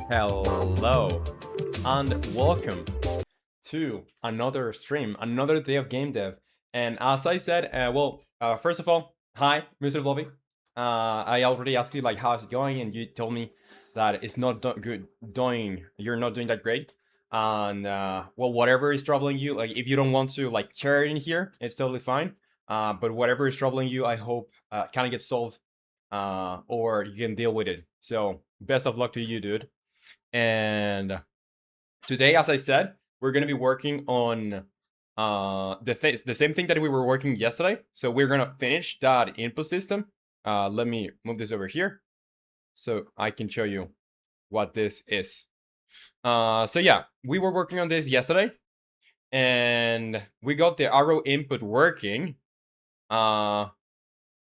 Hello and welcome to another stream, another day of game dev. And as I said, first of all, hi, Mr. Blobby. I already asked you like how's it going, and you told me that it's not you're not doing that great. And well, whatever is troubling you, like if you don't want to like share it in here, it's totally fine. But whatever is troubling you, I hope can get solved, or you can deal with it. So best of luck to you, dude. And today, as I said, we're going to be working on the same thing that we were working yesterday. So we're going to finish that input system. Let me move this over here so I can show you what this is. So yeah, we were working on this yesterday, and we got the arrow input working. Well,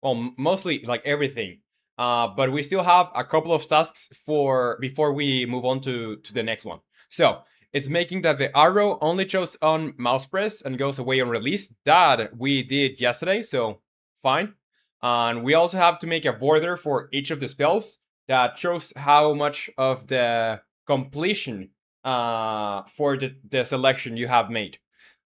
mostly like everything. But we still have a couple of tasks before we move on to the next one. So it's making that the arrow only shows on mouse press and goes away on release. That we did yesterday, so fine. And we also have to make a border for each of the spells that shows how much of the completion for the selection you have made.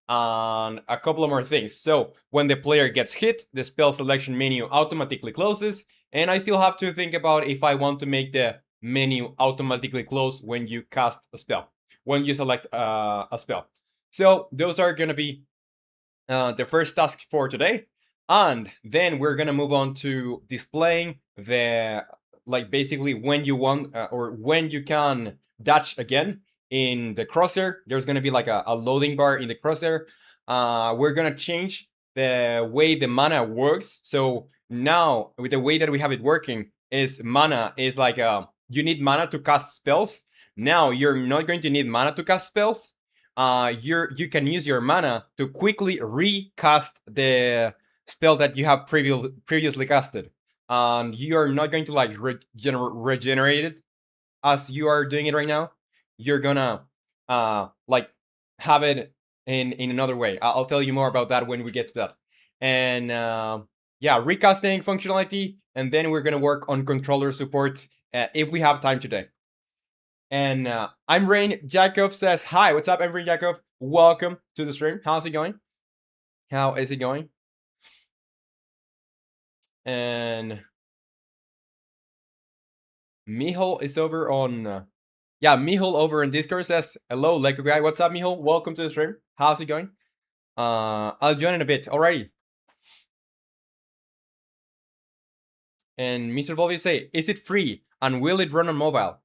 And a couple of more things. So when the player gets hit, the spell selection menu automatically closes, and I still have to think about if I want to make the menu automatically close when you cast a spell, when you select a spell. So those are gonna be the first task for today, and then we're gonna move on to displaying the basically when you want or when you can dash again in the crosshair. There's gonna be like a loading bar in the crosshair. We're gonna change the way the mana works. So now with the way that we have it working is mana is like you need mana to cast spells. Now you're not going to need mana to cast spells. You can use your mana to quickly recast the spell that you have previously casted, and you are not going to like regenerate it as you are doing it right now. You're gonna like have it in another way. I'll tell you more about that when we get to that. And yeah, recasting functionality, and then we're gonna work on controller support if we have time today. And I'm Rain. Jacob says hi. What's up, I'm Rain Jacob. Welcome to the stream. How's it going? How is it going? And Mijo is over on Yeah, Mihul over in Discord says, hello, Lego guy. What's up, Mihul? Welcome to the stream. How's it going? I'll join in a bit. Alrighty. And Mr. Volvi say, is it free and will it run on mobile?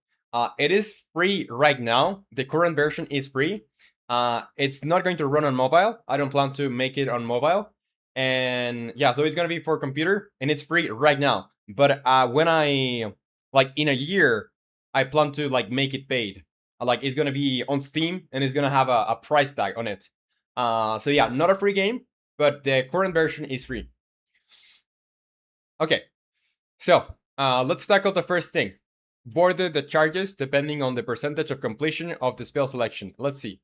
It is free right now. The current version is free. It's not going to run on mobile. I don't plan to make it on mobile. And yeah, so it's gonna be for computer and it's free right now. But when I like in a year, I plan to like make it paid. Like it's gonna be on Steam and it's gonna have a price tag on it. So yeah, not a free game, but the current version is free. Okay, so let's tackle the first thing. Border the charges depending on the percentage of completion of the spell selection. Let's see.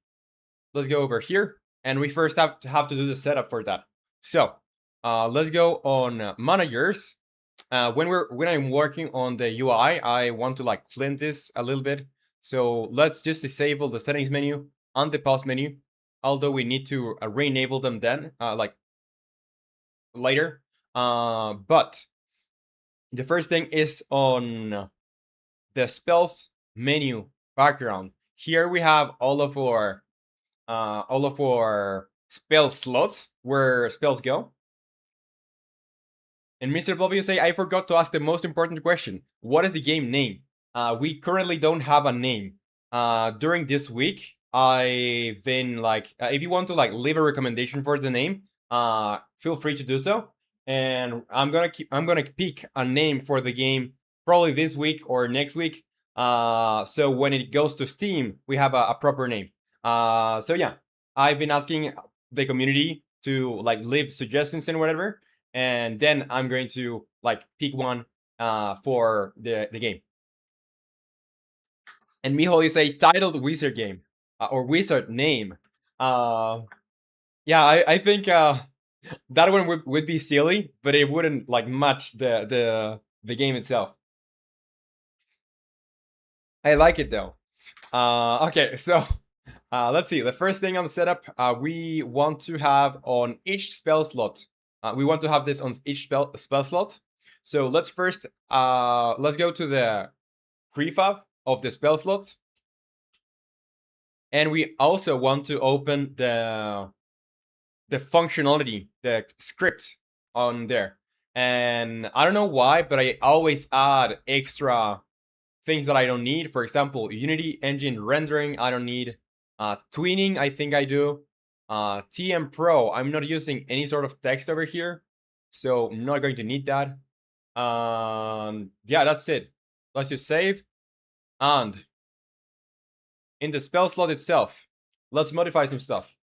Let's go over here, and we first have to do the setup for that. So let's go on managers. When I'm working on the UI, I want to like clean this a little bit. So let's just disable the settings menu and the pause menu, although we need to re-enable them then, like later. But the first thing is on the spells menu background. Here we have all of our spell slots where spells go. And Mr. W say, I forgot to ask the most important question. What is the game name? We currently don't have a name. During this week, I've been like, if you want to like leave a recommendation for the name, feel free to do so. And I'm gonna pick a name for the game probably this week or next week. So when it goes to Steam, we have a proper name. So yeah, I've been asking the community to like leave suggestions and whatever, and then I'm going to like pick one for the game. And Miho is a titled wizard game or wizard name. Yeah, I think that one would be silly, but it wouldn't like match the game itself. I like it though. Okay, so let's see. The first thing on the setup, we want to have on each spell slot. We want to have this on each spell slot. So let's first let's go to the prefab of the spell slot, and we also want to open the functionality, the script on there. And I don't know why, but I always add extra things that I don't need. For example, Unity engine rendering, I don't need. Tweening, I think I do. TM Pro, I'm not using any sort of text over here, so I'm not going to need that. Yeah, that's it. Let's just save. And in the spell slot itself, let's modify some stuff.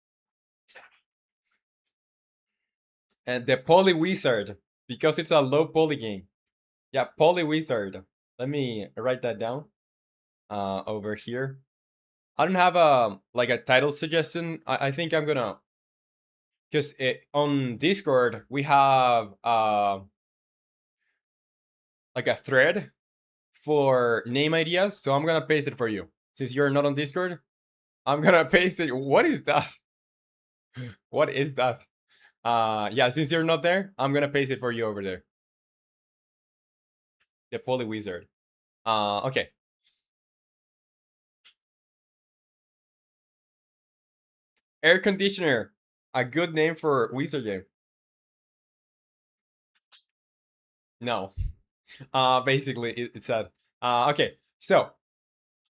And the poly wizard, because it's a low poly game. Yeah, poly wizard. Let me write that down over here. I don't have a like a title suggestion. I think I'm gonna, because on Discord we have like a thread for name ideas, so I'm gonna paste it for you. Since you're not on Discord, I'm gonna paste it. What is that? What is that? Yeah, since you're not there, I'm gonna paste it for you over there. The poly wizard. Okay. Air conditioner, a good name for wizard game. No. Basically, it said. Okay, so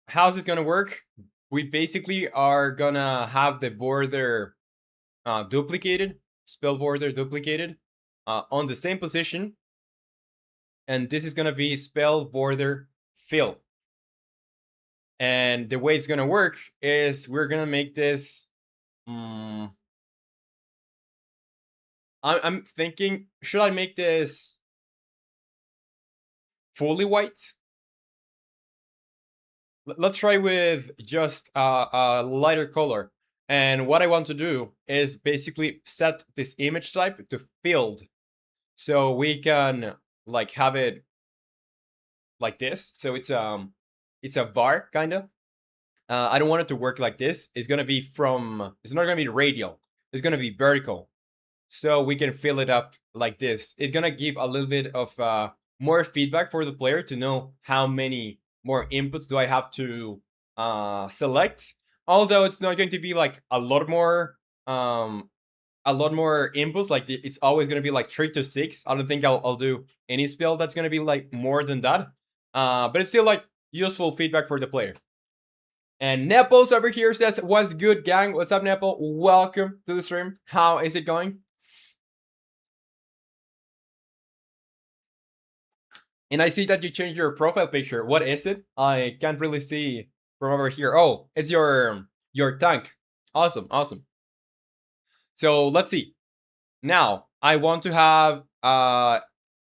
how's this gonna work? We basically are gonna have the border duplicated, spell border duplicated, on the same position, and this is gonna be spell border fill. And the way it's gonna work is we're gonna make this. I'm thinking, should I make this fully white? Let's try with just a lighter color. And what I want to do is basically set this image type to filled, so we can like have it like this. So it's a bar kind of. I don't want it to work like this. It's gonna be it's not gonna be radial. It's gonna be vertical. So we can fill it up like this. It's gonna give a little bit of more feedback for the player to know how many more inputs do I have to select. Although it's not going to be like um a lot more inputs. Like it's always gonna be like 3 to 6. I don't think I'll do any spell that's gonna be like more than that. But it's still like useful feedback for the player. And Nepals over here says, "What's good, gang? What's up, Nepal? Welcome to the stream. How is it going?" And I see that you changed your profile picture. What is it? I can't really see from over here. Oh, it's your tank. Awesome, awesome. So let's see. Now I want to have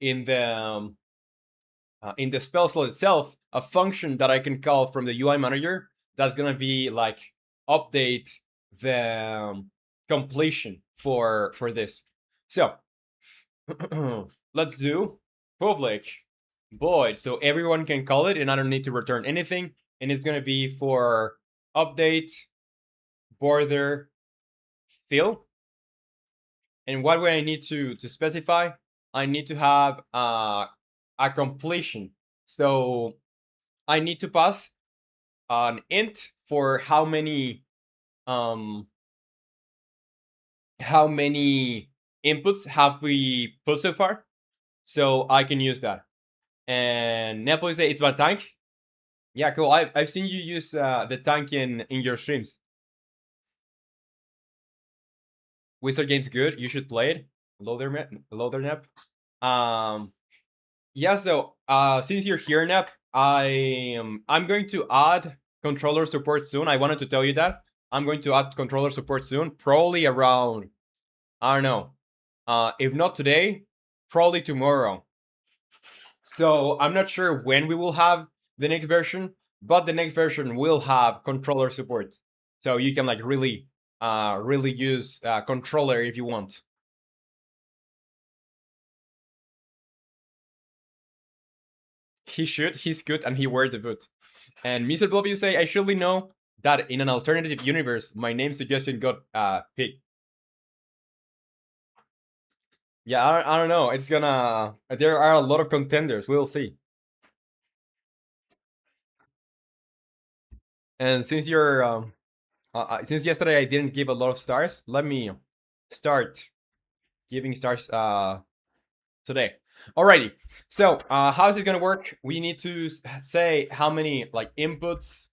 in the spell slot itself a function that I can call from the UI manager that's gonna be like update the completion for this. So let's do public void so everyone can call it and I don't need to return anything, and it's gonna be for update border fill. And what do I need to specify? I need to have a completion. So I need to pass an int for how many inputs have we put so far, so I can use that. And Nepal say it's my tank. Yeah, cool. I've seen you use the tank in your streams. Wizard game's good. You should play it. Loader Nep. Yeah. So since you're here, Nep, I'm going to add controller support soon. I wanted to tell you that I'm going to add controller support soon. Probably around, I don't know. If not today, probably tomorrow. So I'm not sure when we will have the next version, but the next version will have controller support. So you can like really use controller if you want. He should, he's good, and he wears the boot. And Mr. Blob, you say, I surely know that in an alternative universe, my name suggestion got picked. Yeah, I don't know. It's gonna. There are a lot of contenders. We'll see. And since you're since yesterday I didn't give a lot of stars, let me start giving stars today. Alrighty. So how is it gonna work? We need to say how many like inputs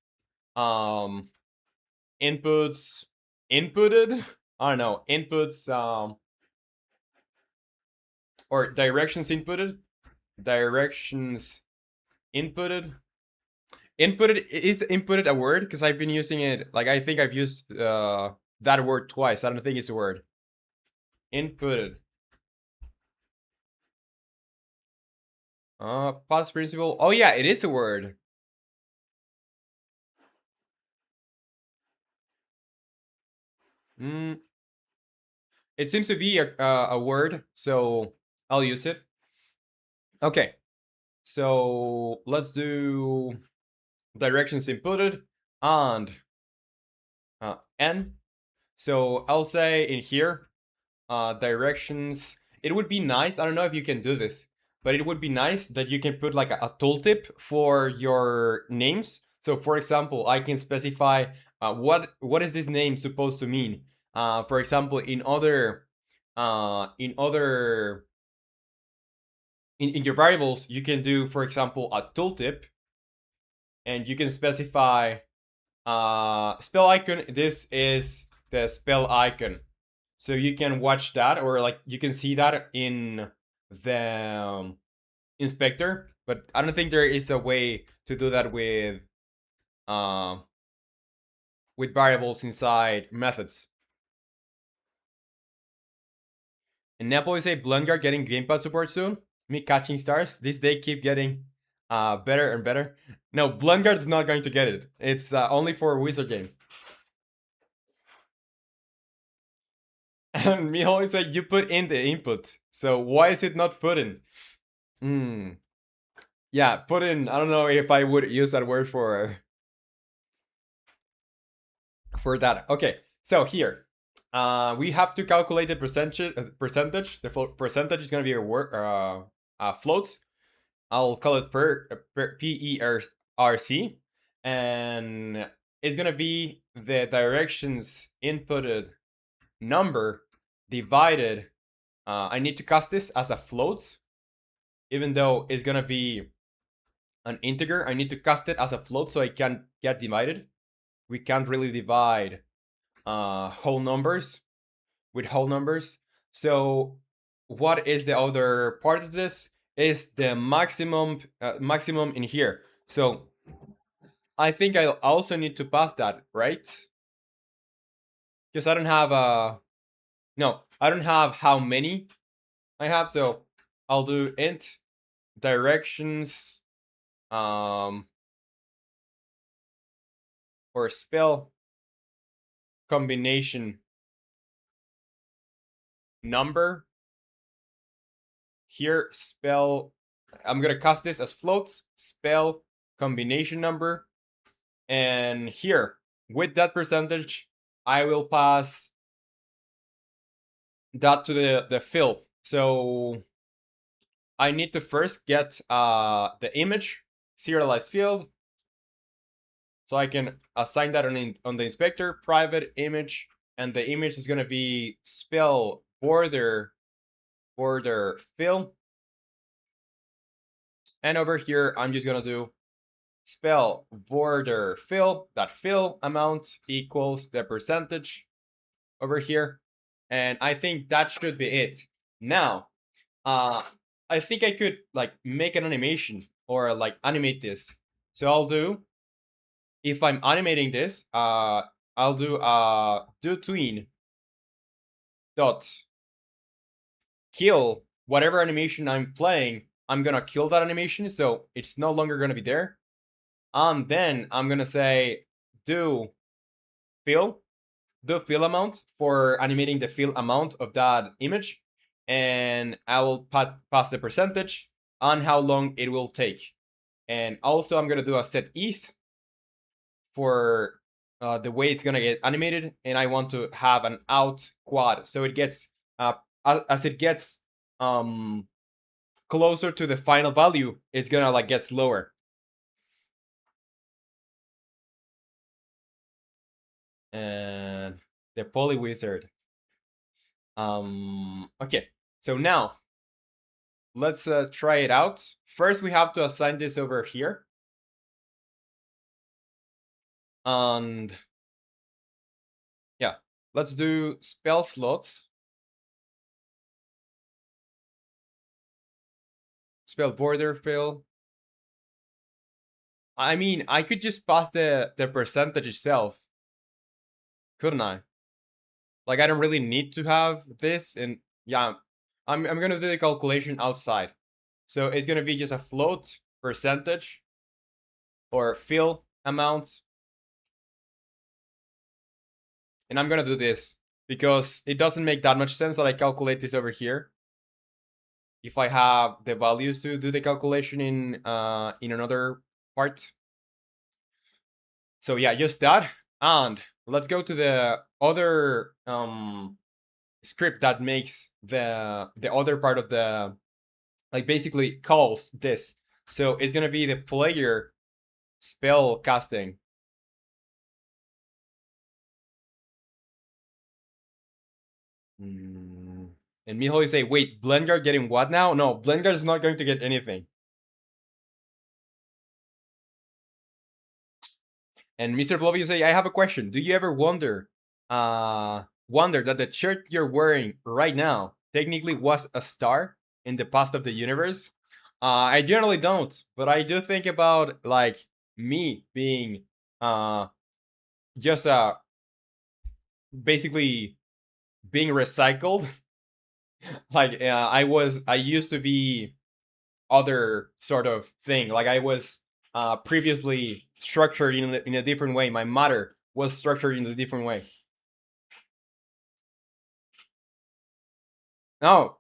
inputted. I don't know, inputs or directions inputted. Directions inputted. Inputted, is inputted a word? Because I've been using it, like I think I've used that word twice. I don't think it's a word. Inputted. Past principle. Oh yeah, it is a word. It seems to be a word, so I'll use it. Okay, so let's do directions inputted and n. So I'll say in here, directions. It would be nice. I don't know if you can do this, but it would be nice that you can put like a tooltip for your names. So for example, I can specify what is this name supposed to mean. For example, in your variables, you can do, for example, a tooltip, and you can specify spell icon. This is the spell icon. So you can watch that, or like you can see that in the inspector, but I don't think there is a way to do that with variables inside methods. And Nepal is a Blundguard getting gamepad support soon. Me catching stars. This day keep getting better and better. No, Blundguard's not going to get it. It's only for Wizard game. And me always say you put in the input. So why is it not put in? Yeah, put in. I don't know if I would use that word for that. Okay, so here we have to calculate the percentage. The percentage is going to be a word float. I'll call it per PERC, and it's gonna be the directions inputted number divided. I need to cast this as a float, even though it's gonna be an integer. I need to cast it as a float so it can get divided. We can't really divide whole numbers with whole numbers. So what is the other part of this? Is the maximum in here. So I think I also need to pass that, right? Because I don't have no, I don't have how many I have, so I'll do int directions or spell combination number. Here spell, I'm gonna cast this as floats, spell combination number, and here with that percentage I will pass that to the fill. So I need to first get the image serialized field, so I can assign that on the inspector private image, and the image is gonna be spell border fill, and over here I'm just gonna do spell border fill, that fill amount equals the percentage over here, and I think that should be it. Now I think I could like make an animation or like animate this. So I'll do, if I'm animating this, I'll do tween dot kill whatever animation I'm playing. I'm gonna kill that animation, so it's no longer gonna be there. And then I'm gonna say do fill amount for animating the fill amount of that image, and I will pass the percentage on how long it will take. And also I'm gonna do a set ease for the way it's gonna get animated, and I want to have an out quad, so it gets as it gets closer to the final value, it's gonna like get slower. And the poly wizard. Okay, so now let's try it out. First we have to assign this over here, and yeah, let's do spell slots, spell border fill. I mean, I could just pass the percentage itself, couldn't I? Like, I don't really need to have this, and yeah, I'm gonna do the calculation outside. So it's gonna be just a float percentage or fill amount, and I'm gonna do this because it doesn't make that much sense that I calculate this over here if I have the values to do the calculation in another part. So yeah, just that. And let's go to the other script that makes the other part of the, like, basically calls this. So it's gonna be the player spell casting. And Miho, you say, wait, Blendguard getting what now? No, Blendguard is not going to get anything. And Mr. Blobby, you say, I have a question. Do you ever wonder that the shirt you're wearing right now technically was a star in the past of the universe? I generally don't, but I do think about like me being just basically being recycled. Like I used to be other sort of thing. Like I was previously structured in a different way. My matter was structured in a different way. No,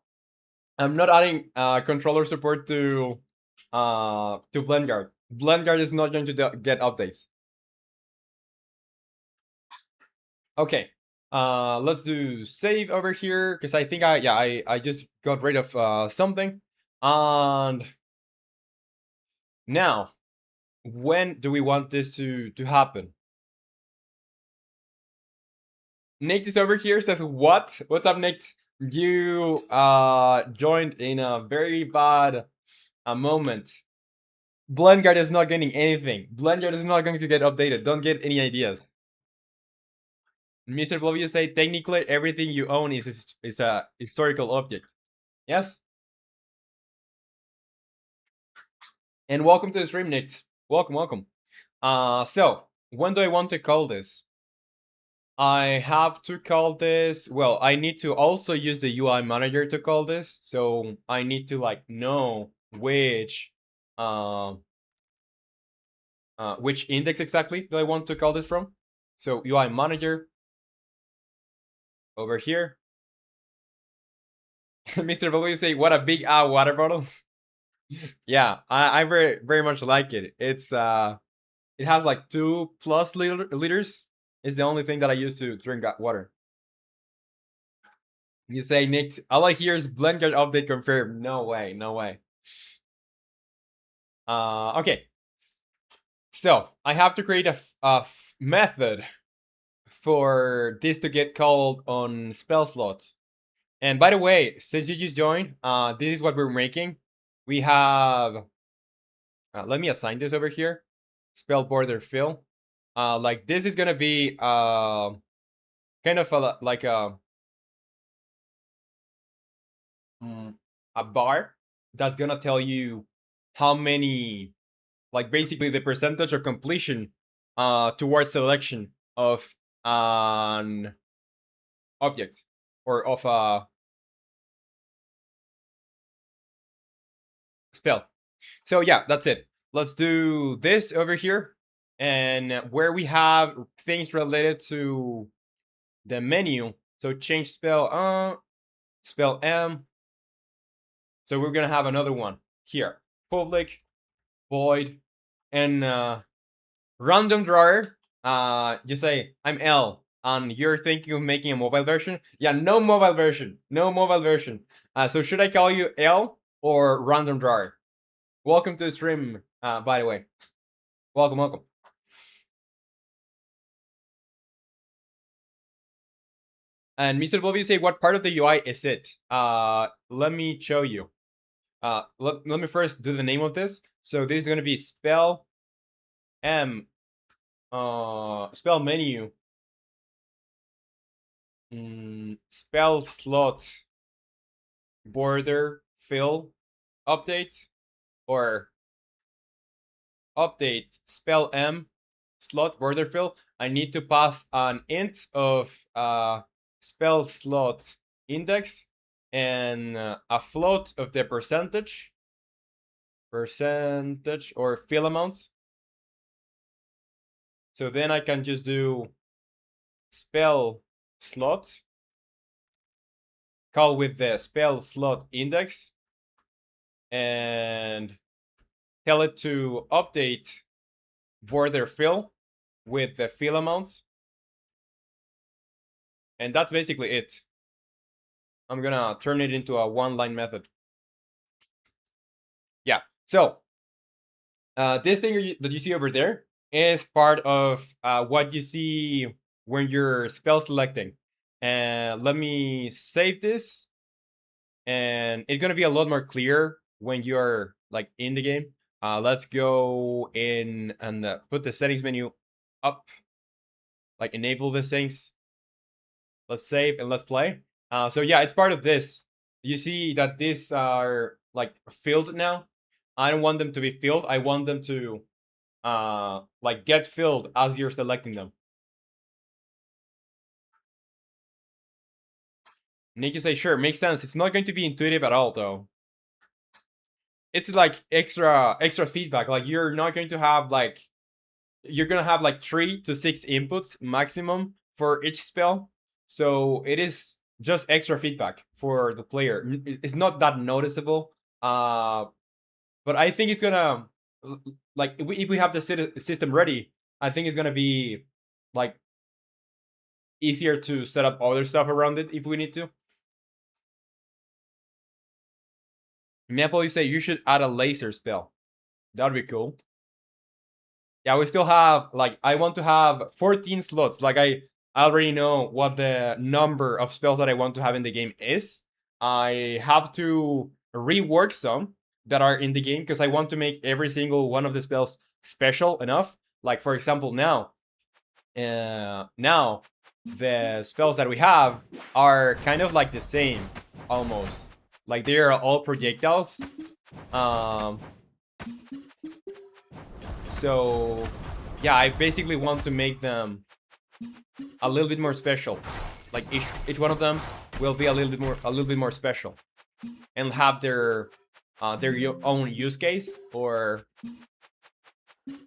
I'm not adding controller support to Blendguard. Blendguard is not going to get updates. Okay, let's do save over here because I think I just got rid of something, and now when do we want this to happen? Nate is over here, says what? What's up, Nate? You joined in a very bad moment. Blendguard is not getting anything. Blendguard is not going to get updated. Don't get any ideas. Mr. Blow, you say technically everything you own is a historical object. Yes? And welcome to the stream, Nate. Welcome, welcome. So when do I want to call this? I have to call this. Well, I need to also use the UI manager to call this. So I need to like know which index exactly do I want to call this from. So UI manager over here. Mr. Blue, say what a big water bottle. Yeah, I very much like it. It has like 2+ liters. It's the only thing that I use to drink water. You say, Nick, all I hear is Blendguard update confirmed. No way, no way. Okay. So I have to create a method for this to get called on spell slots. And by the way, since you just joined, this is what we're making. We have. Let me assign this over here. Spell border fill. Like this is gonna be kind of like a bar that's gonna tell you how many, like basically the percentage of completion towards selection of an object or of a spell. So yeah, that's it. Let's do this over here, and where we have things related to the menu. So change spell spell M. So we're gonna have another one here. Public void and random drawer. You say I'm L, and you're thinking of making a mobile version. Yeah, no mobile version. No mobile version. So should I call you L or random drawer? Welcome to the stream. By the way, welcome, welcome. And Mr. Bobby say, what part of the UI is it? Let me show you. Let me first do the name of this. So this is going to be spell M, spell menu, spell slot, border fill, update, or update spell M, slot border fill. I need to pass an int of spell slot index and a float of the percentage or fill amount. So then I can just do spell slot, call with the spell slot index, and tell it to update border fill with the fill amount. And that's basically it. I'm gonna turn it into a one-line method. Yeah, so this thing that you see over there is part of what you see when you're spell selecting. And let me save this. And it's gonna be a lot more clear when you're like in the game. Let's go in and put the settings menu up. Like enable these things. Let's save and let's play. So yeah, it's part of this. You see that these are like filled now. I don't want them to be filled. I want them to like get filled as you're selecting them. Nick, you say sure, makes sense. It's not going to be intuitive at all though. It's like extra feedback. Like you're not going to have like you're gonna have like 3 to 6 inputs maximum for each spell. So it is just extra feedback for the player. It's not that noticeable. But I think it's gonna like if we have the system ready, I think it's gonna be like easier to set up other stuff around it if we need to. Maple, you say you should add a laser spell. That would be cool. Yeah, we still have like I want to have 14 slots. Like I already know what the number of spells that I want to have in the game is. I have to rework some that are in the game because I want to make every single one of the spells special enough. Like for example, now the spells that we have are kind of like the same almost. Like they are all projectiles. Um, so yeah, I basically want to make them a little bit more special. Like each one of them will be a little bit more special, and have their own use case or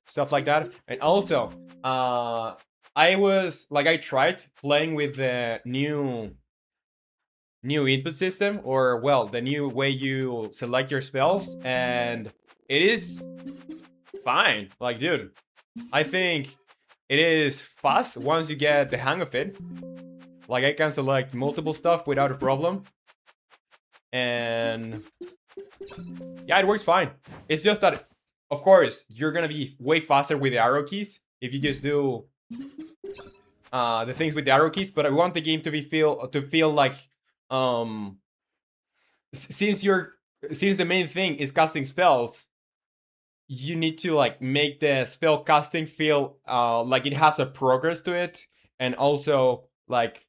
stuff like that. And also, I tried playing with the new input system, or well, the new way you select your spells, and it is fine. Like, dude, I think it is fast once you get the hang of it. Like, I can select multiple stuff without a problem. And yeah, it works fine. It's just that, of course, you're gonna be way faster with the arrow keys if you just do the things with the arrow keys. But I want the game to feel like um since the main thing is casting spells, you need to like make the spell casting feel like it has a progress to it, and also like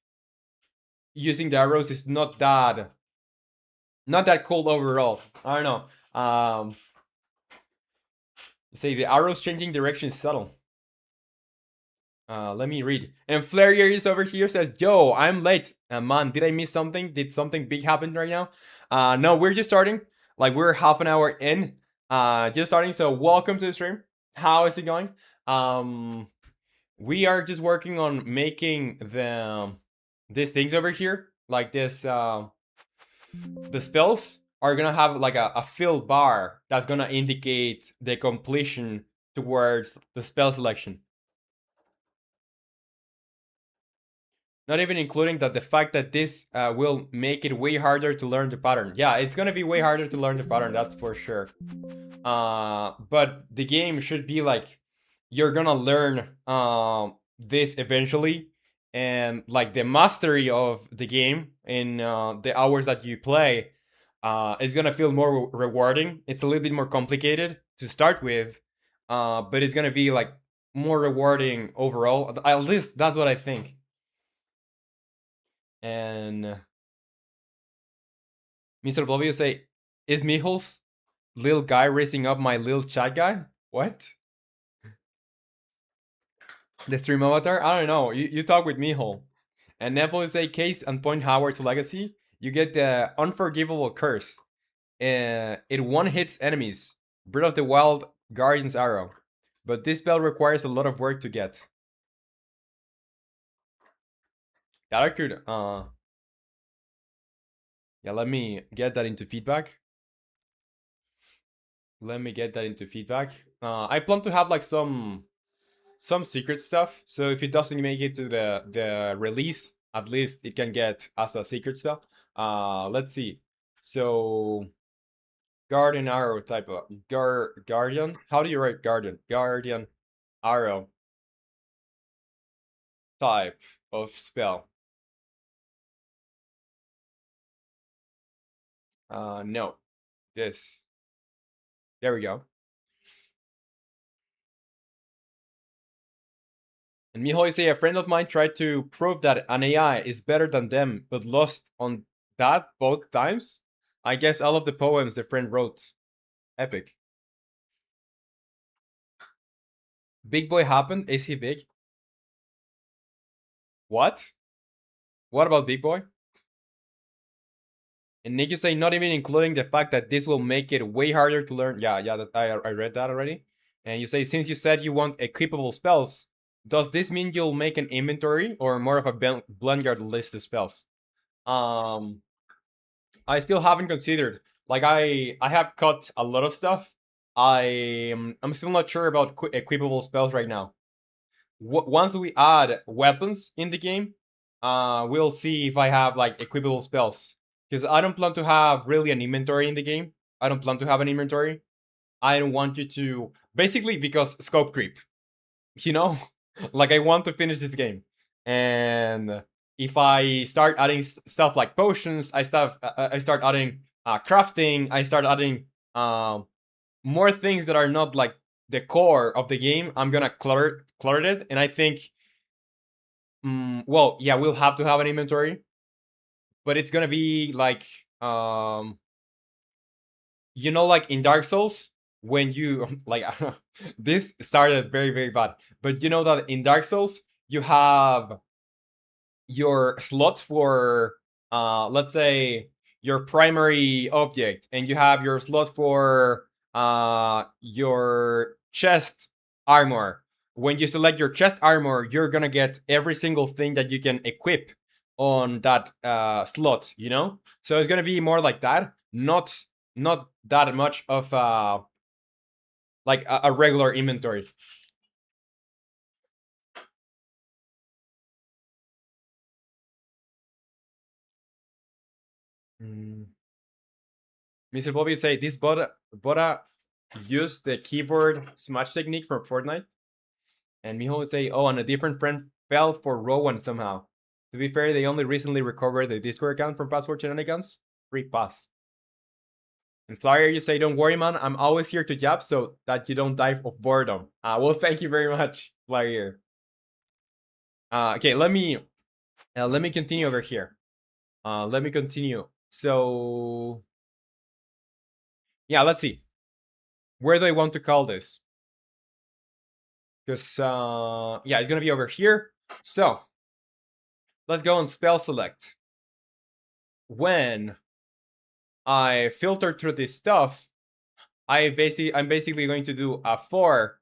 using the arrows is not that cool overall. I don't know. Say the arrows changing direction is subtle. Let me read. And Flairier is over here, says, "Yo, I'm late. Man, did I miss something? Did something big happen right now?" No, we're just starting. Like we're half an hour in. Just starting. So welcome to the stream. How is it going? We are just working on making these things over here, like this. The spells are gonna have like a filled bar that's gonna indicate the completion towards the spell selection. Not even including that the fact that this will make it way harder to learn the pattern. Yeah, it's gonna be way harder to learn the pattern, that's for sure. But the game should be like, you're gonna learn this eventually, and like the mastery of the game in the hours that you play is gonna feel more rewarding. It's a little bit more complicated to start with, but it's gonna be like more rewarding overall. At least that's what I think. And Mr. W say, "Is Mijo's little guy raising up my little chat guy?" What? The stream avatar? I don't know. You talk with Mijo. And Nepal say, "Case and point Howard's legacy. You get the unforgivable curse. It one hits enemies. Breath of the Wild Guardian's arrow. But this spell requires a lot of work to get." That I could yeah, let me get that into feedback. I plan to have like some secret stuff, so if it doesn't make it to the release, at least it can get as a secret spell. Let's see. So guardian arrow type of guardian. How do you write guardian? Guardian arrow type of spell. No, this. There we go. And Mihoy say, "A friend of mine tried to prove that an AI is better than them, but lost on that both times. I guess all of the poems the friend wrote. Epic." Big boy happened? Is he big? What? What about Big Boy? And Nick, you say, "Not even including the fact that this will make it way harder to learn." Yeah, that I read that already. And you say, "Since you said you want equipable spells, does this mean you'll make an inventory or more of a Blendguard list of spells?" Um, I still haven't considered. Like I have cut a lot of stuff. I'm still not sure about equipable spells right now. Once we add weapons in the game, we'll see if I have like equipable spells. Because I don't plan to have really an inventory in the game. I don't plan to have an inventory. I don't want you to basically because scope creep. you know, like I want to finish this game. And if I start adding stuff like potions, I start adding crafting, I start adding more things that are not like the core of the game. I'm gonna clutter it, and I think, well, yeah, we'll have to have an inventory, but it's gonna be like, you know, like in Dark Souls, when you like, this started very very bad, but you know that in Dark Souls you have your slots for, let's say, your primary object, and you have your slot for your chest armor. When you select your chest armor, you're gonna get every single thing that you can equip on that slot, you know. So it's gonna be more like that, not that much of like a regular inventory. Mm. Mr. Bobby say this bota use the keyboard smash technique from Fortnite. And Miho would say, oh, and a different friend fell for Rowan somehow. To be fair, they only recently recovered the Discord account from password shenanigans. Free pass. And Flyer, you say, don't worry, man. I'm always here to jab so that you don't die of boredom. Well, thank you very much, Flyer. Okay, let me continue over here. Let me continue. So, yeah, let's see. Where do I want to call this? Because, yeah, it's gonna be over here. So, let's go on spell select. When I filter through this stuff, I'm basically going to do a for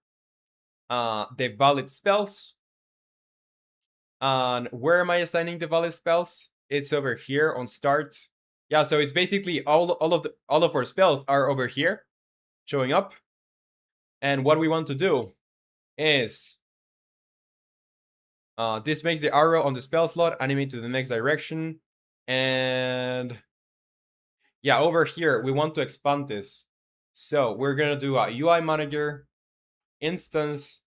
the valid spells. And where am I assigning the valid spells? It's over here on start. Yeah, so it's basically all of our spells are over here, showing up. And what we want to do is this makes the arrow on the spell slot animate to the next direction. And yeah, over here we want to expand this. So we're gonna do a UI manager instance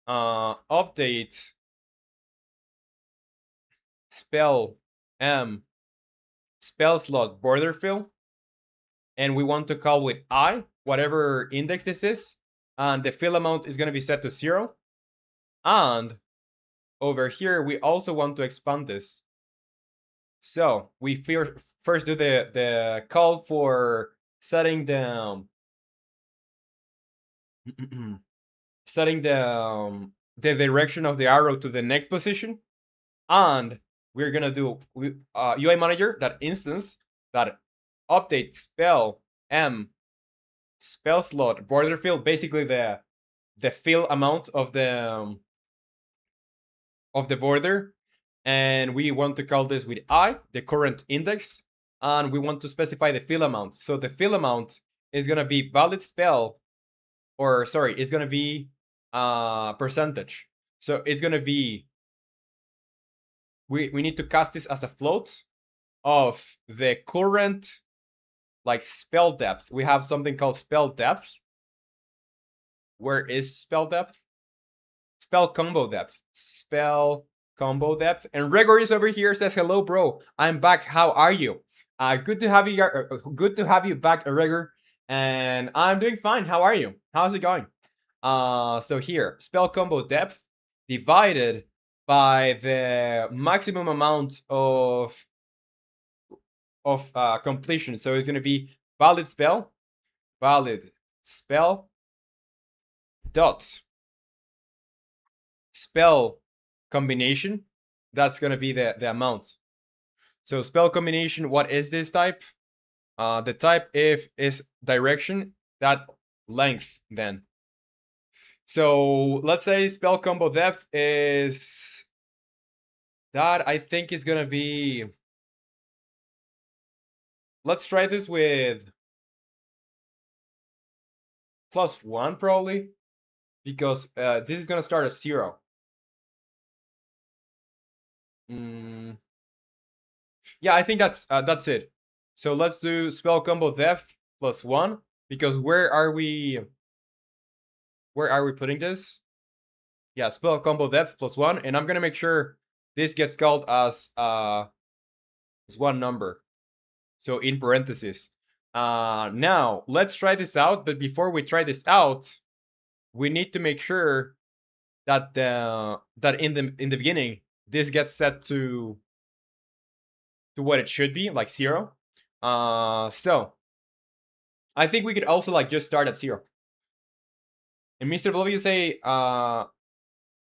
update spell spell slot border fill, and we want to call with I whatever index this is, and the fill amount is going to be set to 0. And over here we also want to expand this. So we first do the call for setting the setting the direction of the arrow to the next position, and we're gonna do UI manager that instance that update spell spell slot border fill, basically the fill amount of the border, and we want to call this with I, the current index, and we want to specify the fill amount. So the fill amount is gonna be valid spell, or sorry, it's gonna be percentage. So it's gonna be, we need to cast this as a float of the current like spell depth. We have something called spell depth. Where is spell depth? Spell combo depth. Spell combo depth. And Gregory is over here, says, hello, bro. I'm back. How are you? Good to have you. Good to have you back, Gregor. And I'm doing fine. How are you? How's it going? So here, spell combo depth divided by the maximum amount of completion. So it's going to be valid spell dot spell combination. That's going to be the amount. So spell combination, what is this type? The type if is direction, that length then. So let's say spell combo depth is that. I think is going to be, let's try this with +1 probably, because this is gonna start at 0. Yeah, I think that's it. So let's do spell combo depth +1, because where are we putting this? Yeah, spell combo depth +1, and I'm gonna make sure this gets called as one number. So in parentheses. Now let's try this out. But before we try this out, we need to make sure that that in the beginning this gets set to what it should be, like 0. So I think we could also like just start at 0. And Mr. W say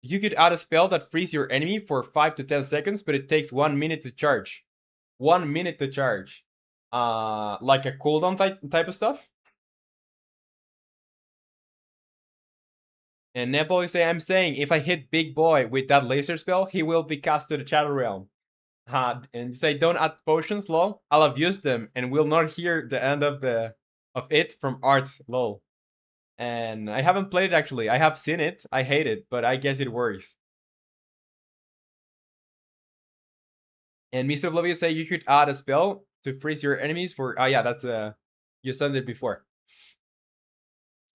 you could add a spell that frees your enemy for 5 to 10 seconds, but it takes 1 minute to charge. 1 minute to charge. Like a cooldown type of stuff. And Nepal say, I'm saying if I hit Big Boy with that laser spell, he will be cast to the Shadow Realm. And say, don't add potions, lol. I'll abuse them and will not hear the end of it from Art, lol. And I haven't played it actually. I have seen it. I hate it, but I guess it works. And Mr. Oblivious say you should add a spell to freeze your enemies for. Oh yeah, that's you said it before.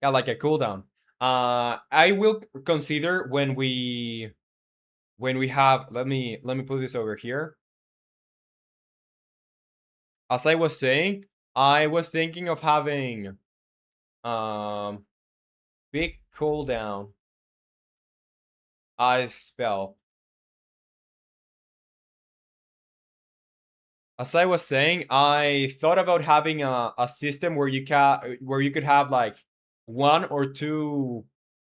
Yeah, like a cooldown. I will consider when we have. Let me put this over here. As I was saying, I was thinking of having big cooldown ice spell. As I was saying, I thought about having a system where you could have like 1 or 2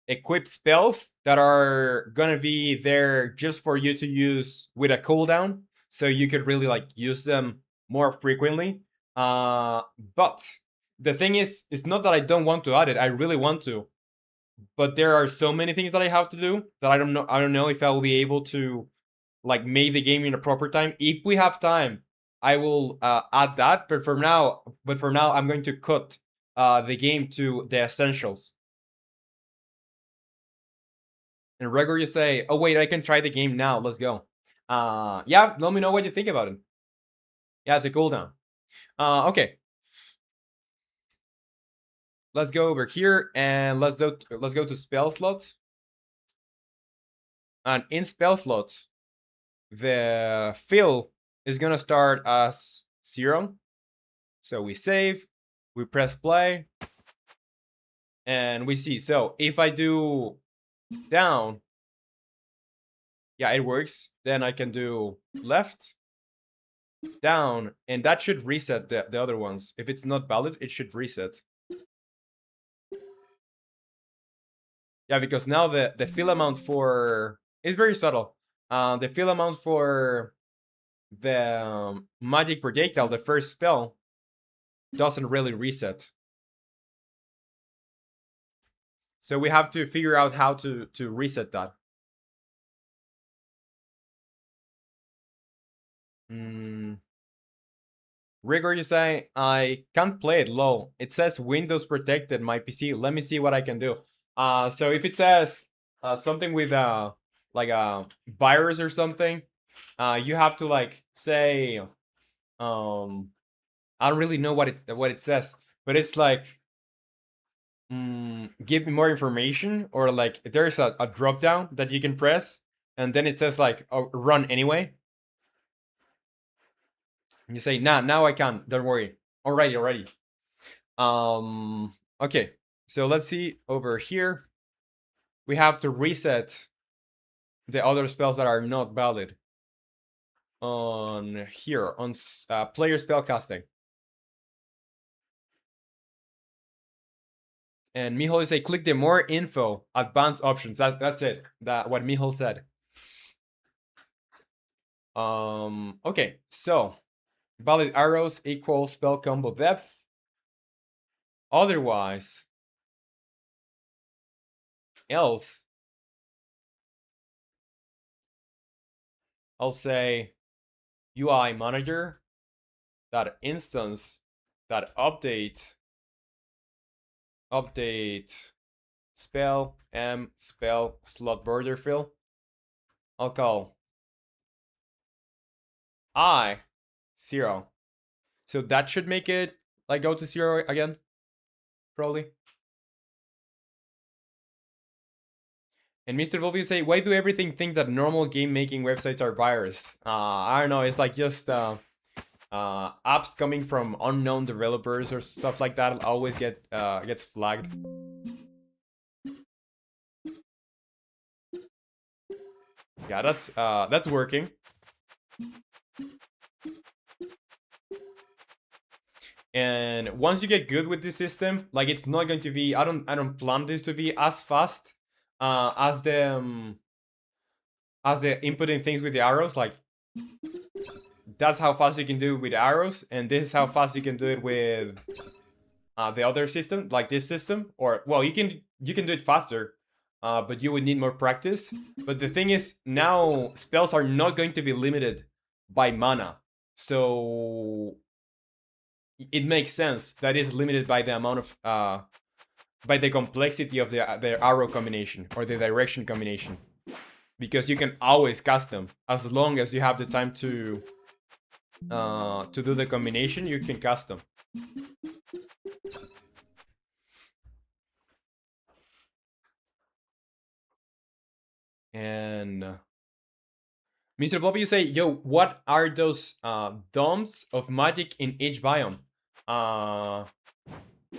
equipped spells that are gonna be there just for you to use with a cooldown, so you could really like use them more frequently. But the thing is, it's not that I don't want to add it. I really want to, but there are so many things that I have to do that I don't know. I don't know if I will be able to like make the game in a proper time. If we have time, I will add that. But for now, I'm going to cut the game to the essentials. And Gregor, you say, "Oh wait, I can try the game now. Let's go." Yeah, let me know what you think about it. Yeah, it's a cooldown. Okay. Let's go over here and let's go to spell slot. And in spell slot, the fill is gonna start as 0. So we save, we press play, and we see. So if I do down, yeah, it works. Then I can do left, down, and that should reset the other ones. If it's not valid, it should reset. Yeah, because now the fill amount for is very subtle. The fill amount for the magic projectile, the first spell, doesn't really reset. So we have to figure out how to reset that. Rigor, you say, I can't play it low. It says Windows protected my PC. Let me see what I can do. So if it says something with like a virus or something, you have to like say, I don't really know what it says, but it's like, give me more information, or like there's a drop down that you can press, and then it says like, oh, run anyway. And you say, nah, now I can. Don't worry. Alrighty. Okay. So let's see over here. We have to reset the other spells that are not valid. On here, on player spellcasting. And Mihol say, click the more info, advanced options. That's it. What Mihol said. Okay, so valid arrows equals spell combo depth. Otherwise, else, I'll say UI manager that instance that update spell spell slot border fill. I'll call I 0. So that should make it like go to 0 again, probably. And Mr. Volvio say, why do everything think that normal game making websites are virus? I don't know. It's like just apps coming from unknown developers or stuff like that always gets flagged. Yeah, that's working. And once you get good with this system, like it's not going to be. I don't plan this to be as fast as the inputting things with the arrows. Like that's how fast you can do it with arrows, and this is how fast you can do it with the other system, like this system. Or well, you can do it faster, but you would need more practice. But the thing is, now spells are not going to be limited by mana, so it makes sense that is limited by the amount of by the complexity of the arrow combination or the direction combination, because you can always cast them as long as you have the time to do the combination. You can cast them. And Mr. Bobby, you say, yo, what are those domes of magic in each biome? Uh,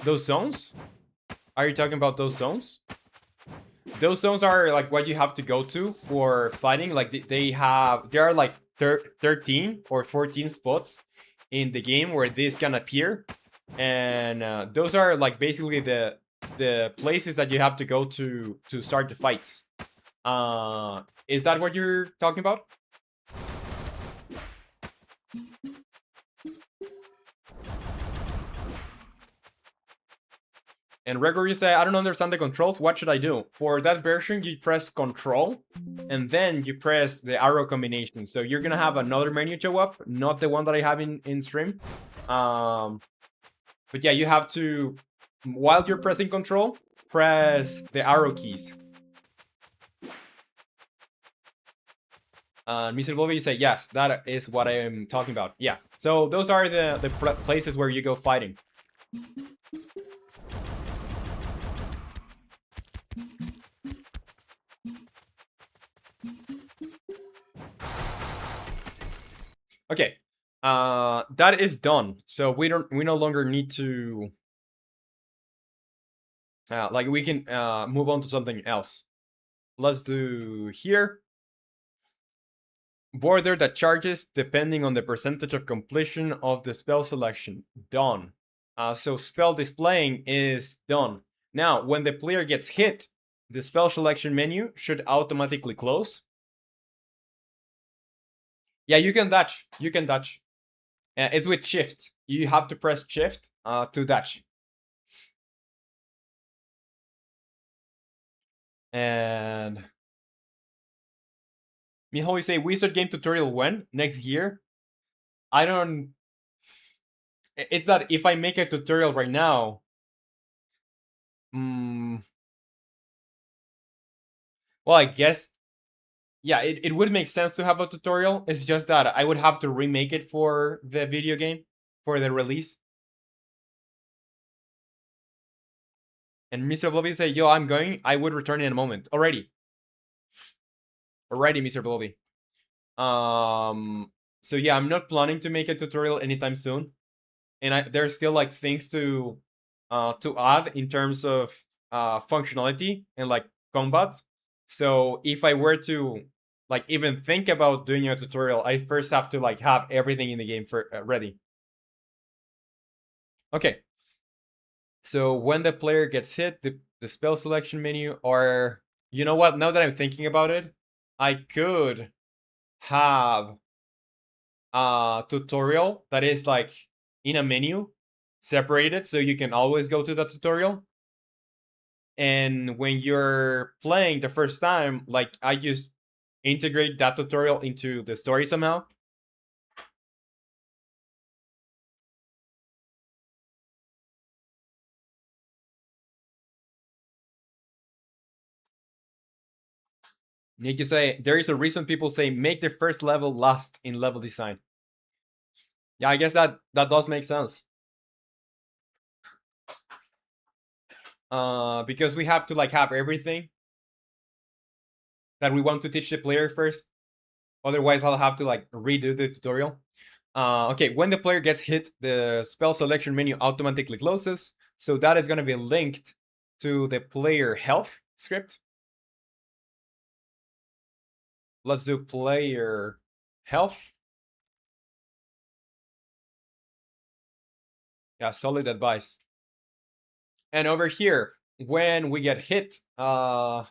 those zones? Are you talking about those zones? Those zones are like what you have to go to for fighting. Like there are like 13 or 14 spots in the game where this can appear, and those are like basically the places that you have to go to start the fights. Is that what you're talking about? And Gregor, you say, I don't understand the controls. What should I do? For that version, you press Control, and then you press the arrow combination. So you're gonna have another menu show up, not the one that I have in stream. But yeah, you have to, while you're pressing Control, press the arrow keys. Mr. Bobby, you say, yes, that is what I am talking about. Yeah. So those are the places where you go fighting. Okay, that is done. So we no longer need to like we can move on to something else. Let's do here. Border that charges depending on the percentage of completion of the spell selection. Done. So spell displaying is done. Now, when the player gets hit, the spell selection menu should automatically close. Yeah, you can dodge. You can dodge. It's with shift. You have to press shift to dodge. And Miho, you say Wizard game tutorial when? Next year? I don't. It's that if I make a tutorial right now, well, I guess, yeah, it would make sense to have a tutorial. It's just that I would have to remake it for the video game, for the release. And Mr. Blobby say, yo, I'm going. I would return in a moment. Alrighty. Alrighty, Mr. Blobby. So yeah, I'm not planning to make a tutorial anytime soon. And there's still like things to add in terms of functionality and like combat. So if I were to like even think about doing a tutorial, I first have to like have everything in the game for ready. Okay. So when the player gets hit, the spell selection menu, or you know what? Now that I'm thinking about it, I could have a tutorial that is like in a menu separated, so you can always go to the tutorial. And when you're playing the first time, like I just integrate that tutorial into the story somehow. Nick, you say there is a reason people say make the first level last in level design. Yeah, I guess that does make sense. Because we have to like have everything. that we want to teach the player first. Otherwise, I'll have to like redo the tutorial. Okay, when the player gets hit, the spell selection menu automatically closes. So that is going to be linked to the player health script. Let's do player health. Yeah, solid advice. And over here, when we get hit, when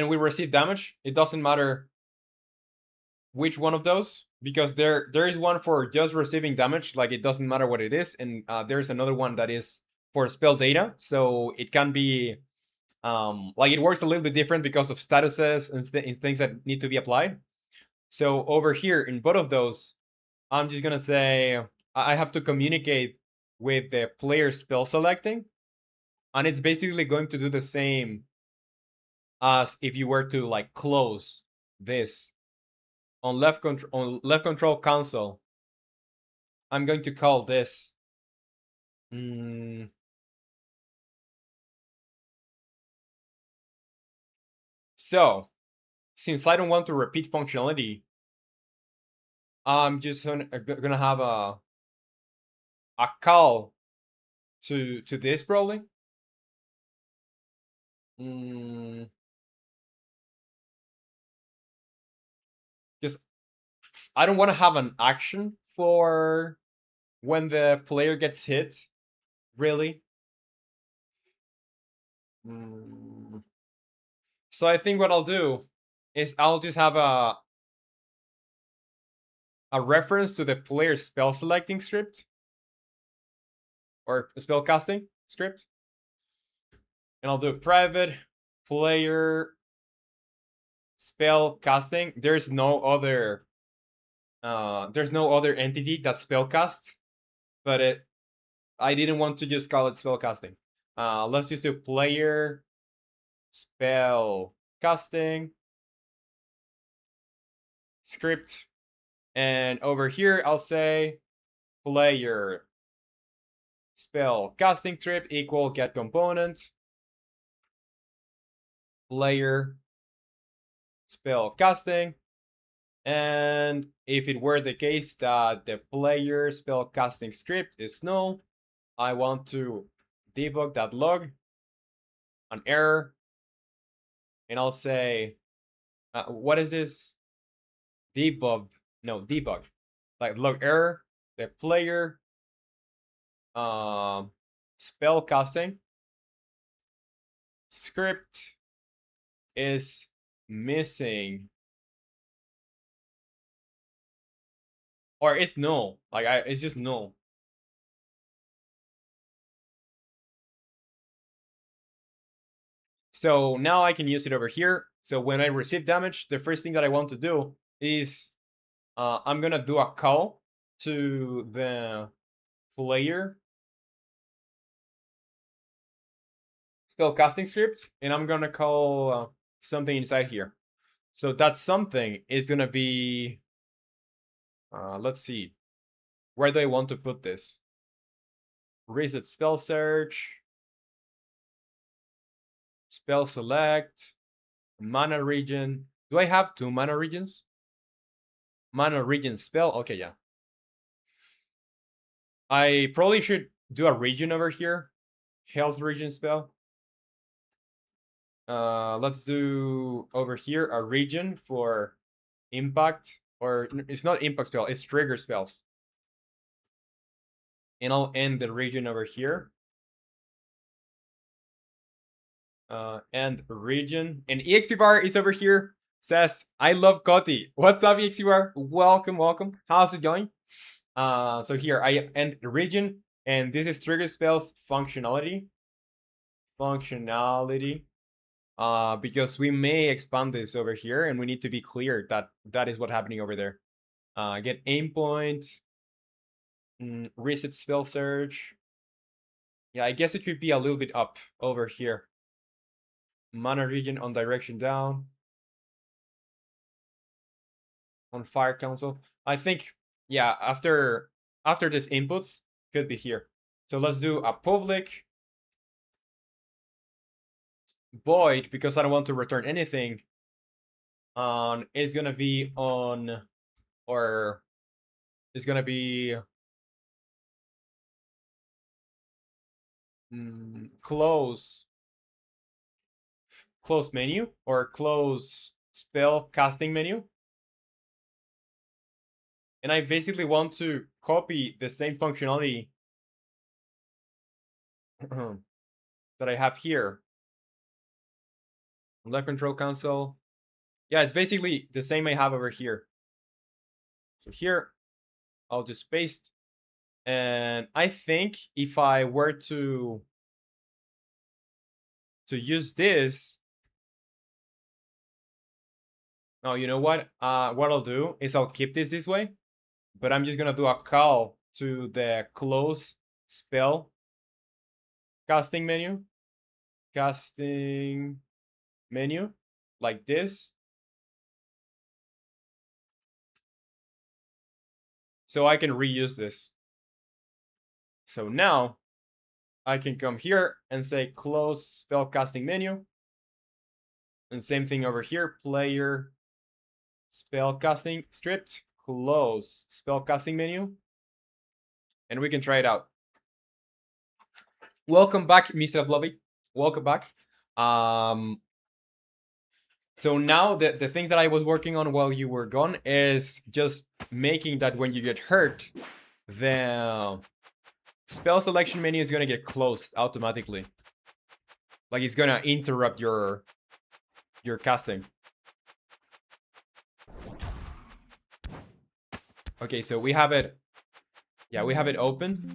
we receive damage, it doesn't matter which one of those, because there is one for just receiving damage, like it doesn't matter what it is, and there's another one that is for spell data, so it can be like it works a little bit different because of statuses and things that need to be applied. So over here in both of those, I'm just gonna say I have to communicate with the player spell selecting, and it's basically going to do the same as if you were to like close this on left control console. I'm going to call this so since I don't want to repeat functionality, I'm just gonna have a call to this probably. Just I don't want to have an action for when the player gets hit, really. So I think what I'll do is I'll just have a reference to the player spell selecting script or spell casting script, and I'll do private player spell casting. There's no other entity that's spellcast, but I didn't want to just call it spellcasting. Let's just do player spell casting script, and over here I'll say player spell casting script equal get component player spell casting. And if it were the case that the player spell casting script is null, I want to debug that log, an error, and I'll say, what is this? Debug, like log error, the player spell casting script is missing, or it's null, like it's just null. So now I can use it over here. So when I receive damage, the first thing that I want to do is I'm gonna do a call to the player spellcasting script, and I'm gonna call something inside here. So that something is gonna be, let's see, where do I want to put this? Reset spell search, spell select, mana region. Do I have 2 mana regions? Mana region spell, okay, yeah. I probably should do a region over here, health region spell. Let's do over here a region for impact, or it's not impact spell, it's trigger spells. And I'll end the region over here. And region, and EXP bar is over here. Says I love Coti. What's up, EXP bar? Welcome, welcome. How's it going? So here I end the region, and this is trigger spells functionality. Because we may expand this over here, and we need to be clear that that is what's happening over there. Get aim point, reset spell search. Yeah, I guess it could be a little bit up over here. Mana region on direction down. On fire council. I think, yeah, after this inputs could be here. So let's do a public void, because I don't want to return anything, is gonna be on, or is gonna be close menu, or close spell casting menu. And I basically want to copy the same functionality that I have here. Left control console. Yeah, it's basically the same I have over here. So here, I'll just paste. And I think if I were to use this, oh, you know what? What I'll do is I'll keep this way, but I'm just gonna do a call to the close spell casting menu, like this. So I can reuse this. So now I can come here and say close spell casting menu. And same thing over here, player spell casting script, close spell casting menu. And we can try it out. Welcome back, Mr. Lobby. Welcome back. So now the thing that I was working on while you were gone is just making that when you get hurt, the spell selection menu is gonna get closed automatically. Like it's gonna interrupt your casting. Okay, so we have it. Yeah, we have it open.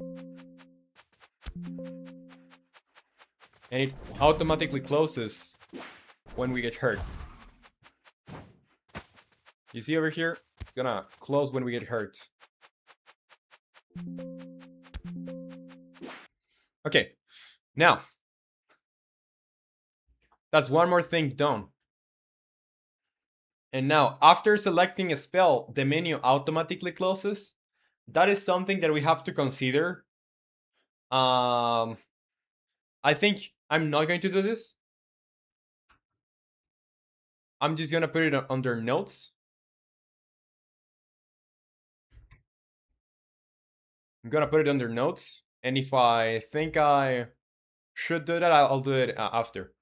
And it automatically closes when we get hurt. You see over here? It's gonna close when we get hurt. Okay, now that's one more thing done. And now, after selecting a spell, the menu automatically closes. That is something that we have to consider. I think I'm not going to do this. I'm just gonna put it under notes. I'm gonna put it under notes. And if I think I should do that, I'll do it after.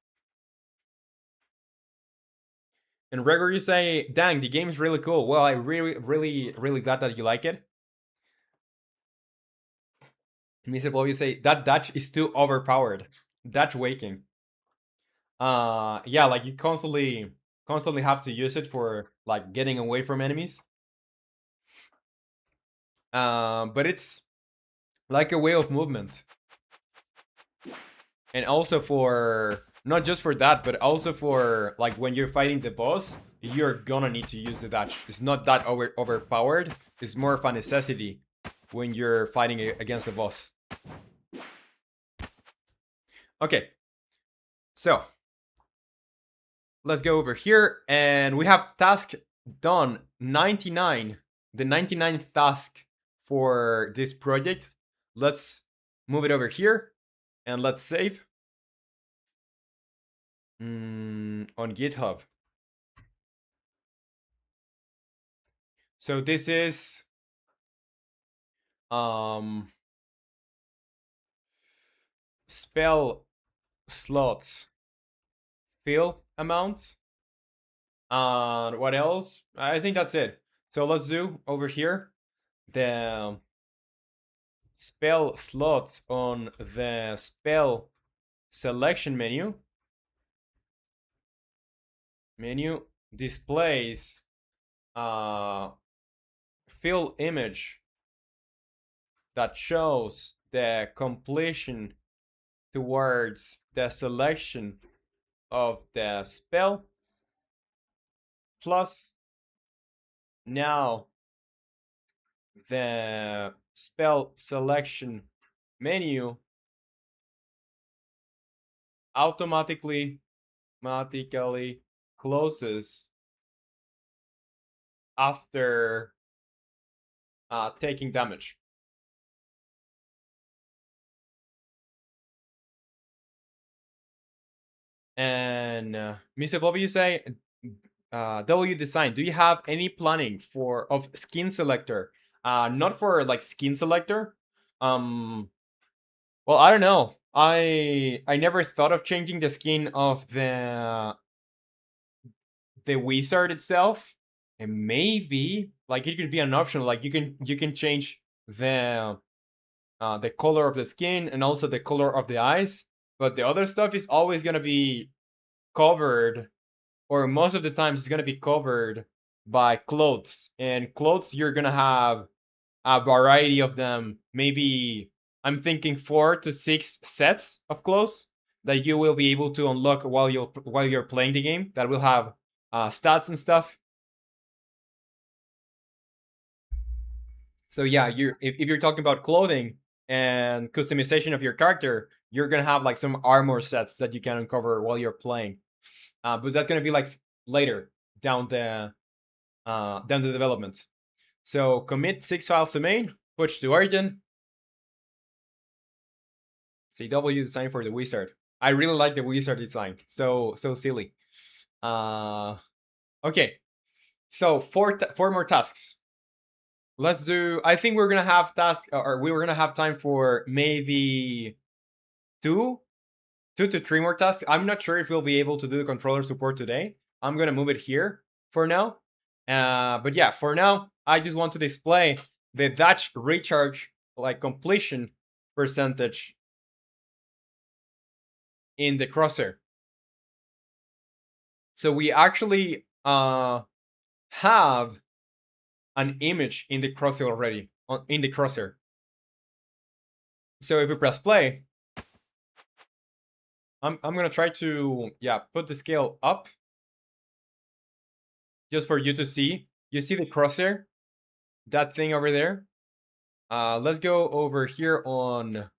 And Gregor, you say, dang, the game is really cool. Well, I really glad that you like it. Mr. Bob, you say, that Dutch is too overpowered. Dutch waking. Yeah, like you constantly have to use it for like getting away from enemies. But it's like a way of movement. And also for, not just for that, but also for like when you're fighting the boss, you're gonna need to use the dash. It's not that overpowered. It's more of a necessity when you're fighting against the boss. Okay, so let's go over here, and we have task done 99, the 99th task for this project. Let's move it over here and let's save on GitHub. So this is spell slots fill amount. And what else? I think that's it. So let's do over here the spell slot on the spell selection menu. Menu displays fill image that shows the completion towards the selection of the spell, plus now the spell selection menu automatically closes after taking damage. And Mr. Bobby, you say W design. Do you have any planning for of skin selector? Not for like skin selector. Um, well, I don't know. I never thought of changing the skin of the wizard itself, and maybe like it could be an option. Like you can change the color of the skin and also the color of the eyes, but the other stuff is always gonna be covered, or most of the times it's gonna be covered by clothes. And clothes, you're gonna have a variety of them. Maybe I'm thinking 4 to 6 sets of clothes that you will be able to unlock while you're playing the game. That will have stats and stuff. So yeah, if you're talking about clothing and customization of your character, you're gonna have like some armor sets that you can uncover while you're playing. But that's gonna be like later down the development. So commit 6 files to main, push to origin. CW design for the wizard. I really like the wizard design. So silly. Okay. So four more tasks. Let's do. I think we're gonna have task, or we were gonna have time for maybe two, 2 to 3 more tasks. I'm not sure if we'll be able to do the controller support today. I'm gonna move it here for now. But yeah, for now, I just want to display the dash recharge like completion percentage in the crosshair. So we actually have an image in the crosshair already in the crosshair. So if we press play, I'm gonna try to put the scale up just for you to see. You see the crosshair, that thing over there. Let's go over here on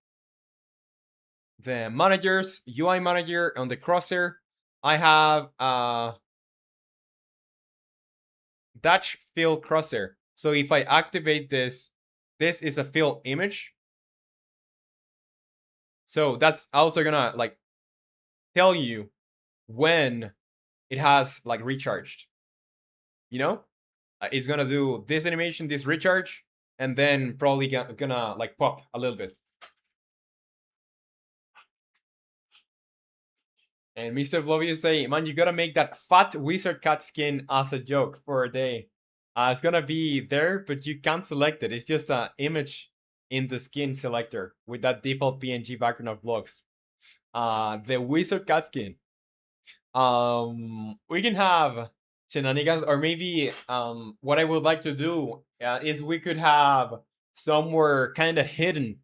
the managers, UI manager on the crosshair. I have dash fill crosshair. So if I activate this is a fill image. So that's also gonna like tell you when it has like recharged. You know, it's gonna do this animation, this recharge, and then probably gonna like pop a little bit. And Mr. Flovio is saying, man, you gotta make that fat wizard cat skin as a joke for a day. It's gonna be there, but you can't select it. It's just an image in the skin selector with that default PNG background of blocks. The wizard cat skin. We can have shenanigans, or maybe what I would like to do is we could have somewhere kind of hidden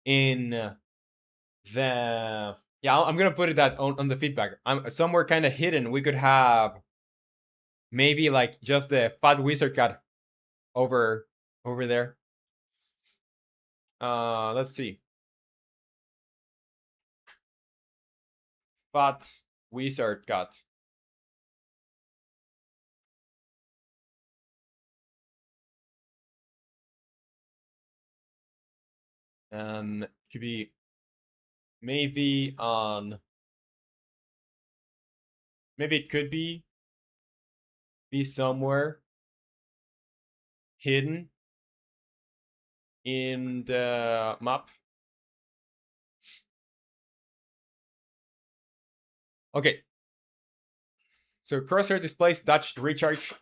in the I'm gonna put it that on the feedback. I'm somewhere kind of hidden. We could have maybe like just the fat wizard cat over there. Let's see. Fat wizard cat. And could be maybe on. Maybe it could be somewhere hidden in the map. Okay. So crosshair displays dash recharge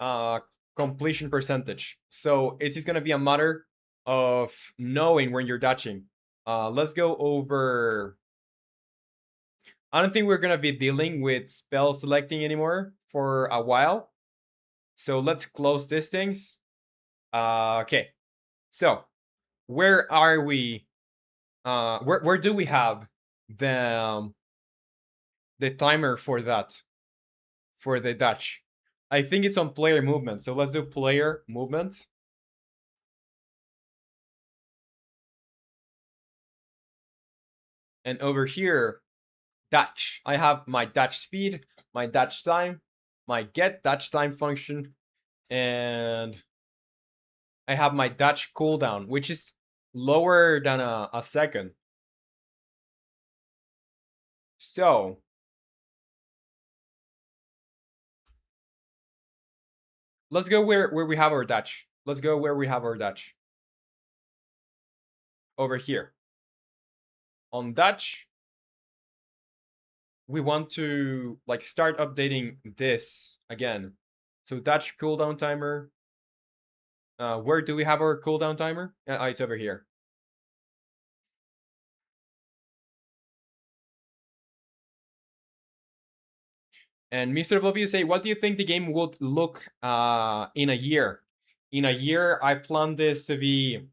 completion percentage. So it's just gonna be a matter of knowing when you're dashing. Let's go over. I don't think we're gonna be dealing with spell selecting anymore for a while. So let's close these things. Okay. So where are we? Where do we have the timer for that? For the dash? I think it's on player movement. So let's do player movement. And over here, dash. I have my dash speed, my dash time, my get dash time function, and I have my dash cooldown, which is lower than a second. So let's go where we have our Dutch. Let's go where we have our Dutch. Over here. On Dutch, we want to like start updating this again. So Dutch cooldown timer. Where do we have our cooldown timer? It's over here. And Mr. Fluffy say, what do you think the game would look in a year? In a year, I plan this to be,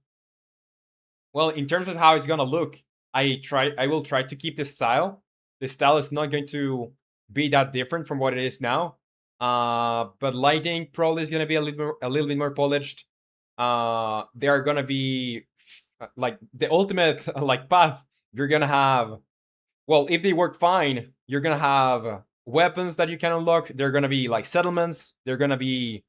well, in terms of how it's gonna look, I will try to keep the style. The style is not going to be that different from what it is now. But lighting probably is gonna be a little bit more polished. They are gonna be like the ultimate like path. You're gonna have, well, if they work fine, you're gonna have weapons that you can unlock. They're gonna be like settlements. They're gonna be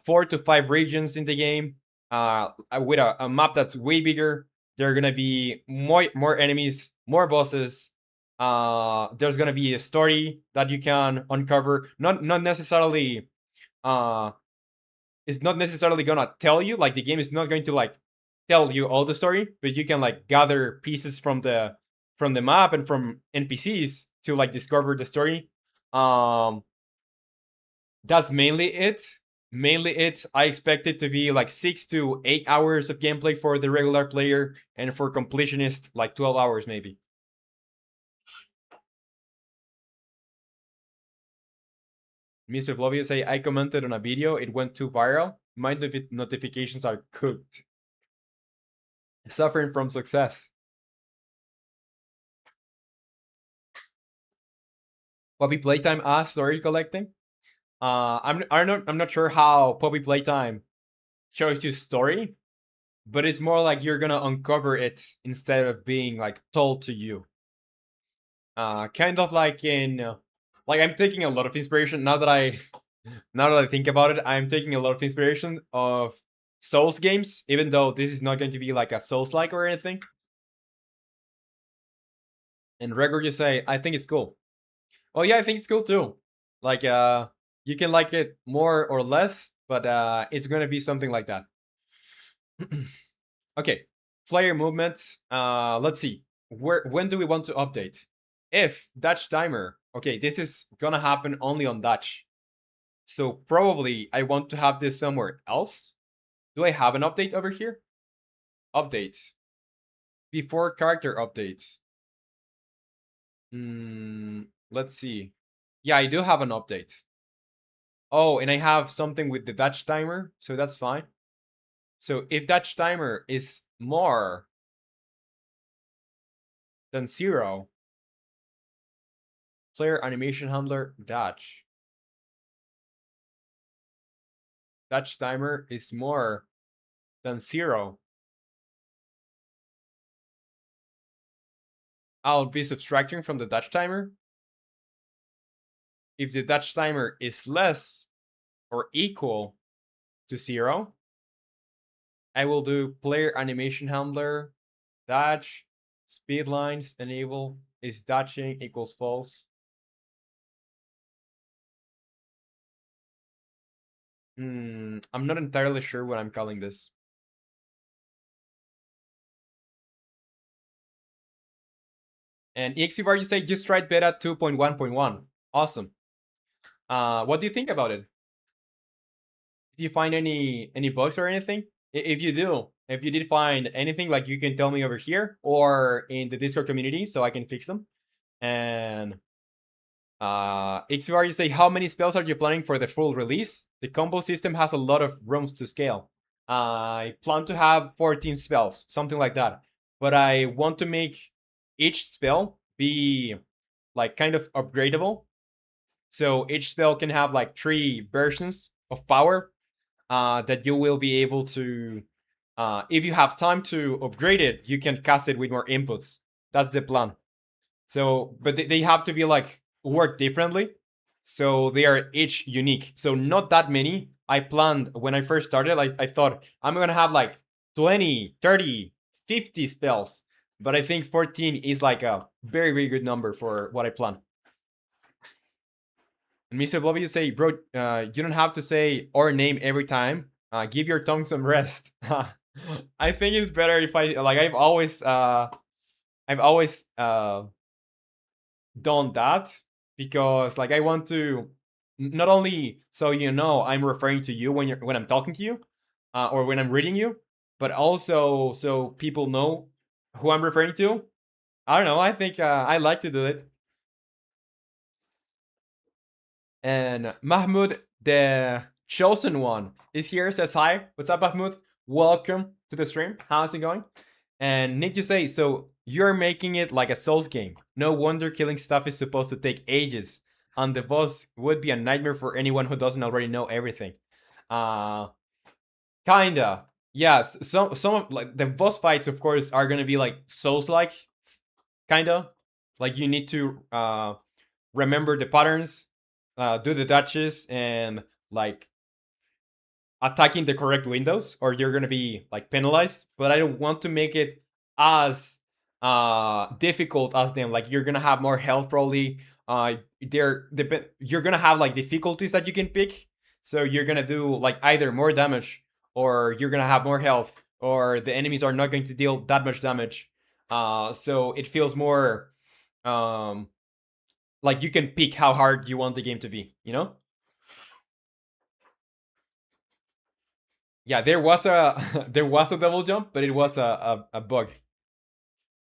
4 to 5 regions in the game with a map that's way bigger. There are gonna be more enemies, more bosses. There's gonna be a story that you can uncover. Not necessarily. It's not necessarily gonna tell you, like the game is not going to like tell you all the story, but you can like gather pieces from the map and from NPCs to like discover the story. That's mainly it. I expect it to be like 6 to 8 hours of gameplay for the regular player, and for completionist like 12 hours maybe. Mr. Flovio say, I commented on a video, it went too viral. My notifications are cooked. Suffering from success. Puppy Playtime story collecting. I'm not sure how Puppy Playtime shows you story, but it's more like you're gonna uncover it instead of being like told to you. Kind of like in like I'm taking a lot of inspiration now that I think about it. I'm taking a lot of inspiration of Souls games, even though this is not going to be like a Souls-like or anything. And Gregor, you say, I think it's cool. Oh yeah, I think it's cool too. Like you can like it more or less, but it's gonna be something like that. Okay, player movements. Let's see. When do we want to update? If Dutch timer. Okay, this is gonna happen only on Dutch. So probably I want to have this somewhere else. Do I have an update over here? Update. Before character updates. Let's see. Yeah, I do have an update. Oh, and I have something with the Dutch timer, so that's fine. So if Dutch timer is more than 0, player animation handler Dutch. Dutch timer is more than 0. I'll be subtracting from the Dutch timer. If the Dutch timer is less or equal to 0, I will do player animation handler Dutch speed lines enable is dutching equals false. I'm not entirely sure what I'm calling this. And EXP you say just tried beta 2.1.1. Awesome. What do you think about it? Did you find any bugs or anything? If you did find anything, like you can tell me over here or in the Discord community so I can fix them. And XVR, you say, how many spells are you planning for the full release? The combo system has a lot of rooms to scale. I plan to have 14 spells, something like that. But I want to make each spell be like kind of upgradable. So each spell can have like 3 versions of power that you will be able to, if you have time to upgrade it, you can cast it with more inputs. That's the plan. So, but they have to be like work differently. So they are each unique. So not that many. I planned when I first started, I thought I'm going to have like 20, 30, 50 spells. But I think 14 is like a very, very good number for what I plan. Mr. Blobby, you say, bro, you don't have to say our name every time. Give your tongue some rest. I think it's better if I like. I've always done that because like I want to not only so you know I'm referring to you when I'm talking to you, or when I'm reading you, but also so people know who I'm referring to. I don't know. I think I like to do it. And Mahmoud, the chosen one, is here. Says hi. What's up, Mahmoud? Welcome to the stream. How's it going? And Nick, you say so. You're making it like a Souls game. No wonder killing stuff is supposed to take ages. And the boss would be a nightmare for anyone who doesn't already know everything. Uh Kinda. Yes. Some of like the boss fights, of course, are gonna be like Souls like, kinda. Like you need to remember the patterns, do the dodges, and like attacking the correct windows, or you're gonna be like penalized. But I don't want to make it as difficult as them. Like you're gonna have more health probably. You're gonna have like difficulties that you can pick. So you're gonna do like either more damage, or you're gonna have more health, or the enemies are not going to deal that much damage. So it feels more like you can pick how hard you want the game to be, you know? Yeah, there was a there was a double jump, but it was a bug.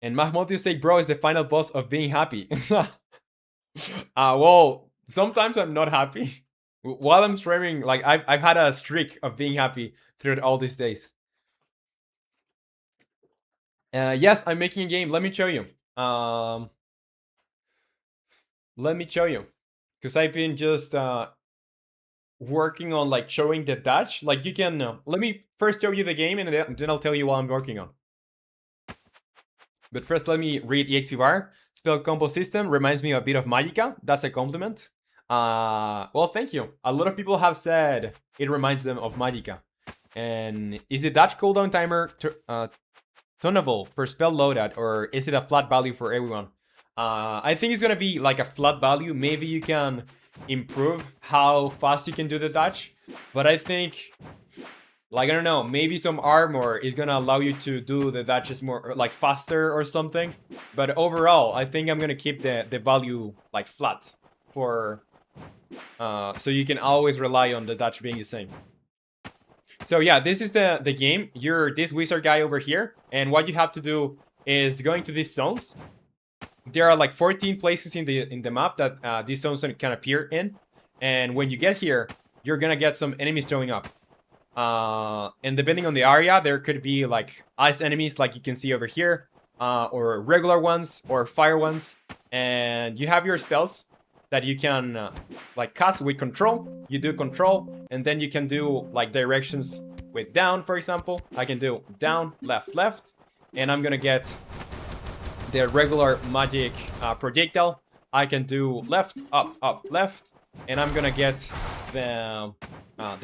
And Mahmoud, you say, bro, is the final boss of being happy. Well, sometimes I'm not happy. While I'm streaming, like I've had a streak of being happy throughout all these days. Yes, I'm making a game. Let me show you. Let me show you, because I've been just working on like showing the dash. Like you can. Let me first show you the game, and then I'll tell you what I'm working on. But first, let me read EXP bar. Spell combo system reminds me a bit of Magicka. That's a compliment. Well, thank you. A lot of people have said it reminds them of Magicka. And is the dash cooldown timer tunable per spell loadout, or is it a flat value for everyone? I think it's gonna be like a flat value. Maybe you can improve how fast you can do the dash, but I think, like, I don't know, maybe some armor is gonna allow you to do the dashes more like faster or something. But overall, I think I'm gonna keep the value like flat for so you can always rely on the dash being the same. So yeah, this is the game. You're this wizard guy over here, and what you have to do is going to these zones. There are like 14 places in the map that these zones can appear in, and when you get here, you're gonna get some enemies showing up. And depending on the area, there could be like ice enemies, like you can see over here, or regular ones, or fire ones. And you have your spells that you can like cast with control. You do control, and then you can do like directions with down, for example. I can do down, left, left, and I'm gonna get the regular magic projectile. I can do left, up, up, left, and I'm gonna get the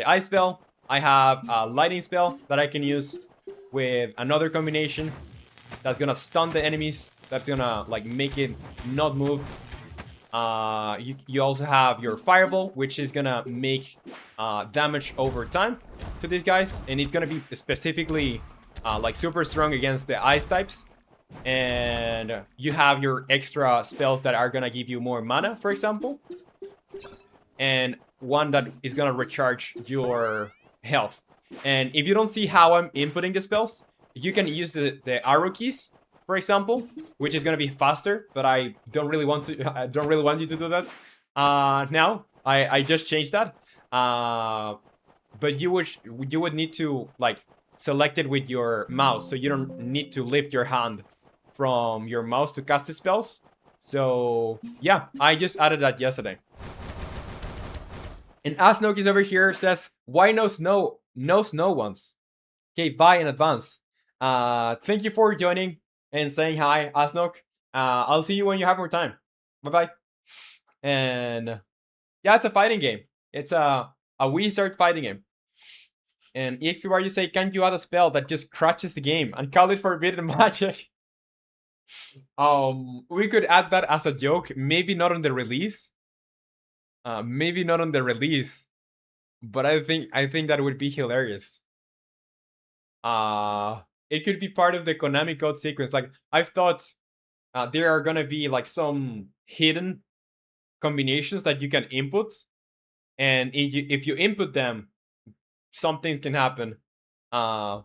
ice spell. I have a lightning spell that I can use with another combination that's gonna stun the enemies. That's gonna like make it not move. You also have your fireball, which is gonna make damage over time to these guys, and it's gonna be specifically like super strong against the ice types. And you have your extra spells that are gonna give you more mana, for example, and one that is gonna recharge your health. And if you don't see how I'm inputting the spells, you can use the arrow keys, for example, which is gonna be faster. But I don't really want to. I don't really want you to do that. Now I just changed that. But you would need to like select it with your mouse, so you don't need to lift your hand from your mouse to cast the spells. So yeah, I just added that yesterday. And Asnok is over here, says, why no snow? No snow ones. Okay, bye in advance. Thank you for joining and saying hi, Asnok. I'll see you when you have more time. Bye-bye. And yeah, it's a fighting game. It's a wizard fighting game. And EXPR, you say, can't you add a spell that just crushes the game and call it forbidden magic? We could add that as a joke. Maybe not on the release. Maybe not on the release, but I think that would be hilarious. It could be part of the Konami code sequence. Like I've thought, there are gonna be like some hidden combinations that you can input, and if you input them, some things can happen. Uh,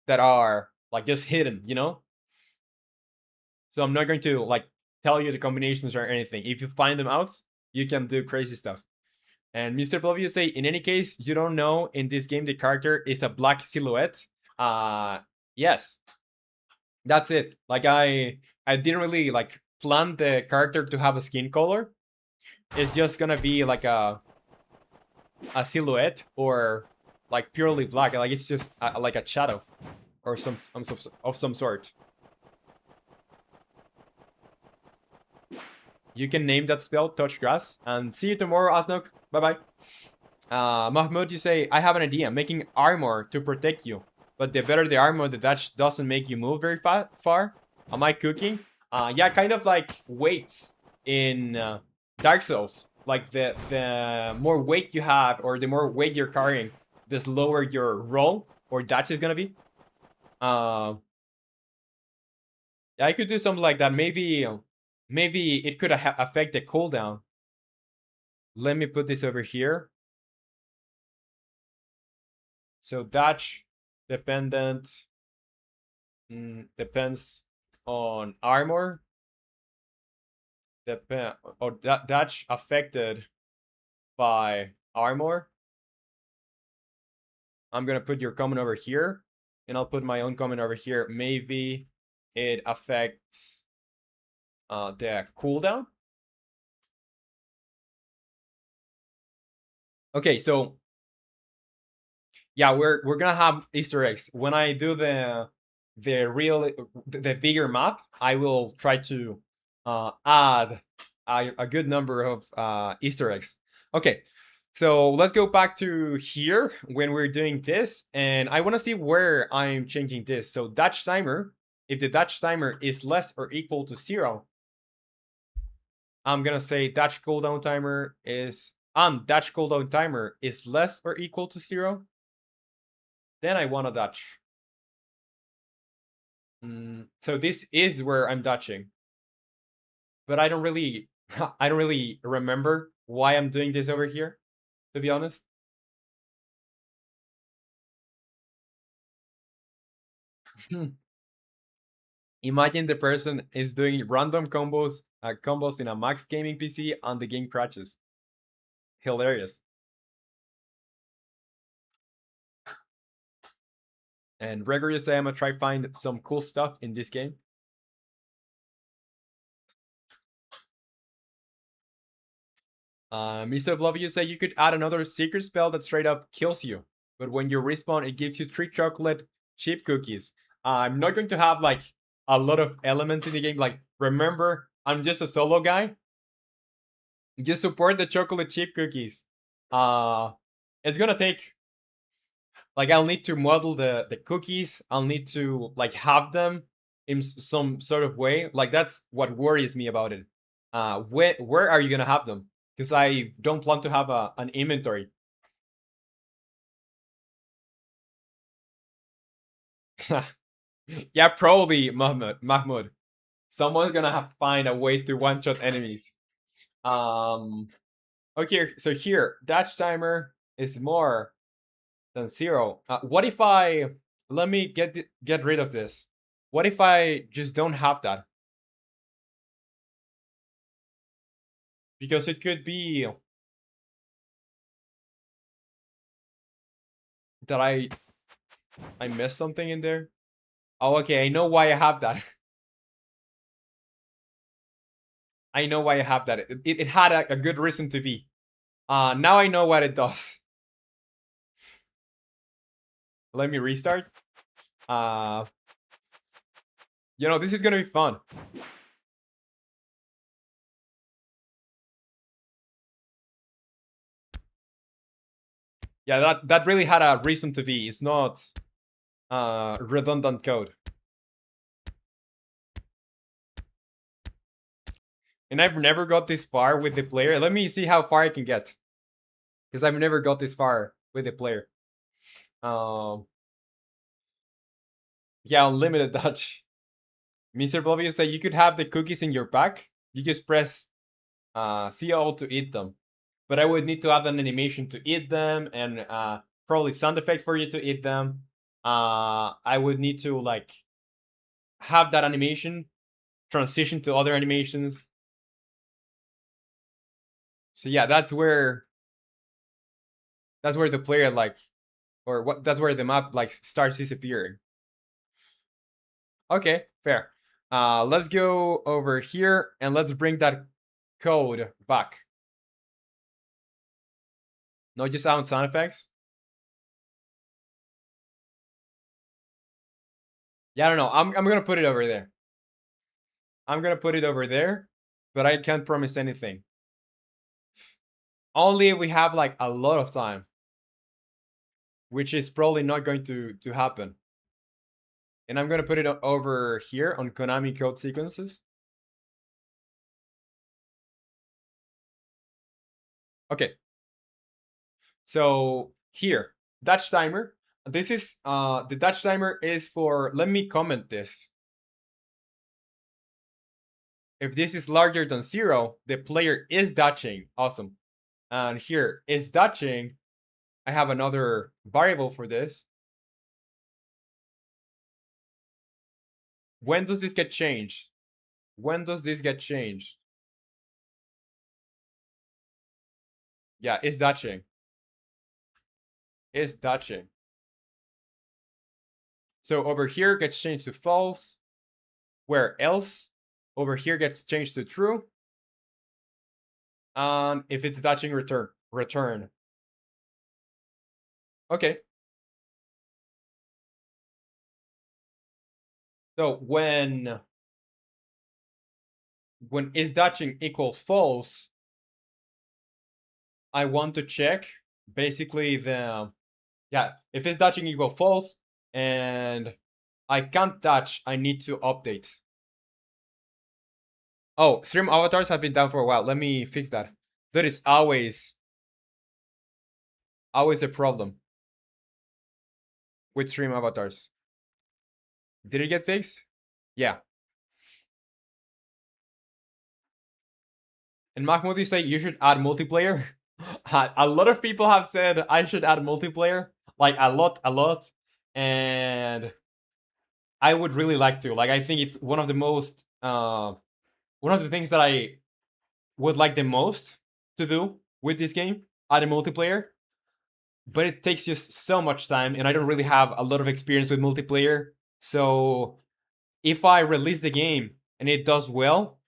that are like just hidden, you know. So I'm not going to like tell you the combinations or anything. If you find them out, you can do crazy stuff. And Mr. Blovio say, in any case, you don't know in this game the character is a black silhouette. Uh yes. That's it. Like I didn't really like plan the character to have a skin color. It's just gonna be like a silhouette or like purely black. Like it's just like a shadow or some of some sort. You can name that spell Touch Grass. And see you tomorrow, Asnok. Bye-bye. Mahmoud, you say, I have an idea. Making armor to protect you. But the better the armor, the dash doesn't make you move very far. Am I cooking? Yeah, kind of like weights in Dark Souls. Like the more weight you have, or the more weight you're carrying, the slower your roll or dash is gonna be. Yeah, I could do something like that. Maybe it could affect the cooldown. Let me put this over here. So dash dependent depends on armor. Dash affected by armor. I'm gonna put your comment over here, and I'll put my own comment over here. Maybe it affects the cooldown. Okay, so yeah, we're gonna have Easter eggs. When I do the bigger map, I will try to add a good number of Easter eggs. Okay, so let's go back to here when we're doing this, and I want to see where I'm changing this. So dash timer, if the dash timer is less or equal to 0, I'm gonna say dash cooldown timer is dash cooldown timer is less or equal to 0. Then I want to dodge. So this is where I'm dodging. But I don't really I don't really remember why I'm doing this over here, to be honest. Imagine the person is doing random combos in a max gaming PC and the game crashes. Hilarious. And Gregory say I'm gonna try find some cool stuff in this game. Mr. Love, you say you could add another secret spell that straight up kills you, but when you respawn, it gives you 3 chocolate chip cookies. I'm not going to have like a lot of elements in the game. Like, remember, I'm just a solo guy. Just support the chocolate chip cookies. It's gonna take like I'll need to model the cookies. I'll need to like have them in some sort of way. Like that's what worries me about it. Where are you gonna have them? Because I don't plan to have an inventory. Yeah, probably Mahmoud. Someone's gonna find a way to one-shot enemies. Okay, so here, dash timer is more than 0. What if let me get rid of this. What if I just don't have that? Because it could be that I missed something in there. Oh, okay, I know why I have that. I know why I have that. It had a good reason to be. Now I know what it does. Let me restart. This is gonna be fun. Yeah, that really had a reason to be. It's not redundant code. And I've never got this far with the player. Let me see how far I can get. Because I've never got this far with the player. Um, yeah, unlimited dodge. Mr. Blobby said you could have the cookies in your pack. You just press CO to eat them. But I would need to have an animation to eat them and probably sound effects for you to eat them. I would need to like have that animation transition to other animations. So yeah, that's where the player like or what that's where the map like starts disappearing. Okay, fair. Let's go over here and let's bring that code back. No, just sound effects. Yeah, I don't know. I'm gonna put it over there. I'm gonna put it over there, but I can't promise anything. Only if we have like a lot of time, which is probably not going to happen. And I'm gonna put it over here on Konami code sequences. Okay. So here, Dutch timer. This is the Dutch timer is for. Let me comment this. If this is larger than 0, the player is dodging. Awesome. And here is dodging. I have another variable for this. When does this get changed? When does this get changed? Yeah, is dodging. Is dodging. So over here gets changed to false. Where else? Over here gets changed to true. And if it's dodging, return. Okay. So when is dodging equals false, I want to check basically the yeah, if is dodging equal false and I can't dodge, I need to update. Oh, stream avatars have been down for a while. Let me fix that. That is always a problem with stream avatars. Did it get fixed? Yeah. And Mahmoud, you say you should add multiplayer. A lot of people have said I should add multiplayer, like a lot, and I would really like to. Like, I think it's one of the most, one of the things that I would like the most to do with this game, add a multiplayer. But it takes just so much time, and I don't really have a lot of experience with multiplayer. So if I release the game and it does well,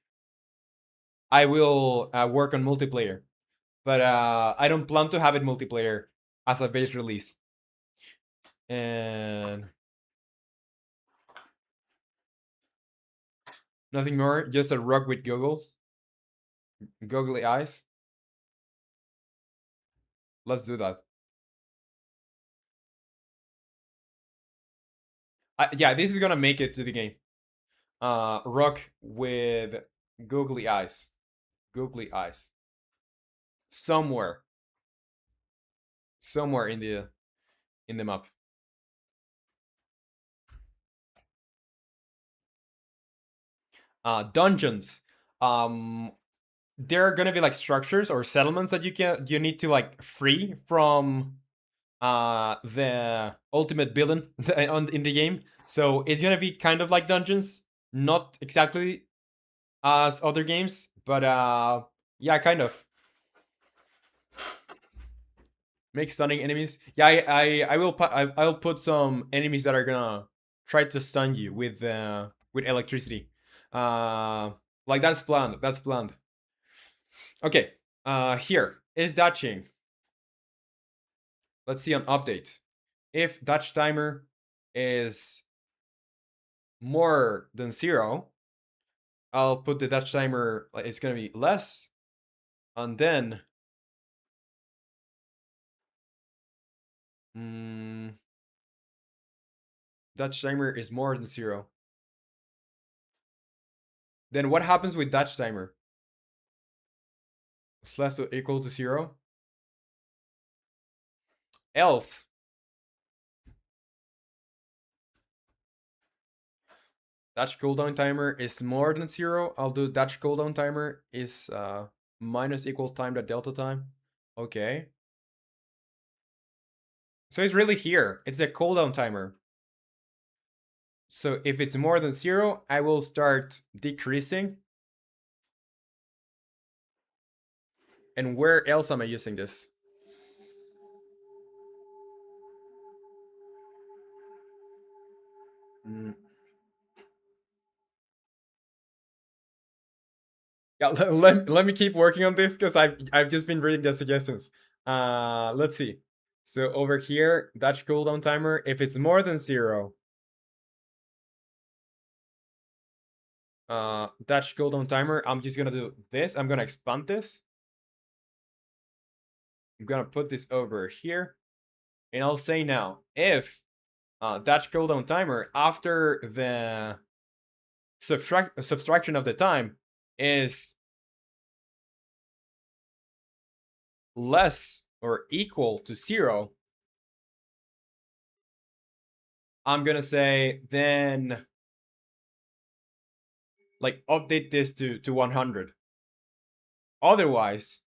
I will work on multiplayer. But I don't plan to have it multiplayer as a base release. And nothing more, just a rock with goggly eyes. Let's do that. Yeah, this is gonna make it to the game. Rock with googly eyes. Googly eyes. Somewhere. Somewhere in the map. Dungeons. There are gonna be like structures or settlements that you need to like free from the ultimate villain in the game. So it's gonna be kind of like dungeons, not exactly as other games, but yeah, kind of. Make stunning enemies. Yeah, I'll put some enemies that are gonna try to stun you with electricity. Like that's planned. That's planned. Okay. Here is dodging. Let's see an update. If Dutch timer is more than 0, I'll put the Dutch timer, it's gonna be less, and then Dutch timer is more than 0. Then what happens with Dutch timer? is less or equal to 0. Else, dash cooldown timer is more than 0. I'll do dash cooldown timer is minus equal time to delta time. Okay. So it's really here. It's the cooldown timer. So if it's more than 0, I will start decreasing. And where else am I using this? Mm. Yeah, let me keep working on this because I've just been reading the suggestions. Let's see. So over here, dash cooldown timer. If it's more than 0, dash cooldown timer. I'm just gonna do this. I'm gonna expand this. I'm gonna put this over here, and I'll say now if dash cooldown timer after the subtraction of the time is less or equal to 0, I'm gonna say then like update this to 100. Otherwise,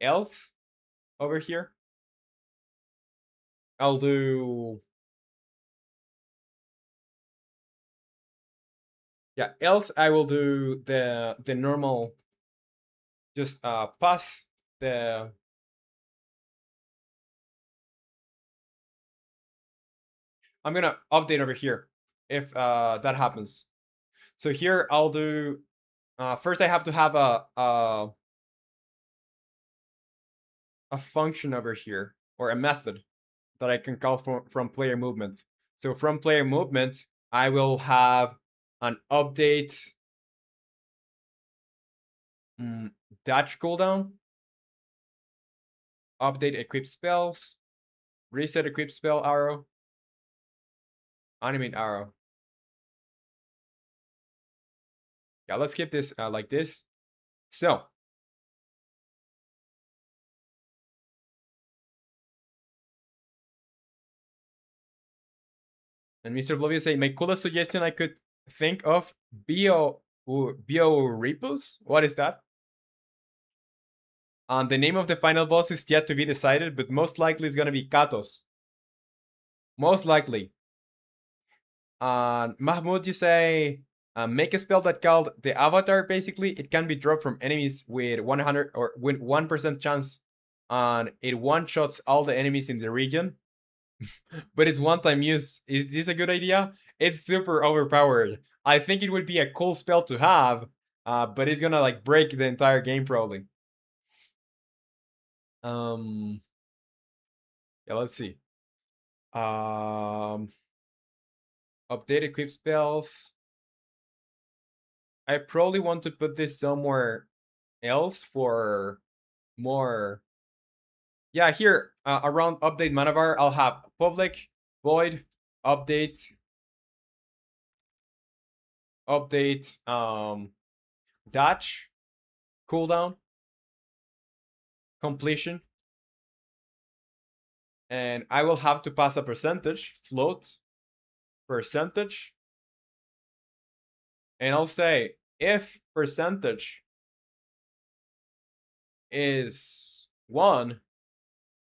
else over here, I'll do else I will do the normal, just pass the I'm gonna update over here if that happens. So here I'll do first I have to have a function over here, or a method that I can call from player movement. So from player movement, I will have an update dash cooldown, update equip spells, reset equip spell arrow, animate arrow. Yeah, let's keep this like this. So and Mr. Oblivious say my coolest suggestion I could think of bio repos. What is that? The name of the final boss is yet to be decided, but most likely it's gonna be Katos. Most likely. Mahmoud, you say make a spell that called the Avatar. Basically, it can be dropped from enemies with 100 or with 1% chance, and it one shots all the enemies in the region. But it's one-time use. Is this a good idea? It's super overpowered. I think it would be a cool spell to have, but it's gonna like break the entire game probably. Um, yeah, let's see. Um, update equip spells. I probably want to put this somewhere else for more. Yeah, here around update mana bar, I'll have public void update dash cooldown completion, and I will have to pass a percentage float percentage, and I'll say if percentage is 1,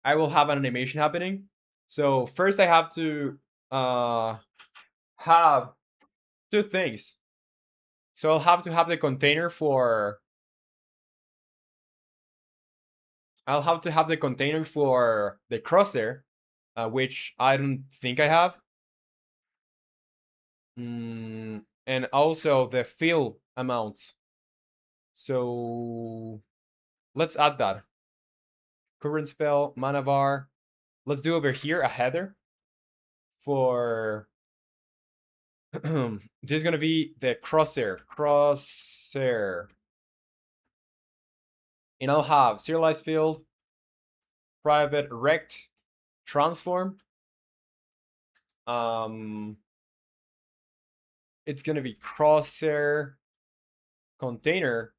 I will have an animation happening. So first I have to have two things. So I'll have to have the container for I'll have to have the container for the crosshair, which I don't think I have. And also the fill amount. So let's add that. Current spell, mana bar. Let's do over here a header for this is gonna be the crosshair. And I'll have serialized field, private rect, transform. It's gonna be crosshair container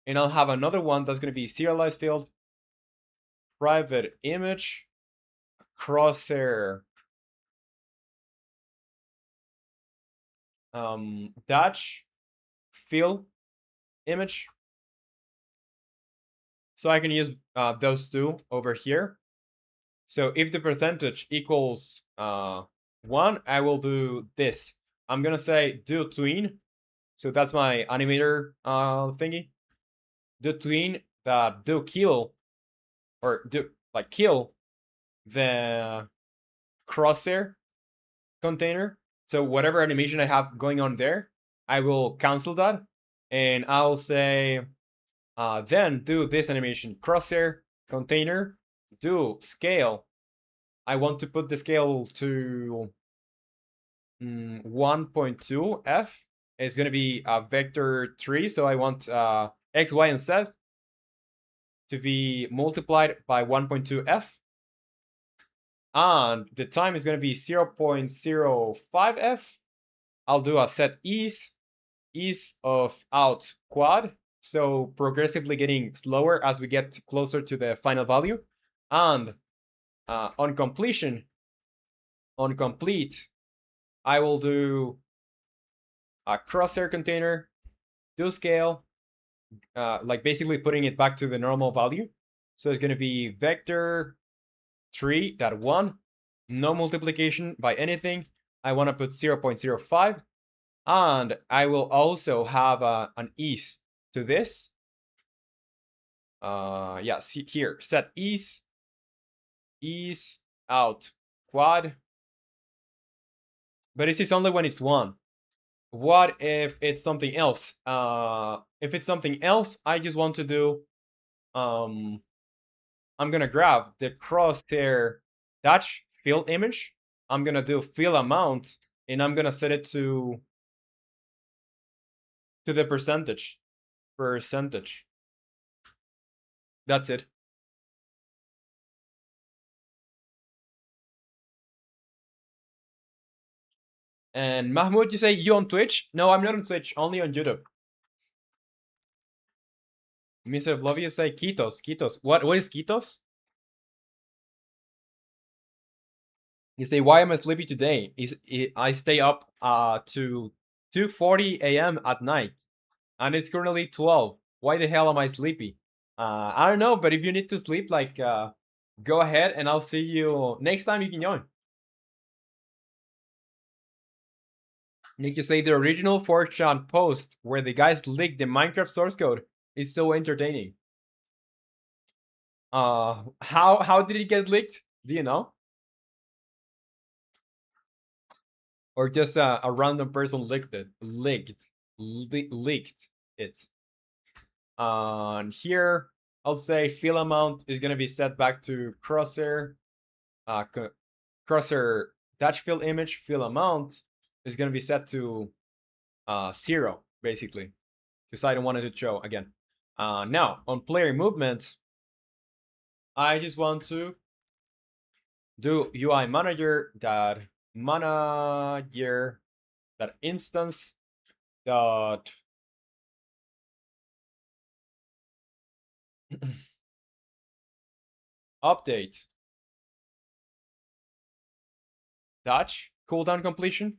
and I'll have another one that's going to be serialized field, private image, crosshair, dash field image. So I can use those two over here. So if the percentage equals 1, I will do this. I'm gonna say do tween. So that's my animator thingy. Do tween that do kill, or do like kill the crosshair container. So whatever animation I have going on there, I will cancel that, and I'll say then do this animation crosshair container, do scale. I want to put the scale to 1.2 f. It's going to be a vector 3, so I want x, y, and z to be multiplied by 1.2 f. And the time is going to be 0.05 f. I'll do a set ease of out quad, so progressively getting slower as we get closer to the final value. And on completion, on complete, I will do a crosshair container, do scale, like basically putting it back to the normal value. So it's going to be vector 3.1, no multiplication by anything. I want to put 0.05, and I will also have an ease to this. Yeah, see here, set ease out quad. But this is only when it's 1. What if it's something else? If it's something else, I just want to do, I'm gonna grab the crosshair dash field image. I'm gonna do fill amount, and I'm gonna set it to the percentage. That's it. And Mahmoud, you say you on Twitch? No, I'm not on Twitch, only on YouTube. Mr. Love, you say Kitos. What is Kitos? You say, why am I sleepy today? I stay up to 2:40 a.m. at night, and it's currently 12. Why the hell am I sleepy? I don't know, but if you need to sleep, like, go ahead, and I'll see you next time you can join. Nick, you say the original 4chan post where the guys leaked the Minecraft source code is so entertaining. How did it get leaked? Do you know? Or just a random person leaked it? Leaked it. Here, I'll say fill amount is gonna be set back to crosshair. Crosshair touch fill image fill amount is gonna be set to 0, basically, because I don't want it to show again. Now on player movement, I just want to do UI manager that instance dot update touch cooldown completion,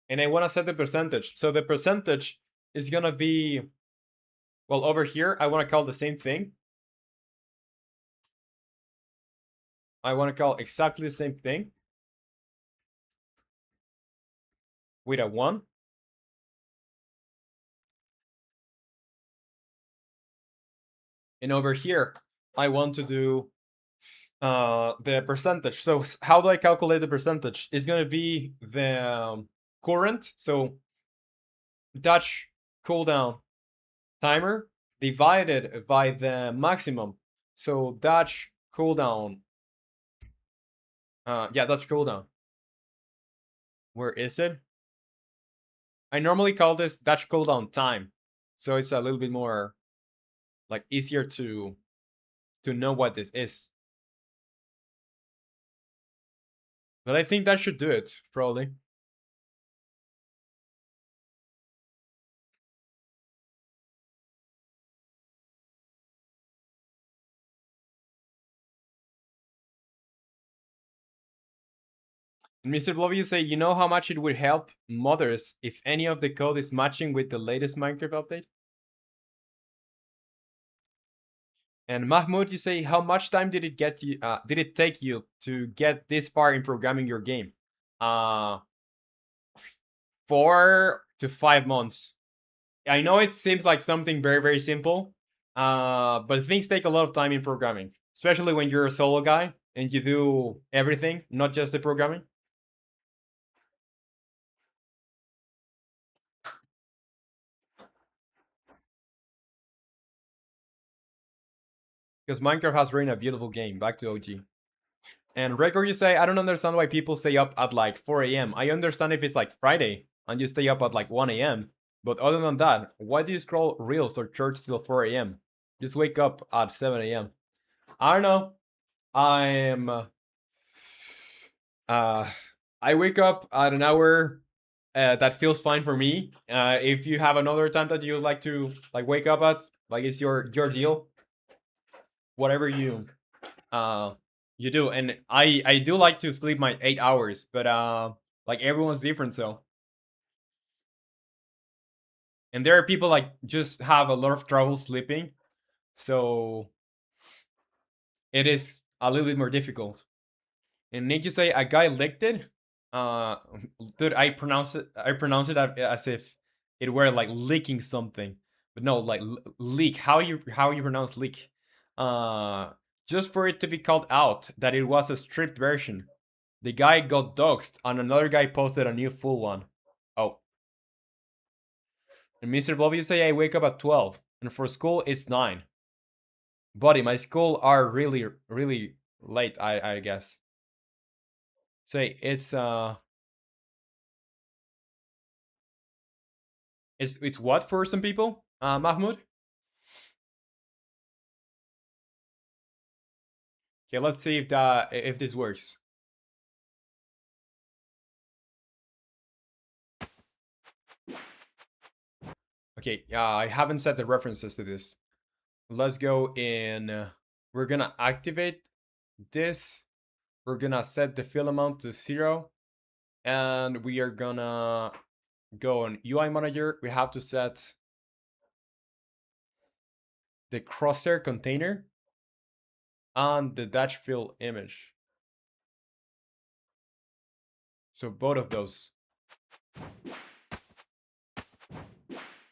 and I want to set the percentage. So the percentage is gonna be, well, over here I want to call the same thing. I want to call exactly the same thing with a 1. And over here, I want to do the percentage. So how do I calculate the percentage? It's going to be the current, so dash cooldown timer divided by the maximum. So dash cooldown. Yeah, dash cooldown. Where is it? I normally call this dash cooldown time, so it's a little bit more like easier to know what this is. But I think that should do it, probably. And Mr. Blobby, you say, you know how much it would help mothers if any of the code is matching with the latest Minecraft update? And Mahmoud, you say, how much time did it get you? Did it take you to get this far in programming your game? 4 to 5 months. I know it seems like something very very simple, but things take a lot of time in programming, especially when you're a solo guy and you do everything, not just the programming. Because Minecraft has been a beautiful game. Back to OG. And Record, you say, I don't understand why people stay up at like 4 a.m. I understand if it's like Friday and you stay up at like 1 a.m. But other than that, why do you scroll reels or church till 4 a.m.? Just wake up at 7 a.m. I don't know. I'm. I wake up at an hour that feels fine for me. If you have another time that you would like to like wake up at, like it's your deal. Whatever uh you do, and I do like to sleep my 8 hours, but like everyone's different, so. And there are people like just have a lot of trouble sleeping, so it is a little bit more difficult. And need you say a guy licked it? Uh, dude, I pronounce it as if it were like licking something, but no, like leak. How you pronounce leak? Uh, just for it to be called out that it was a stripped version. The guy got doxxed, and another guy posted a new full one. Oh, and Mr. Bob, you say I wake up at 12, and for school it's 9. Buddy, my school are really really late. I guess. Say it's what for some people, Mahmoud? Okay, let's see if this works. Okay, I haven't set the references to this. Let's go in. We're gonna activate this. We're gonna set the fill amount to 0, and we are gonna go on UI manager. We have to set the crosshair container and the dash fill image. So both of those.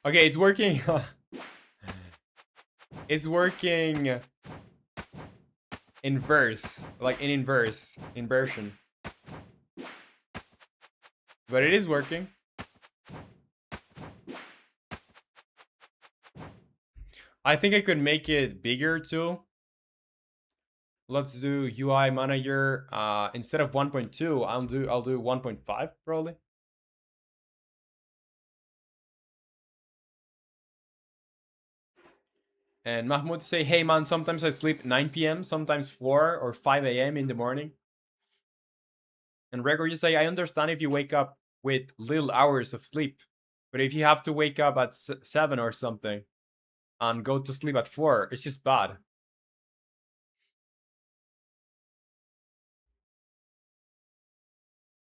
Okay, it's working. It's working inverse, like in inversion. But it is working. I think I could make it bigger too. Let's do UI manager. Instead of 1.2, I'll do 1.5 probably. And Mahmoud say, hey man, sometimes I sleep 9 p.m., sometimes 4 or 5 a.m. in the morning. And Gregor, you say, I understand if you wake up with little hours of sleep, but if you have to wake up at 7 or something and go to sleep at 4, it's just bad.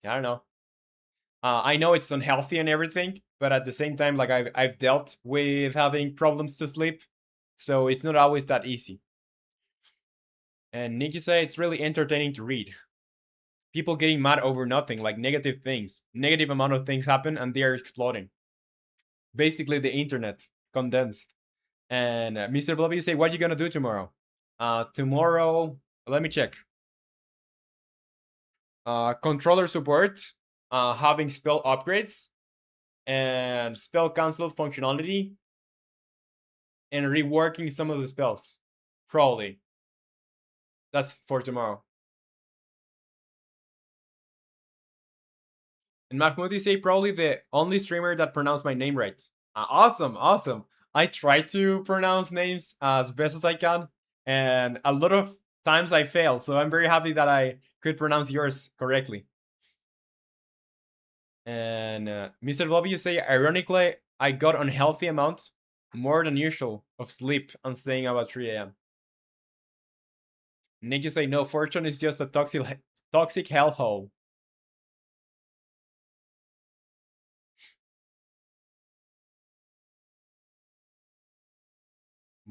I don't know. I know it's unhealthy and everything, but at the same time, like I've dealt with having problems to sleep, so it's not always that easy. And Nick, you say it's really entertaining to read. People getting mad over nothing, like negative things. Negative amount of things happen and they are exploding. Basically, the internet condensed. And Mr. Blobby, you say, what are you gonna do tomorrow? Tomorrow, let me check. Controller support, having spell upgrades, and spell cancel functionality, and reworking some of the spells. Probably. That's for tomorrow. And Mahmoud, you say probably the only streamer that pronounced my name right. Awesome, awesome. I try to pronounce names as best as I can, and a lot of times I fail. So I'm very happy that I could pronounce yours correctly. And Mr. Bobby, you say, ironically, I got unhealthy amount, more than usual, of sleep and staying up at 3 a.m. Nick, you say, no, fortune is just a toxic hellhole.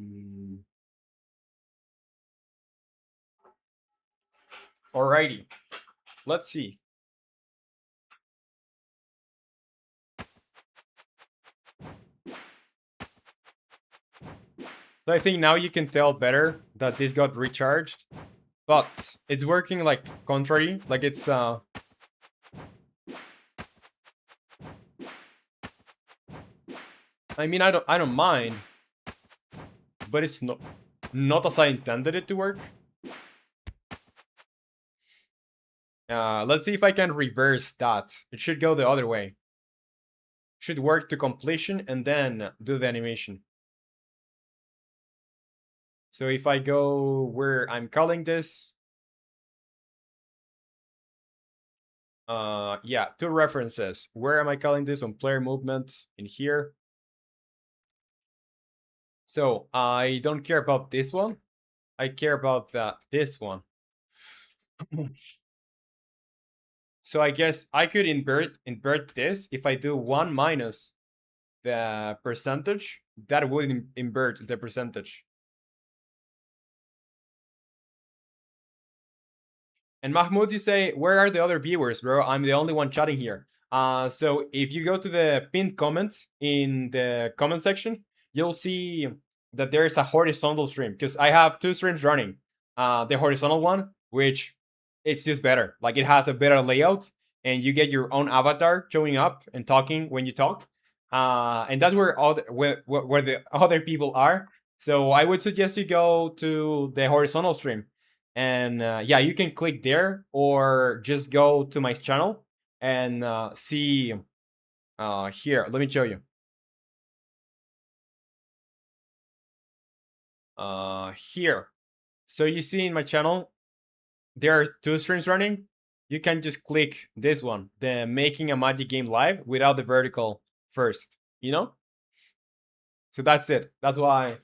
Mm. Alrighty, let's see. So I think now you can tell better that this got recharged, but it's working like contrary, like it's I mean I don't mind, but it's not as I intended it to work. Let's see if I can reverse that. It should go the other way. Should work to completion and then do the animation. So if I go where I'm calling this, yeah, two references. Where am I calling this? On player movement in here. So I don't care about this one. I care about this one. So I guess I could invert this. If I do 1 minus the percentage, that would invert the percentage. And Mahmoud, you say, where are the other viewers, bro? I'm the only one chatting here. So if you go to the pinned comment in the comment section, you'll see that there is a horizontal stream because I have two streams running. The horizontal one, which it's just better. Like it has a better layout, and you get your own avatar showing up and talking when you talk. And that's where where the other people are. So I would suggest you go to the horizontal stream and yeah, you can click there or just go to my channel and see here. Let me show you. Here. So you see in my channel, there are two streams running. You can just click this one, the making a magic game live without the vertical first, you know? So that's it. That's why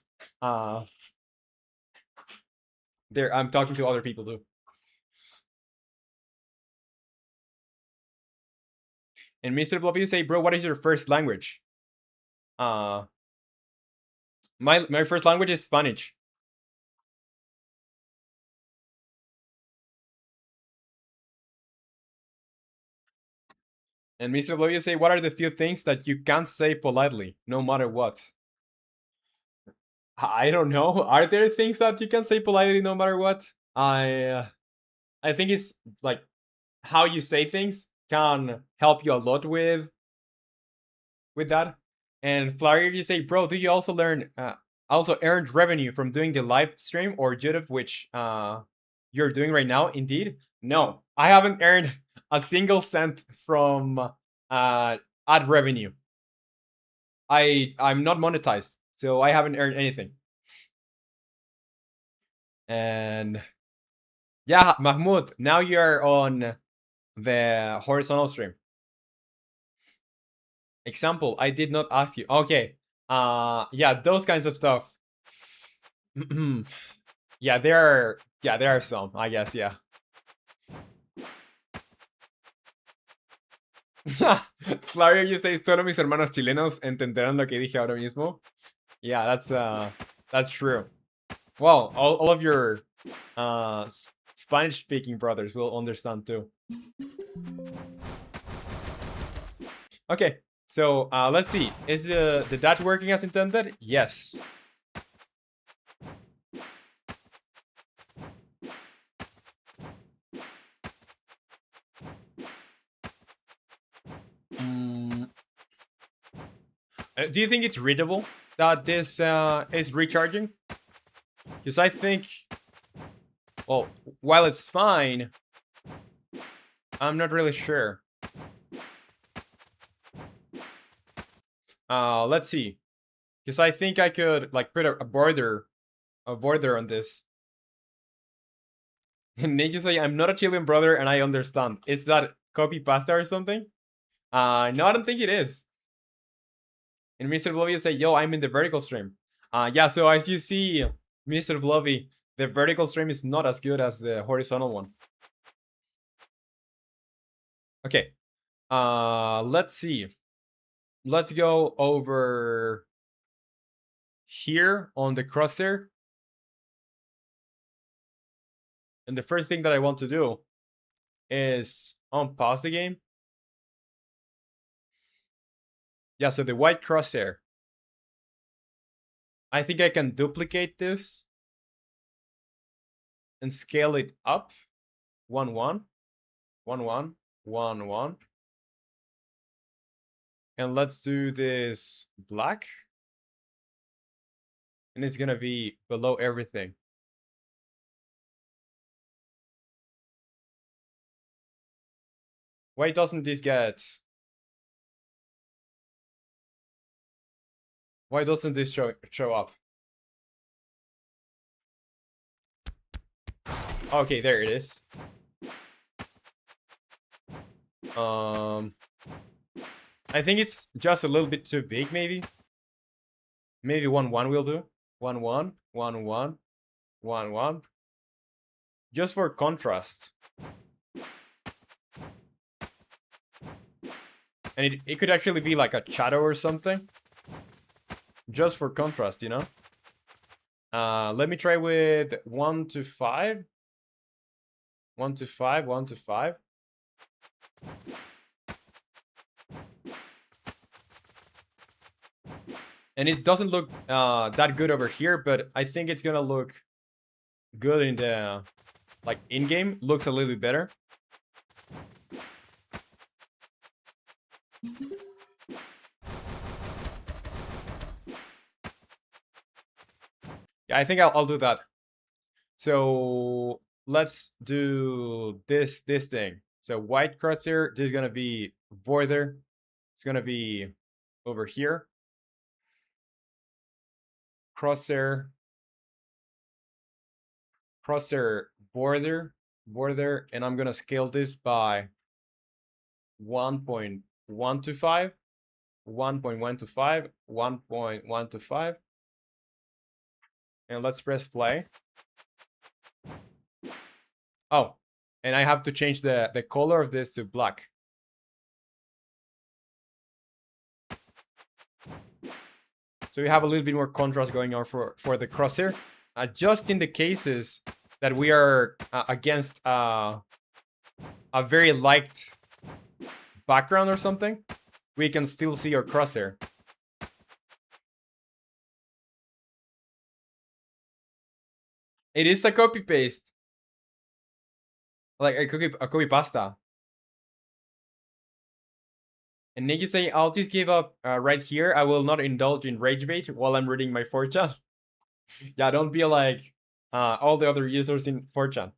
there I'm talking to other people too. And Mr. Blob, you say, bro, what is your first language? My first language is Spanish. And Mr. Blob, you say, what are the few things that you can't say politely, no matter what? I don't know. Are there things that you can say politely no matter what? I think it's like how you say things can help you a lot with that. And Flyer, you say, bro, do you also also earned revenue from doing the live stream or YouTube, which you're doing right now? Indeed, no, I haven't earned a single cent from ad revenue. I'm not monetized, so I haven't earned anything. And yeah, Mahmoud, now you're on the horizontal stream. Example, I did not ask you. Okay. Yeah, those kinds of stuff. Yeah, there are some, I guess, yeah. Flavio, you say, todos mis hermanos chilenos entenderán lo que dije ahora mismo. Yeah, that's true. Well, all of your Spanish speaking brothers will understand too. Okay, so let's see. Is the dash working as intended? Yes. Do you think it's readable that this is recharging? Because I think, well, while it's fine, I'm not really sure. Let's see. Because I think I could like put a border on this. And Ninja say, I'm not a Chilean brother and I understand. Is that copy pasta or something? No, I don't think it is. And Mr. Blovy say, yo, I'm in the vertical stream. Yeah, so as you see, Mr. Blovy, the vertical stream is not as good as the horizontal one. Okay. Let's see. Let's go over here on the crosshair. And the first thing that I want to do is unpause the game. Yeah, so the white crosshair. I think I can duplicate this and scale it up. 1, 1, 1, 1, 1, 1. And let's do this black. And it's gonna be below everything. Why doesn't this get... Why doesn't this show up? Okay, there it is. I think it's just a little bit too big, maybe. Maybe 1, 1 will do. 1, 1, 1, 1, 1, 1. Just for contrast. And it could actually be like a shadow or something. Just for contrast, you know? Let me try with 1 to 5. 1 to 5, 1 to 5. And it doesn't look that good over here, but I think it's gonna look good in the, like, in-game. Looks a little bit better. Yeah, I think I'll do that. So let's do this thing. So white crosshair, this is gonna be border. It's gonna be over here. Crosshair border, and I'm gonna scale this by 1.125, 1.125, 1.125. And let's press play. Oh, and I have to change the color of this to black. So we have a little bit more contrast going on for the crosshair. Just in the cases that we are against a very light background or something, we can still see our crosshair. It is a copy paste, like a copy pasta. And then you say, I'll just give up right here. I will not indulge in rage bait while I'm reading my 4chan. Yeah, don't be like all the other users in 4chan.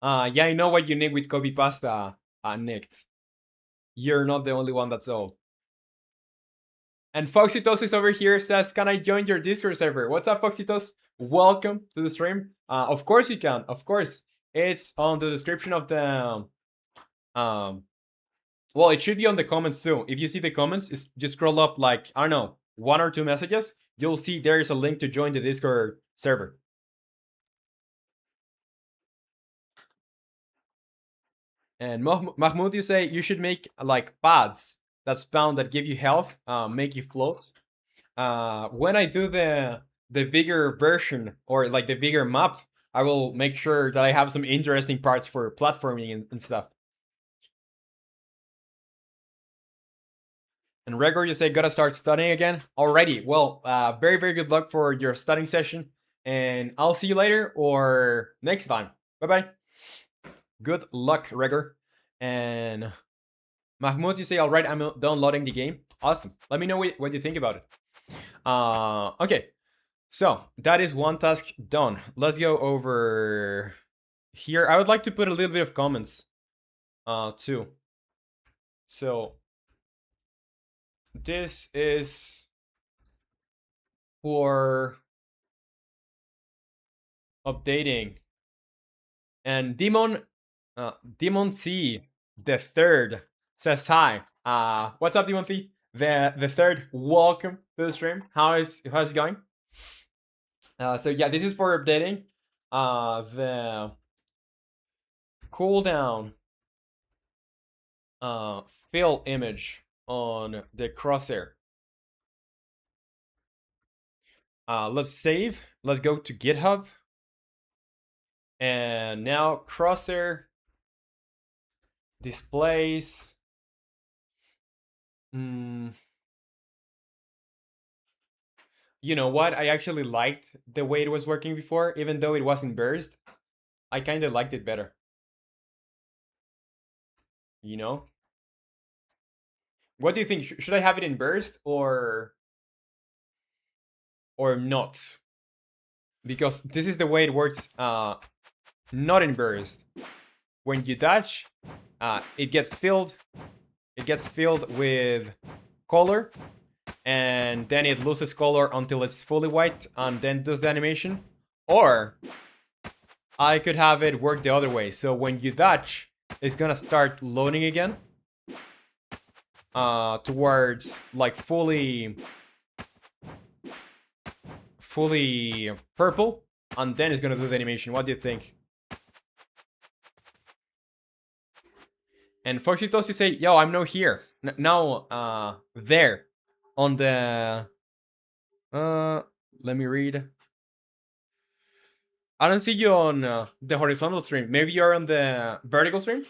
Yeah, I know what you need with copy pasta, Nick. You're not the only one that's old. And Foxitos is over here, says, can I join your Discord server? What's up, Foxitos? Welcome to the stream. Of course you can, of course. It's on the description of the... well, it should be on the comments too. If you see the comments, just scroll up like, I don't know, 1 or 2 messages. You'll see there is a link to join the Discord server. And Mahmoud, you say you should make like pads that spawn that give you health, make you float. When I do the bigger version or like the bigger map, I will make sure that I have some interesting parts for platforming and stuff. And Gregor, you say gotta start studying again. Alrighty, well, very good luck for your studying session, and I'll see you later or next time. Bye bye. Good luck, Gregor. And Mahmoud, you say, all right, I'm downloading the game. Awesome. Let me know what you think about it. Okay, so that is one task done. Let's go over here. I would like to put a little bit of comments too. So this is for updating. And Demon C the third says hi. What's up, Demon C? The third, welcome to the stream. How's it going? So yeah, this is for updating the cooldown uh, fill image on the crosshair. Let's save. Let's go to GitHub. And now crosshair displays. You know what? I actually liked the way it was working before, even though it wasn't burst. I kind of liked it better. You know? What do you think? Should I have it in burst or not? Because this is the way it works. Not in burst. When you touch, it gets filled. It gets filled with color, and then it loses color until it's fully white, and then does the animation. Or I could have it work the other way. So when you dodge, it's gonna start loading again. Towards like fully purple, and then it's gonna do the animation. What do you think? And Foxy Toasty say, yo, I'm no here. Now, there. On the... let me read. I don't see you on the horizontal stream. Maybe you're on the vertical stream?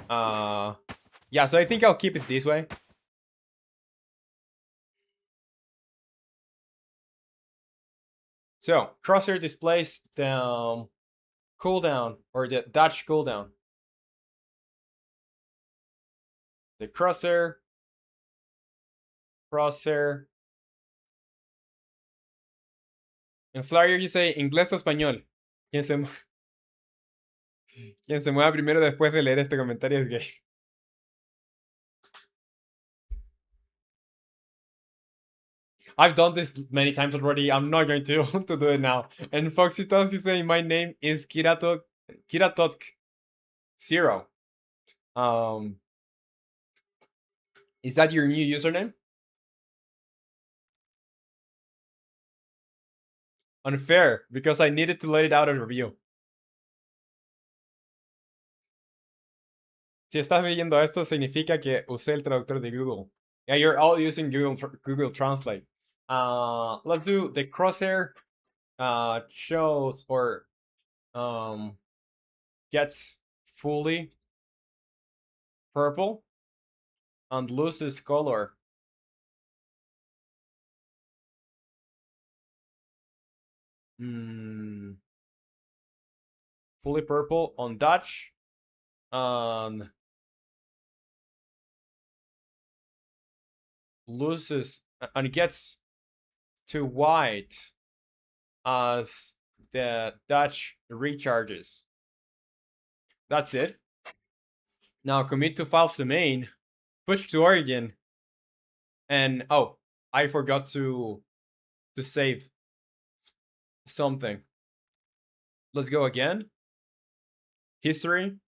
Yeah, so I think I'll keep it this way. So, crosshair displays the cooldown, or the dodge cooldown. The crosshair. En flyer you say inglés o español. Quien se mueva primero después de leer este comentario es gay. I've done this many times already. I'm not going to do it now. And Foxy Toast is saying my name is Kiratotk 0. Is that your new username? Unfair, because I needed to let it out of review. Si estás leyendo esto, significa que usé el traductor de Google. Yeah, you're all using Google Translate. Let's do the crosshair shows or gets fully purple and loses color. Fully purple on Dutch and loses and gets to white as the Dutch recharges. That's it. Now commit to files to main, push to origin, and oh, I forgot to save something. Let's go again. History,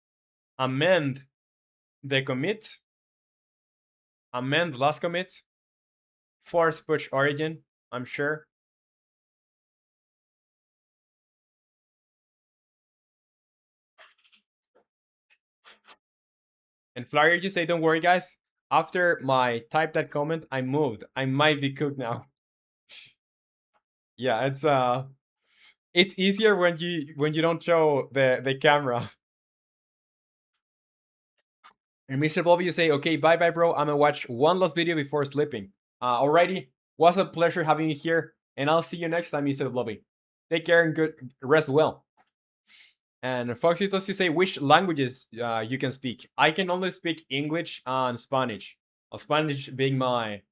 amend the commit, amend last commit, force push origin, I'm sure. And Flyer, you say, don't worry, guys. After my type that comment, I moved. I might be cooked now. Yeah, it's easier when you don't show the camera. And Mr. Bobby, you say, okay, bye bye, bro. I'm gonna watch one last video before sleeping. Alrighty, was a pleasure having you here, and I'll see you next time, Mr. Bobby. Take care and good rest well. And Foxitos, you say which languages you can speak. I can only speak English and Spanish. Spanish being my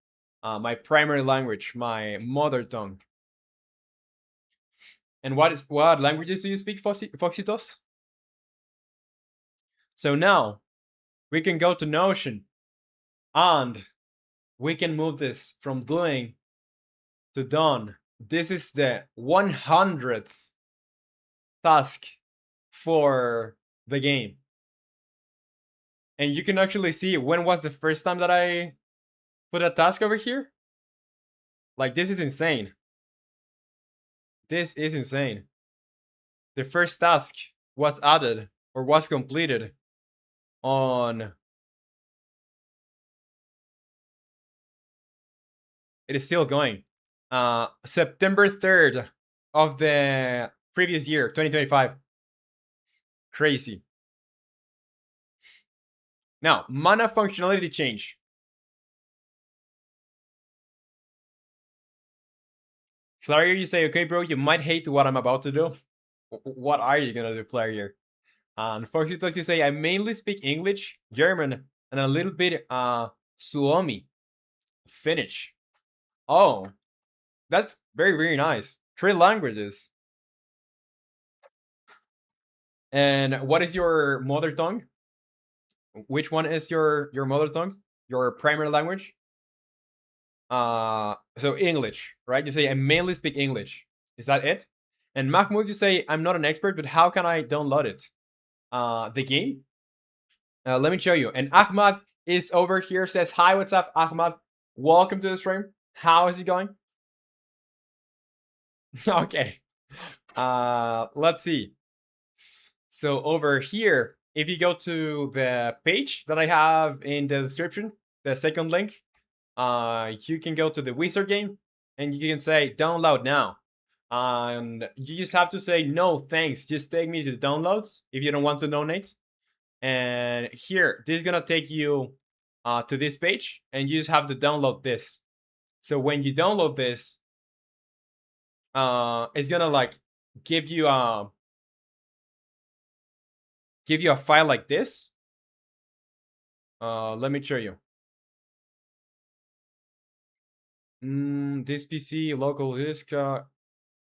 my primary language, my mother tongue. And what languages do you speak, Foxitos? So now we can go to Notion, and we can move this from doing to done. This is the 100th task for the game. And you can actually see when was the first time that I put a task over here. Like, this is insane. This is insane. The first task was added or was completed on, it is still going, September 3rd of the previous year, 2025. Crazy. Now, mana functionality change. Flyer, you say, okay, bro, you might hate what I'm about to do. What are you gonna do, Flyer? And Foxy Talks, you say, I mainly speak English, German, and a little bit Suomi, Finnish. Oh, that's very, very nice. 3 languages. And what is your mother tongue? Which one is your mother tongue? Your primary language? So English, right? You say I mainly speak English. Is that it? And Mahmoud, you say I'm not an expert, but how can I download it? The game? Let me show you. And Ahmad is over here. Says hi. What's up, Ahmad? Welcome to the stream. How is it going? Okay. Let's see. So over here, if you go to the page that I have in the description, the second link, you can go to the wizard game and you can say download now. And you just have to say no thanks, just take me to the downloads if you don't want to donate. And here, this is gonna take you to this page, and you just have to download this. So when you download this, it's gonna like give you a file like this. Let me show you. This PC, local disk,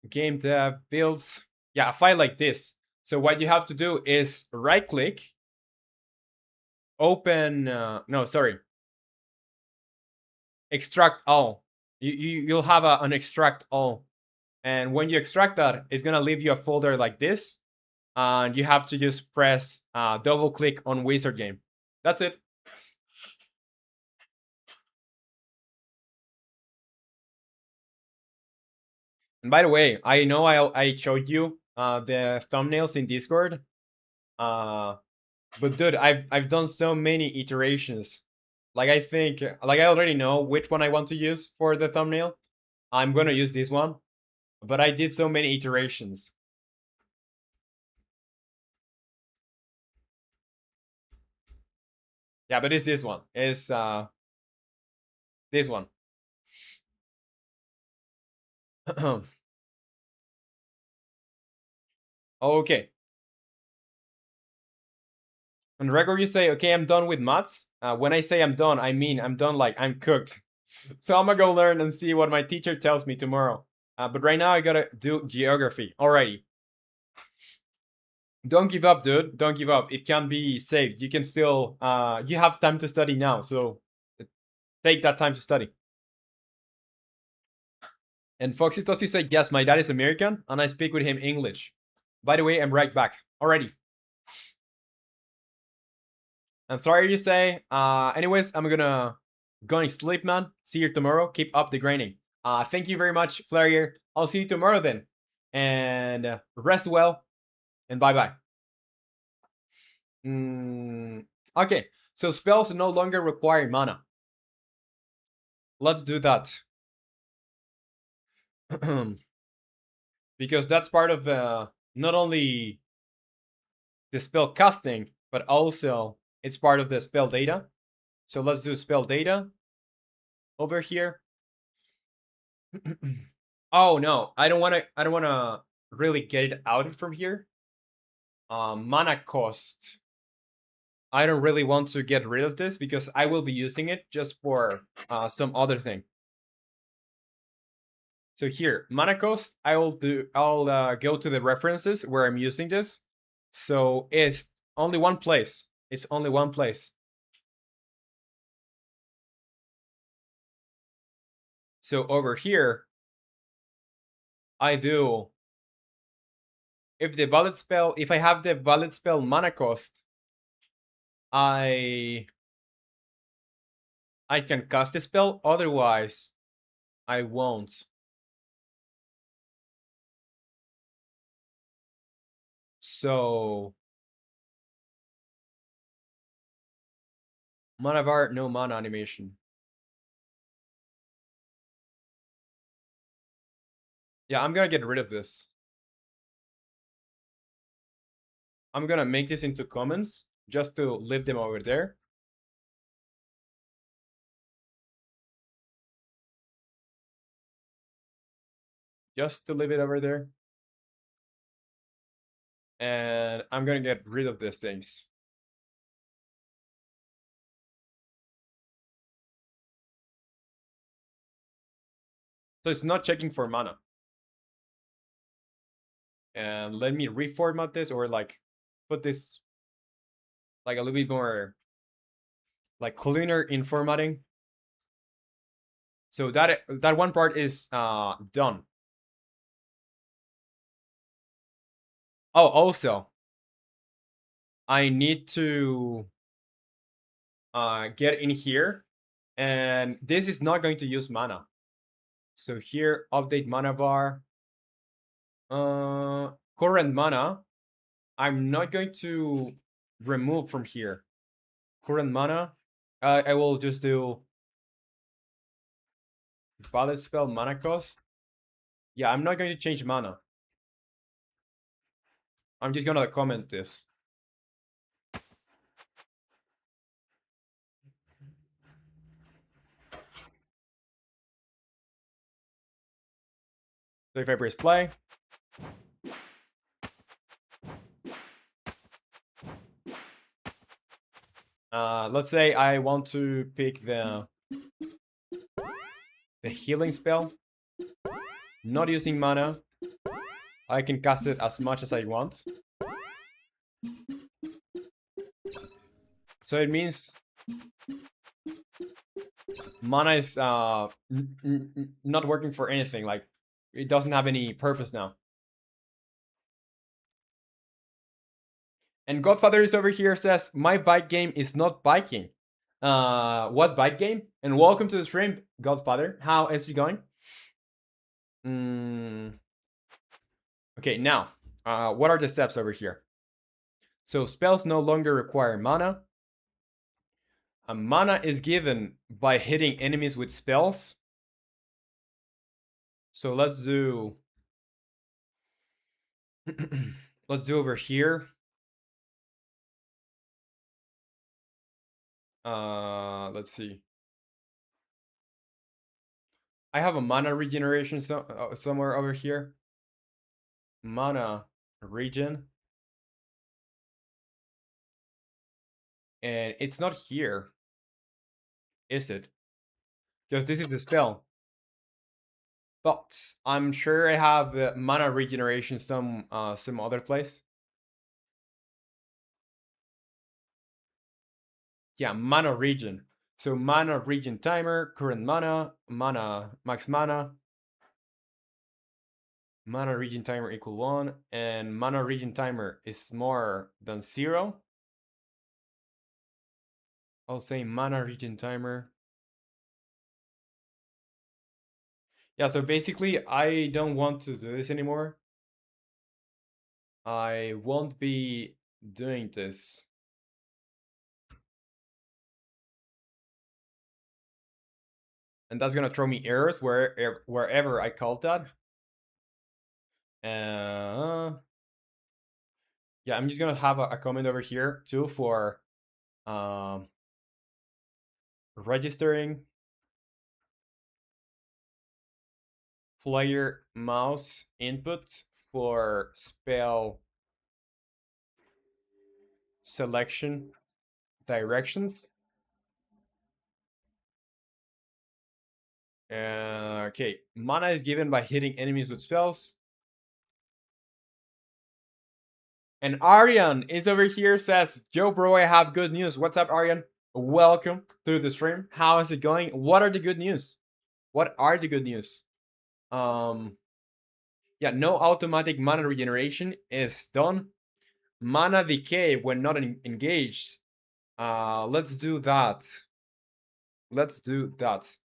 game dev, builds. Yeah, a file like this. So what you have to do is right click, open, no, sorry, extract all. You'll have an extract all. And when you extract that, it's gonna leave you a folder like this. And you have to just press double click on wizard game. That's it. And by the way, I know I showed you the thumbnails in Discord. But dude, I've done so many iterations. Like I think, like I already know which one I want to use for the thumbnail. I'm gonna use this one, but I did so many iterations. Yeah, but it's this one. It's this one. Okay. On record, you say, okay, I'm done with maths. When I say I'm done, I mean I'm done like I'm cooked. So I'm gonna go learn and see what my teacher tells me tomorrow. But right now I gotta do geography. Alrighty. Don't give up, dude. Don't give up. It can be saved. You can still, you have time to study now. So take that time to study. And Foxy Toasty said, yes, my dad is American and I speak with him English. By the way, I'm right back. Alrighty. And Flyer, you say, anyways, I'm gonna going sleep, man. See you tomorrow. Keep up the grinding. Thank you very much, Flyer. I'll see you tomorrow then. And rest well. And bye-bye. Okay, so spells no longer require mana. Let's do that. Because that's part of not only the spell casting, but also it's part of the spell data. So let's do spell data over here. Oh no, I don't wanna really get it out from here. Mana cost. I don't really want to get rid of this because I will be using it just for some other thing. So here, mana cost, I'll go to the references where I'm using this. So it's only one place. It's only one place. So over here, I do, if the valid spell, if I have the valid spell mana cost, I can cast the spell, otherwise I won't. So Mana bar, no mana animation. Yeah, I'm gonna get rid of this. I'm gonna make this into comments just to leave them over there. Just to leave it over there. And I'm gonna get rid of these things. So it's not checking for mana. And let me reformat this, or like put this like a little bit more like cleaner in formatting. So that one part is done. Oh, also, I need to get in here, and this is not going to use mana. So here, update mana bar. Current mana, I'm not going to remove from here. Current mana, I will just do valid spell mana cost. Yeah, I'm not going to change mana. I'm just gonna comment this. So if I press play, let's say I want to pick the healing spell, not using mana. I can cast it as much as I want. So it means mana is not working for anything. Like, it doesn't have any purpose now. And Godfather is over here, says, my bike game is not biking. What bike game? And welcome to the stream, Godfather. How is it going? Okay, now, what are the steps over here? So spells no longer require mana. Mana is given by hitting enemies with spells. So let's do let's do over here. Let's see. I have a mana regeneration somewhere over here. Mana regen. And it's not here. Is it? Because this is the spell. But I'm sure I have mana regeneration some other place. Yeah, mana regen. So mana regen timer, current mana, max mana, mana regen timer equal 1, and mana regen timer is more than 0. I'll say mana regen timer. Yeah, so basically I don't want to do this anymore. I won't be doing this. And that's gonna throw me errors wherever I call that. Yeah, I'm just gonna have a comment over here too for registering player mouse input for spell selection directions. Okay, mana is given by hitting enemies with spells. And Aryan is over here, says, Joe bro, I have good news. What's up, Aryan? Welcome to the stream. How is it going? What are the good news? What are the good news? Yeah, no automatic mana regeneration is done. Mana decay when not engaged. Let's do that. Let's do that.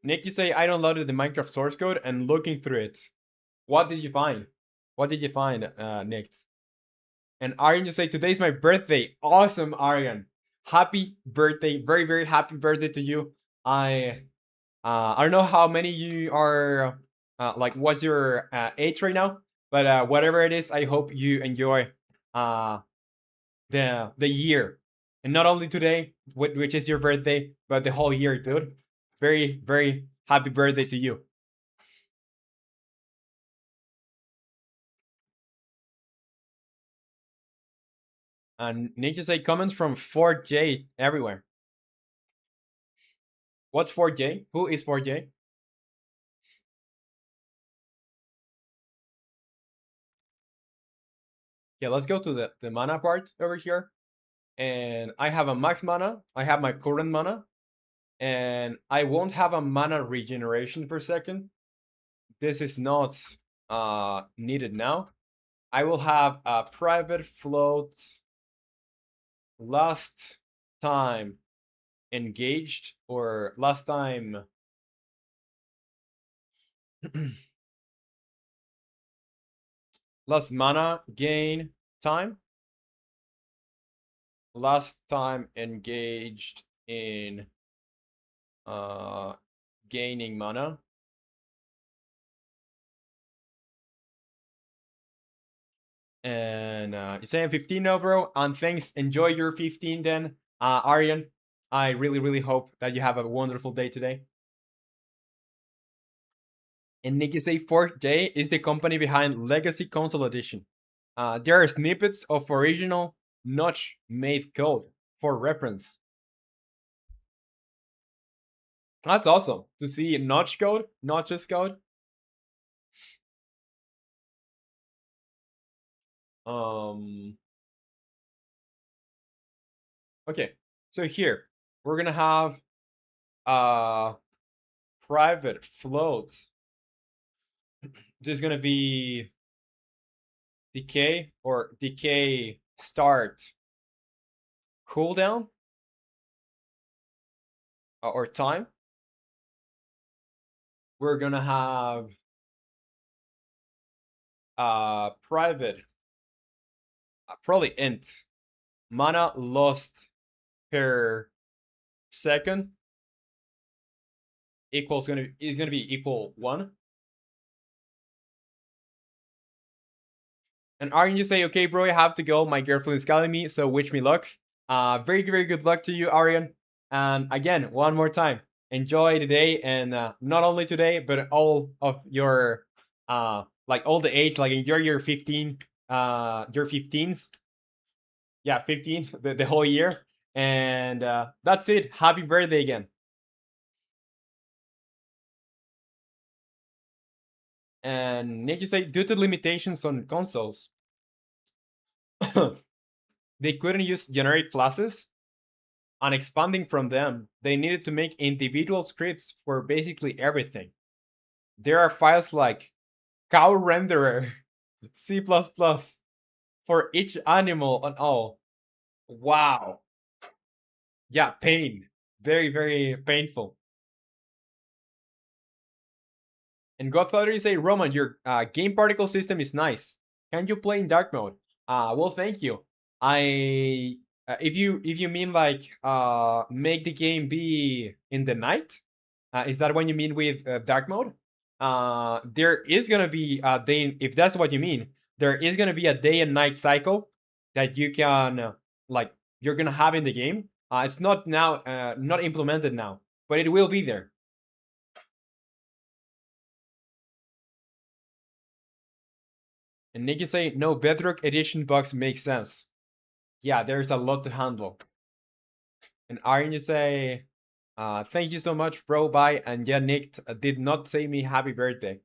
Nick, you say I downloaded the Minecraft source code and looking through it. What did you find? What did you find, Nick? And Aryan, you say today's my birthday. Awesome, Aryan. Happy birthday. Very, very happy birthday to you. I don't know how many you are, like what's your age right now, but whatever it is, I hope you enjoy uh, the year, and not only today, which is your birthday, but the whole year, dude. Very, very happy birthday to you. And Ninja say comments from 4J everywhere. What's 4J? Who is 4J? Yeah, let's go to the mana part over here. And I have a max mana. I have my current mana. And I won't have a mana regeneration per second. This is not needed now. I will have a private float last time engaged, or last time last mana gain time, last time engaged in gaining mana, and you're saying 15 now, bro. And thanks, enjoy your 15 then, Aryan. I really, really hope that you have a wonderful day today. And Nicky say 4J is the company behind Legacy Console Edition. There are snippets of original Notch made code for reference. That's awesome to see Notch code, Notch's code. Um. Okay, so here we're gonna have private floats. This is gonna be decay or decay start cooldown or time. We're gonna have private probably int mana lost per second equals is gonna be equal 1. And Aryan, you say, okay, bro, I have to go. My girlfriend is calling me, so wish me luck. Very, very good luck to you, Aryan. And again, one more time, enjoy the day, and not only today, but all of your, like all the age, like enjoy your 15s. Yeah, 15, the whole year. And that's it. Happy birthday again. And Nick, you say, due to limitations on consoles, they couldn't use generic classes, and expanding from them, they needed to make individual scripts for basically everything. There are files like cow renderer, C++ for each animal and all. Wow. Yeah, pain. Very, very painful. And Godfather, you say, Roman, your game particle system is nice. Can you play in dark mode? Well, thank you. I if you mean like make the game be in the night, is that what you mean with dark mode? There is gonna be a day. If that's what you mean, there is gonna be a day and night cycle that you can like you're gonna have in the game. It's not now, not implemented now, but it will be there. And Nick, you say no Bedrock Edition bugs make sense. Yeah, there's a lot to handle. And Aryan, you say, thank you so much, bro. Bye. And yeah, Nick did not say me happy birthday.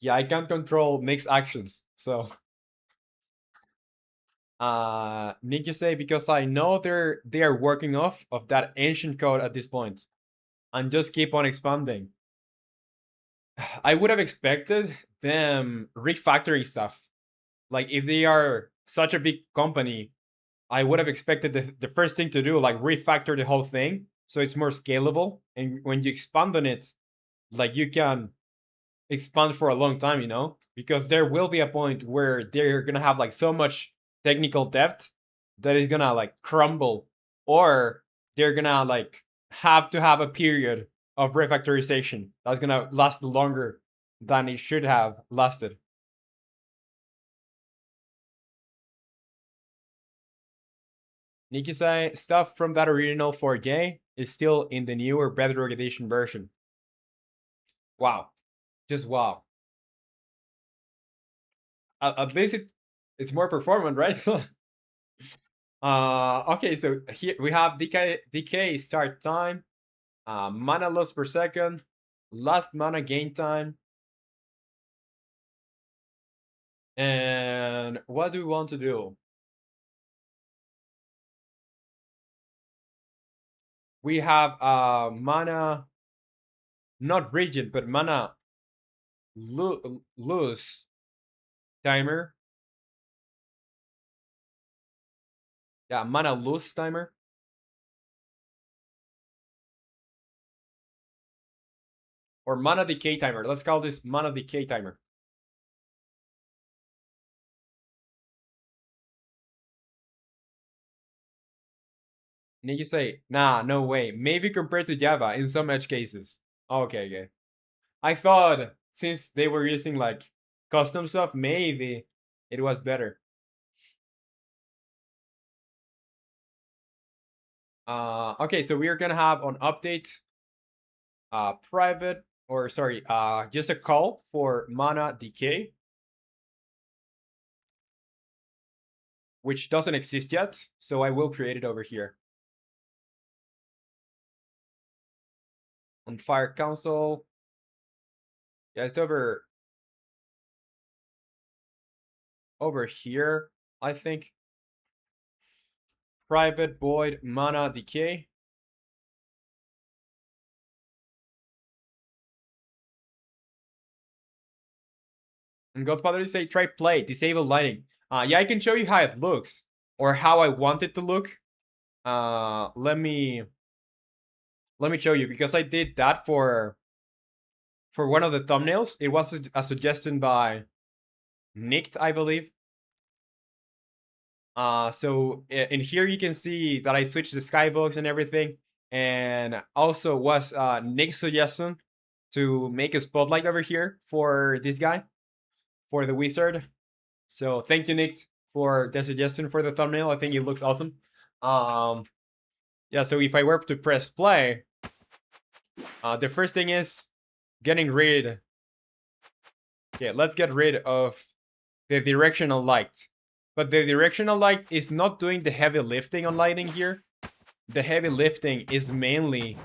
Yeah, I can't control Nick's actions. So, Nick, you say because I know they are working off of that ancient code at this point, and just keep on expanding. I would have expected them refactoring stuff. Like if they are such a big company, I would have expected the first thing to do like refactor the whole thing so it's more scalable. And when you expand on it, like you can expand for a long time, you know, because there will be a point where they're gonna have like so much technical depth that is gonna like crumble, or they're gonna like have to have a period of refactorization that's gonna last longer than it should have lasted. Nikisai, stuff from that original 4K is still in the newer Bedrock Edition version. Wow. Just wow. At least it's more performant, right? Okay, so here we have decay start time, mana loss per second, last mana gain time, and what do we want to do? We have mana, not rigid, but mana loose timer. Yeah, mana loose timer. Or mana decay timer. Let's call this mana decay timer. And you say, nah, no way. Maybe compared to Java in some edge cases. Okay, okay. I thought since they were using like custom stuff, maybe it was better. Okay, so we are gonna have on update private, or sorry, just a call for mana decay, which doesn't exist yet, so I will create it over here. On Fire Console. Yeah, it's over here, I think. Private void mana decay. And Godfather, you say try play, disable lighting. Yeah, I can show you how it looks, or how I want it to look. Let me show you, because I did that for one of the thumbnails. It was a suggestion by Nicked, I believe. So in here you can see that I switched the skybox and everything, and also was Nick's suggestion to make a spotlight over here for this guy, for the wizard. So thank you, Nick, for the suggestion for the thumbnail. I think it looks awesome. Yeah, so if I were to press play, the first thing is getting rid. Okay, let's get rid of the directional light. But the directional light is not doing the heavy lifting on lighting here. The heavy lifting is mainly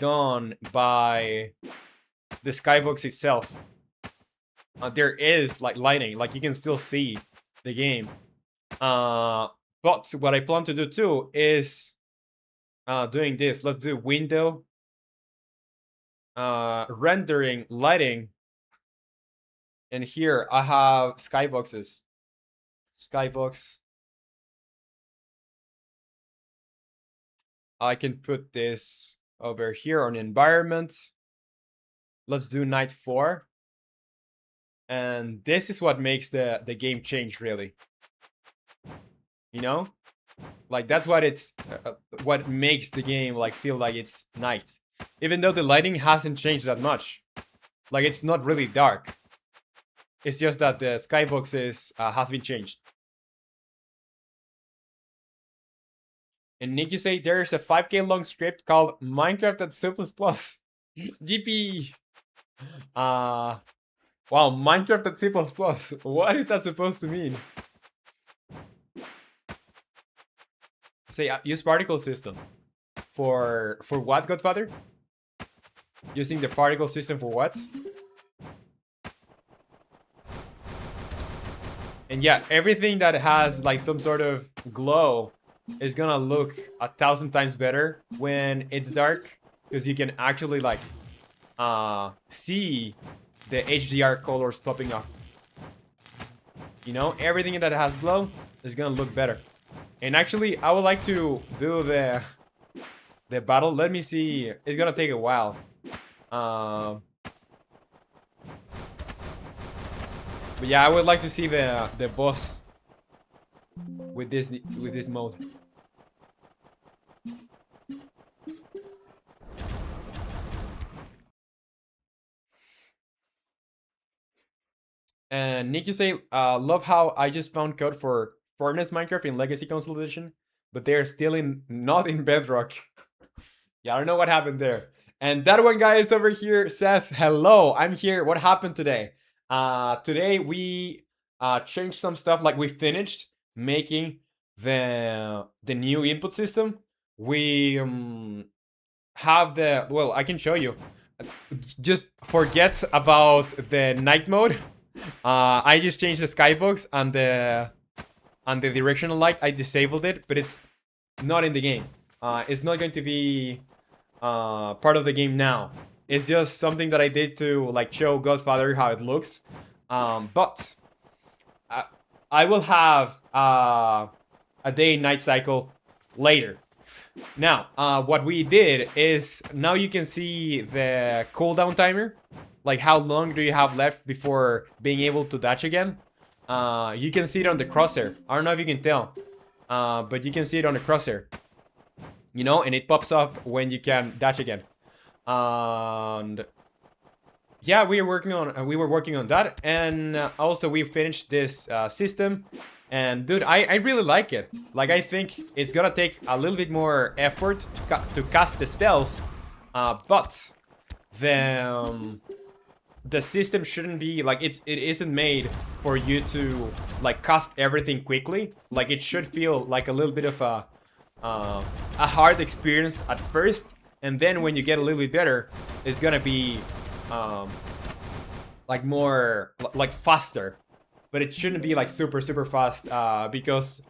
done by the skybox itself. There is like lighting, like you can still see the game. But what I plan to do too is doing this. Let's do window, rendering lighting, and here I have skyboxes. Skybox. I can put this over here on environment. Let's do night 4. And this is what makes the game change, really. You know? Like that's what it's what makes the game like feel like it's night. Even though the lighting hasn't changed that much. Like it's not really dark. It's just that the skybox has been changed. And Nick, you say there's a 5K long script called Minecraft at C++. GP. Wow, Minecraft at C++. What is that supposed to mean? Say use particle system. For what, Godfather? Using the particle system for what? And yeah, everything that has like some sort of glow is gonna look 1,000 times better when it's dark, because you can actually like see the HDR colors popping up. You know, everything that has glow is gonna look better. And actually, I would like to do the battle. Let me see. It's gonna take a while. Um, but yeah, I would like to see the boss with this mode. And Nick, you say, love how I just found code for Fortnite's Minecraft in Legacy Console Edition, but they're still in not in Bedrock. Yeah, I don't know what happened there. And that one guy is over here says, hello, I'm here. What happened today? Today we changed some stuff. Like we finished making the new input system. We have the, well, I can show you. Just forget about the night mode. I just changed the skybox and the directional light. I disabled it, but it's not in the game. It's not going to be part of the game now. It's just something that I did to like show Godfather how it looks. But I will have a day and night cycle later. Now, what we did is now you can see the cooldown timer. Like how long do you have left before being able to dash again? You can see it on the crosshair. I don't know if you can tell, but you can see it on the crosshair. You know, and it pops up when you can dash again. And yeah, we were working on that, and also we finished this system. And dude, I really like it. Like I think it's gonna take a little bit more effort to cast the spells, but the system shouldn't be like it isn't made for you to like cast everything quickly. Like it should feel like a little bit of a hard experience at first, and then when you get a little bit better, it's gonna be like more like faster. But it shouldn't be like super fast because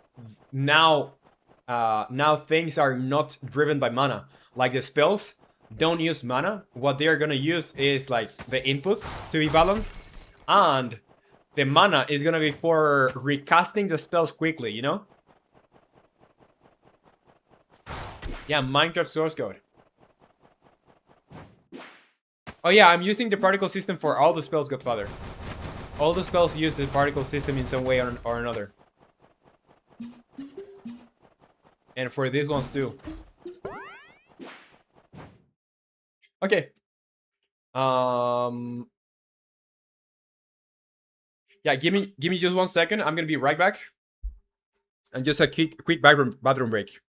now now things are not driven by mana. Like the spells don't use mana. What they are gonna use is like the inputs to be balanced, and the mana is gonna be for recasting the spells quickly, you know? Yeah, Minecraft source code. Oh yeah, I'm using the particle system for all the spells, Godfather. All the spells use the particle system in some way or another. And for these ones too. Okay. Yeah, give me just 1 second. I'm gonna be right back. And just a quick bathroom break.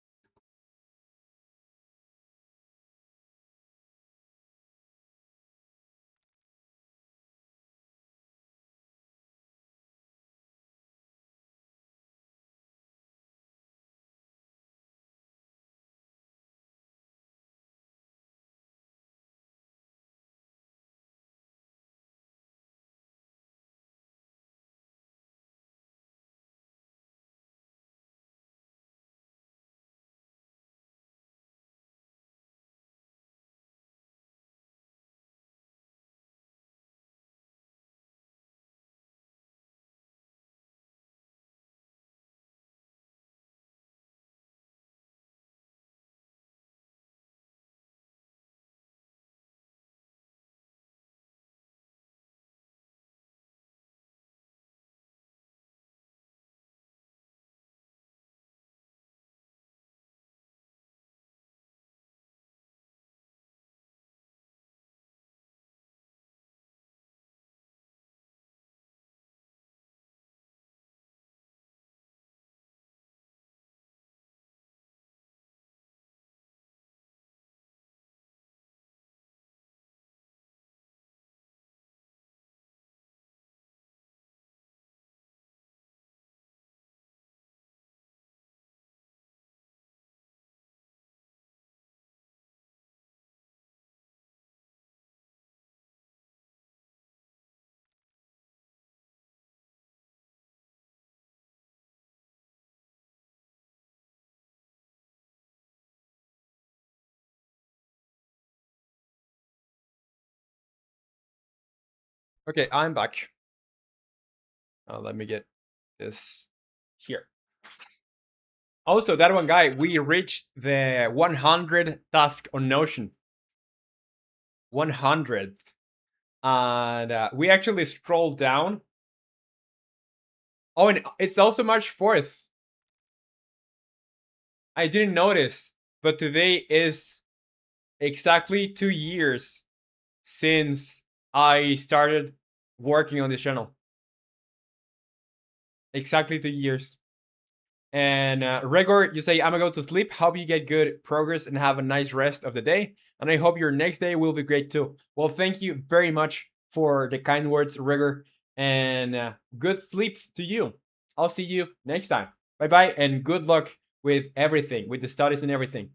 Okay, I'm back. Let me get this here. Also, that one guy, we reached the 100 task on Notion. 100. And we actually scrolled down. Oh, and it's also March 4th. I didn't notice, but today is exactly 2 years since I started working on this channel. Exactly 2 years. And Regor, you say, I'm gonna go to sleep. Hope you get good progress and have a nice rest of the day. And I hope your next day will be great too. Well, thank you very much for the kind words, Regor. And good sleep to you. I'll see you next time. Bye bye, and good luck with everything, with the studies and everything.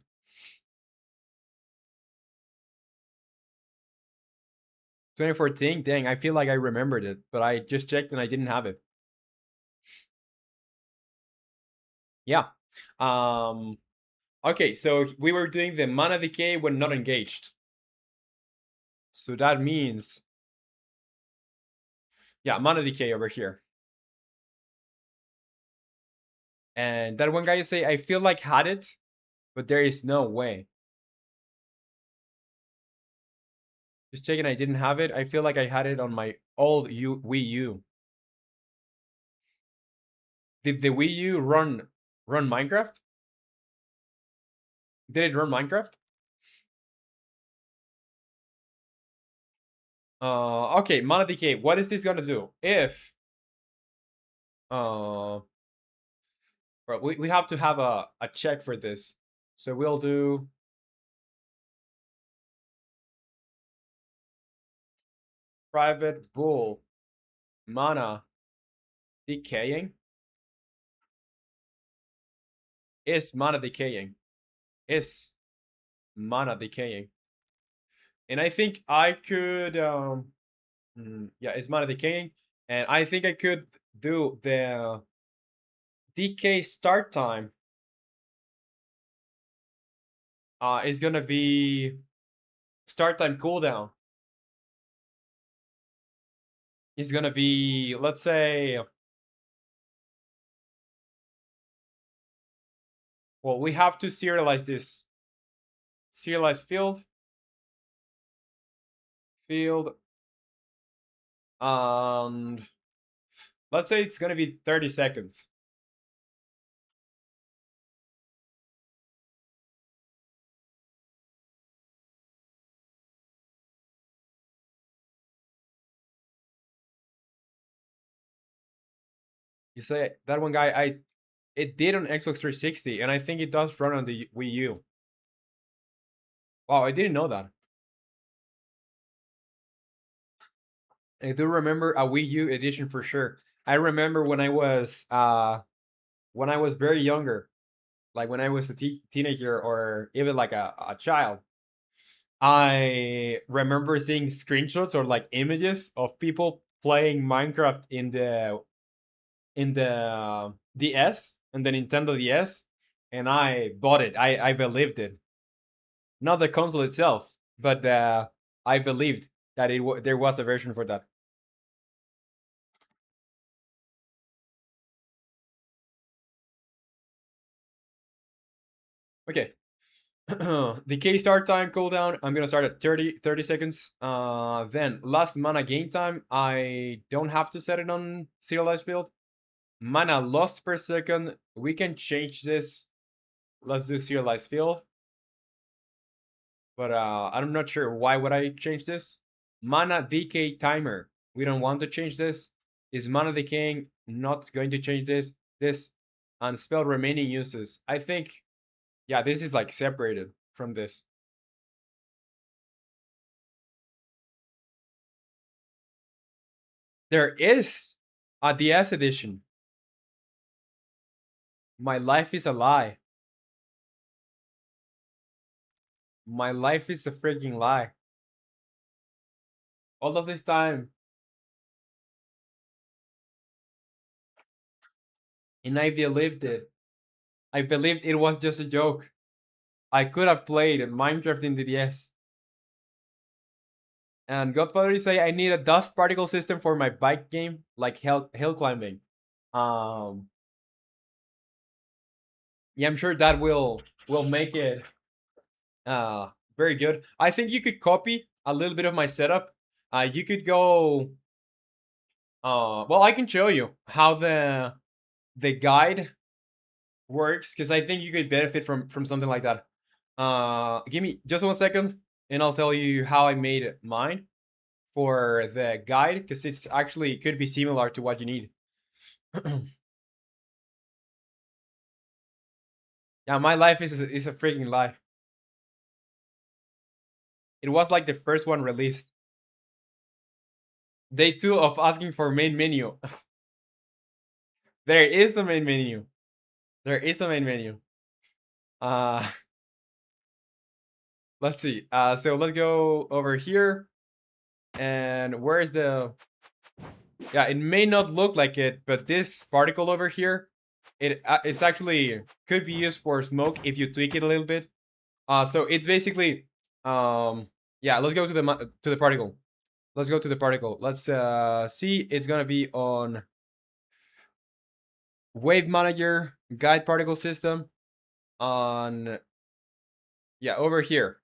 2014, dang, I feel like I remembered it, but I just checked and I didn't have it. Yeah. Um, okay, so we were doing the mana decay when not engaged. So that means, yeah, mana decay over here. And that one guy you say, I feel like had it, but there is no way. Just checking, I didn't have it. I feel like I had it on my old Wii U. Did the Wii U run Minecraft? Did it run Minecraft? Okay, mana decay. What is this gonna do? If well, we have to have a check for this. So we'll do private bool mana decaying. Is mana decaying? Is mana decaying? And I think I could yeah, is mana decaying? And I think I could do the decay start time. Is gonna be start time cooldown. Is gonna be, let's say, well, we have to serialize this. Serialize field, and let's say it's gonna be 30 seconds. You say that one guy, it did on Xbox 360, and I think it does run on the Wii U. Wow, I didn't know that. I do remember a Wii U edition for sure. I remember when I was very younger, like when I was a teenager or even like a child. I remember seeing screenshots or like images of people playing Minecraft in the DS and the Nintendo DS, and I bought it. I believed it. Not the console itself, but I believed that there was a version for that. Okay. The K start time cooldown, I'm gonna start at 30 seconds. Then last mana gain time, I don't have to set it on serialized field. Mana lost per second, we can change this. Let's do serialized field. But I'm not sure why would I change this. Mana decay timer, we don't want to change this. Is mana decaying not going to change this and spell remaining uses. I think, yeah, this is like separated from this. There is a DS edition. My life is a lie. My life is a freaking lie. All of this time. And I believed it. I believed it was just a joke. I could have played Minecraft in the DS. And Godfather say I need a dust particle system for my bike game, like hill climbing. Um, Yeah, I'm sure that will make it uh very good. I think you could copy a little bit of my setup. You could go. Well, I can show you how the guide works because I think you could benefit from something like that. Give me just 1 second, and I'll tell you how I made mine for the guide because it's actually could be similar to what you need. Yeah, my life is a freaking life. It was like the first one released. Day two of asking for main menu. There is a main menu. There is a main menu. Uh, let's see. So let's go over here. And where's the? Yeah, it may not look like it, but this particle over here, it's actually could be used for smoke if you tweak it a little bit. So it's basically, yeah. Let's go to the particle. Let's go to the particle. Let's see. It's gonna be on Wave Manager Guide Particle System on, yeah, over here.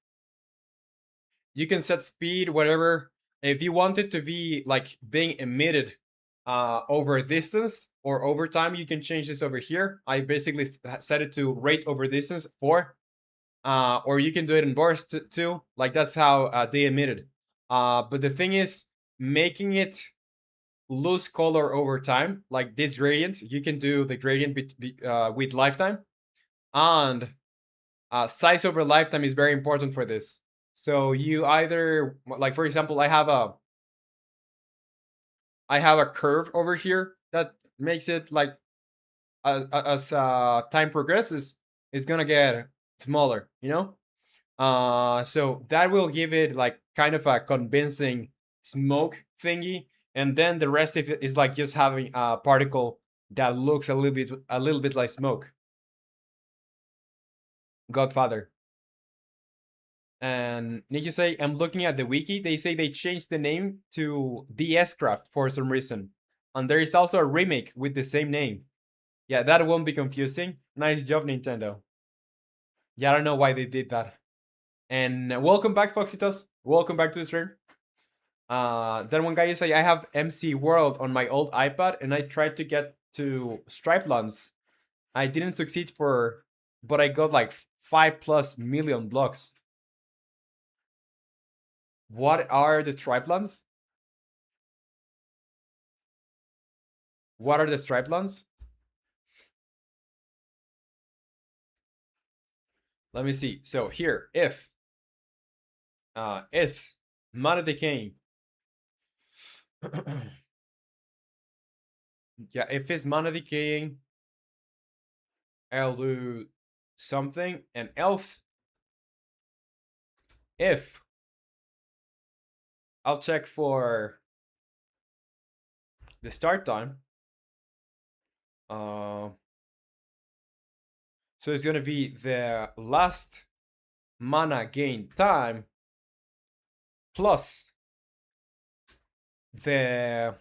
You can set speed, whatever. If you want it to be like being emitted over a distance or over time, you can change this over here. I basically set it to rate over distance 4. Or you can do it in burst too. Like that's how they emitted. But the thing is, making it lose color over time, like this gradient, you can do the gradient with lifetime. And size over lifetime is very important for this. So you either, like for example, I have a curve over here that makes it like as time progresses, it's gonna get smaller, you know. So that will give it like kind of a convincing smoke thingy, and then the rest of it is like just having a particle that looks a little bit like smoke. Godfather. And need you say I'm looking at the wiki. They say they changed the name to DS Craft for some reason, and there is also a remake with the same name. Yeah, that won't be confusing. Nice job, Nintendo. Yeah, I don't know why they did that. And welcome back, Foxitos. Welcome back to the stream. Then one guy you say I have MC World on my old iPad, and I tried to get to Stripe Lands. I didn't succeed but I got like 5+ million blocks. What are the Stripe Lands? What are the stripe lands? Let me see. So here, if is mana decaying. Yeah, if it's mana decaying, I'll do something, and else if I'll check for the start time. So it's gonna be the last mana gain time plus the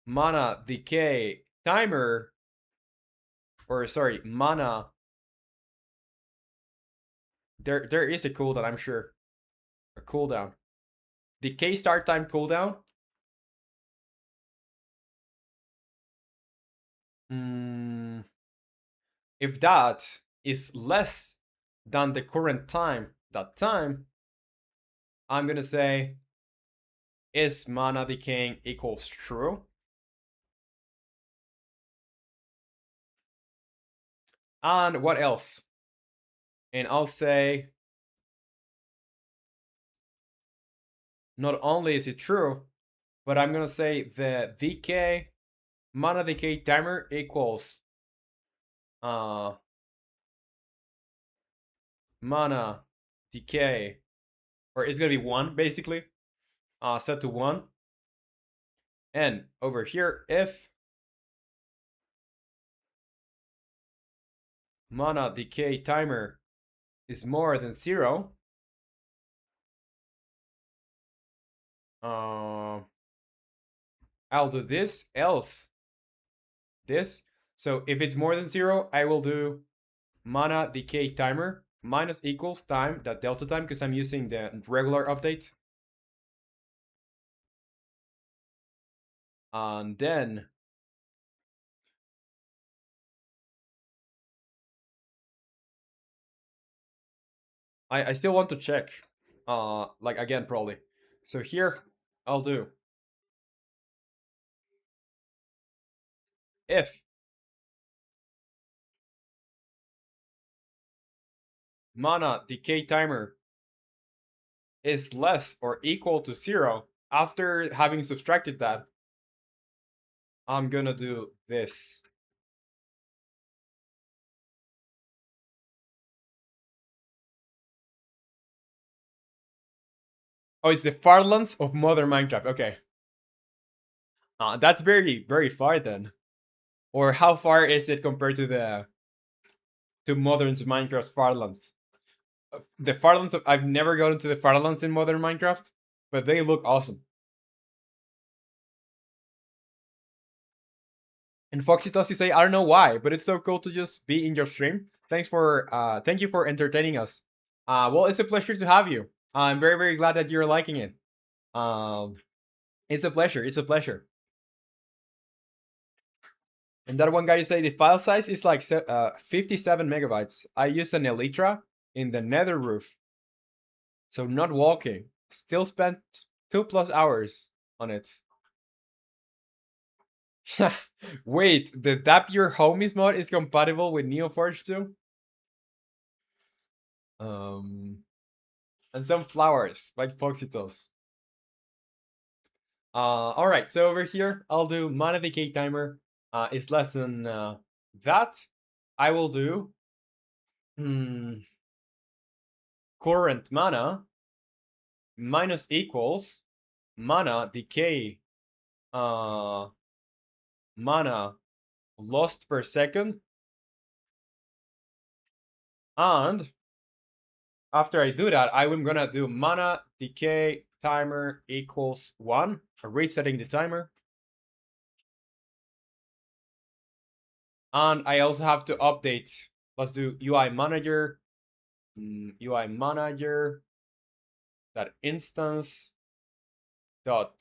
mana decay timer, or sorry, mana. There is a cooldown, I'm sure. A cooldown. Decay start time cooldown. If that is less than the current time, I'm gonna say is mana decaying equals true. And what else? And I'll say not only is it true, but I'm gonna say the decay mana decay timer equals mana decay, or it's gonna be 1 basically, set to 1. And over here, if mana decay timer is more than 0, I'll do this, else this. So if it's more than 0, I will do mana decay timer minus equals time, that delta time, because I'm using the regular update. And then I still want to check, like again probably. So here I'll do if mana decay timer is less or equal to 0, after having subtracted that, I'm gonna do this. Oh, it's the farlands of modern Minecraft. Okay. That's very, very far then. Or how far is it compared to the modern Minecraft farlands? The farlands, I've never gone to the farlands in modern Minecraft, but they look awesome. And Foxy Tossy say, I don't know why, but it's so cool to just be in your stream. Thank you for entertaining us. Well, it's a pleasure to have you. I'm very, very glad that you're liking it. It's a pleasure. It's a pleasure. And that one guy, you say the file size is like 57 megabytes. I use an Elytra in the nether roof. So not walking. Still spent 2+ hours on it. Wait, the Dap Your Homies mod is compatible with Neoforge too? And some flowers, like Poxitos. Alright, so over here, I'll do mana decay timer is less than that. I will do current mana minus equals mana decay mana lost per second. And after I do that, I'm gonna do mana decay timer equals 1, resetting the timer. And I also have to update. Let's do UI manager, UI manager, that instance dot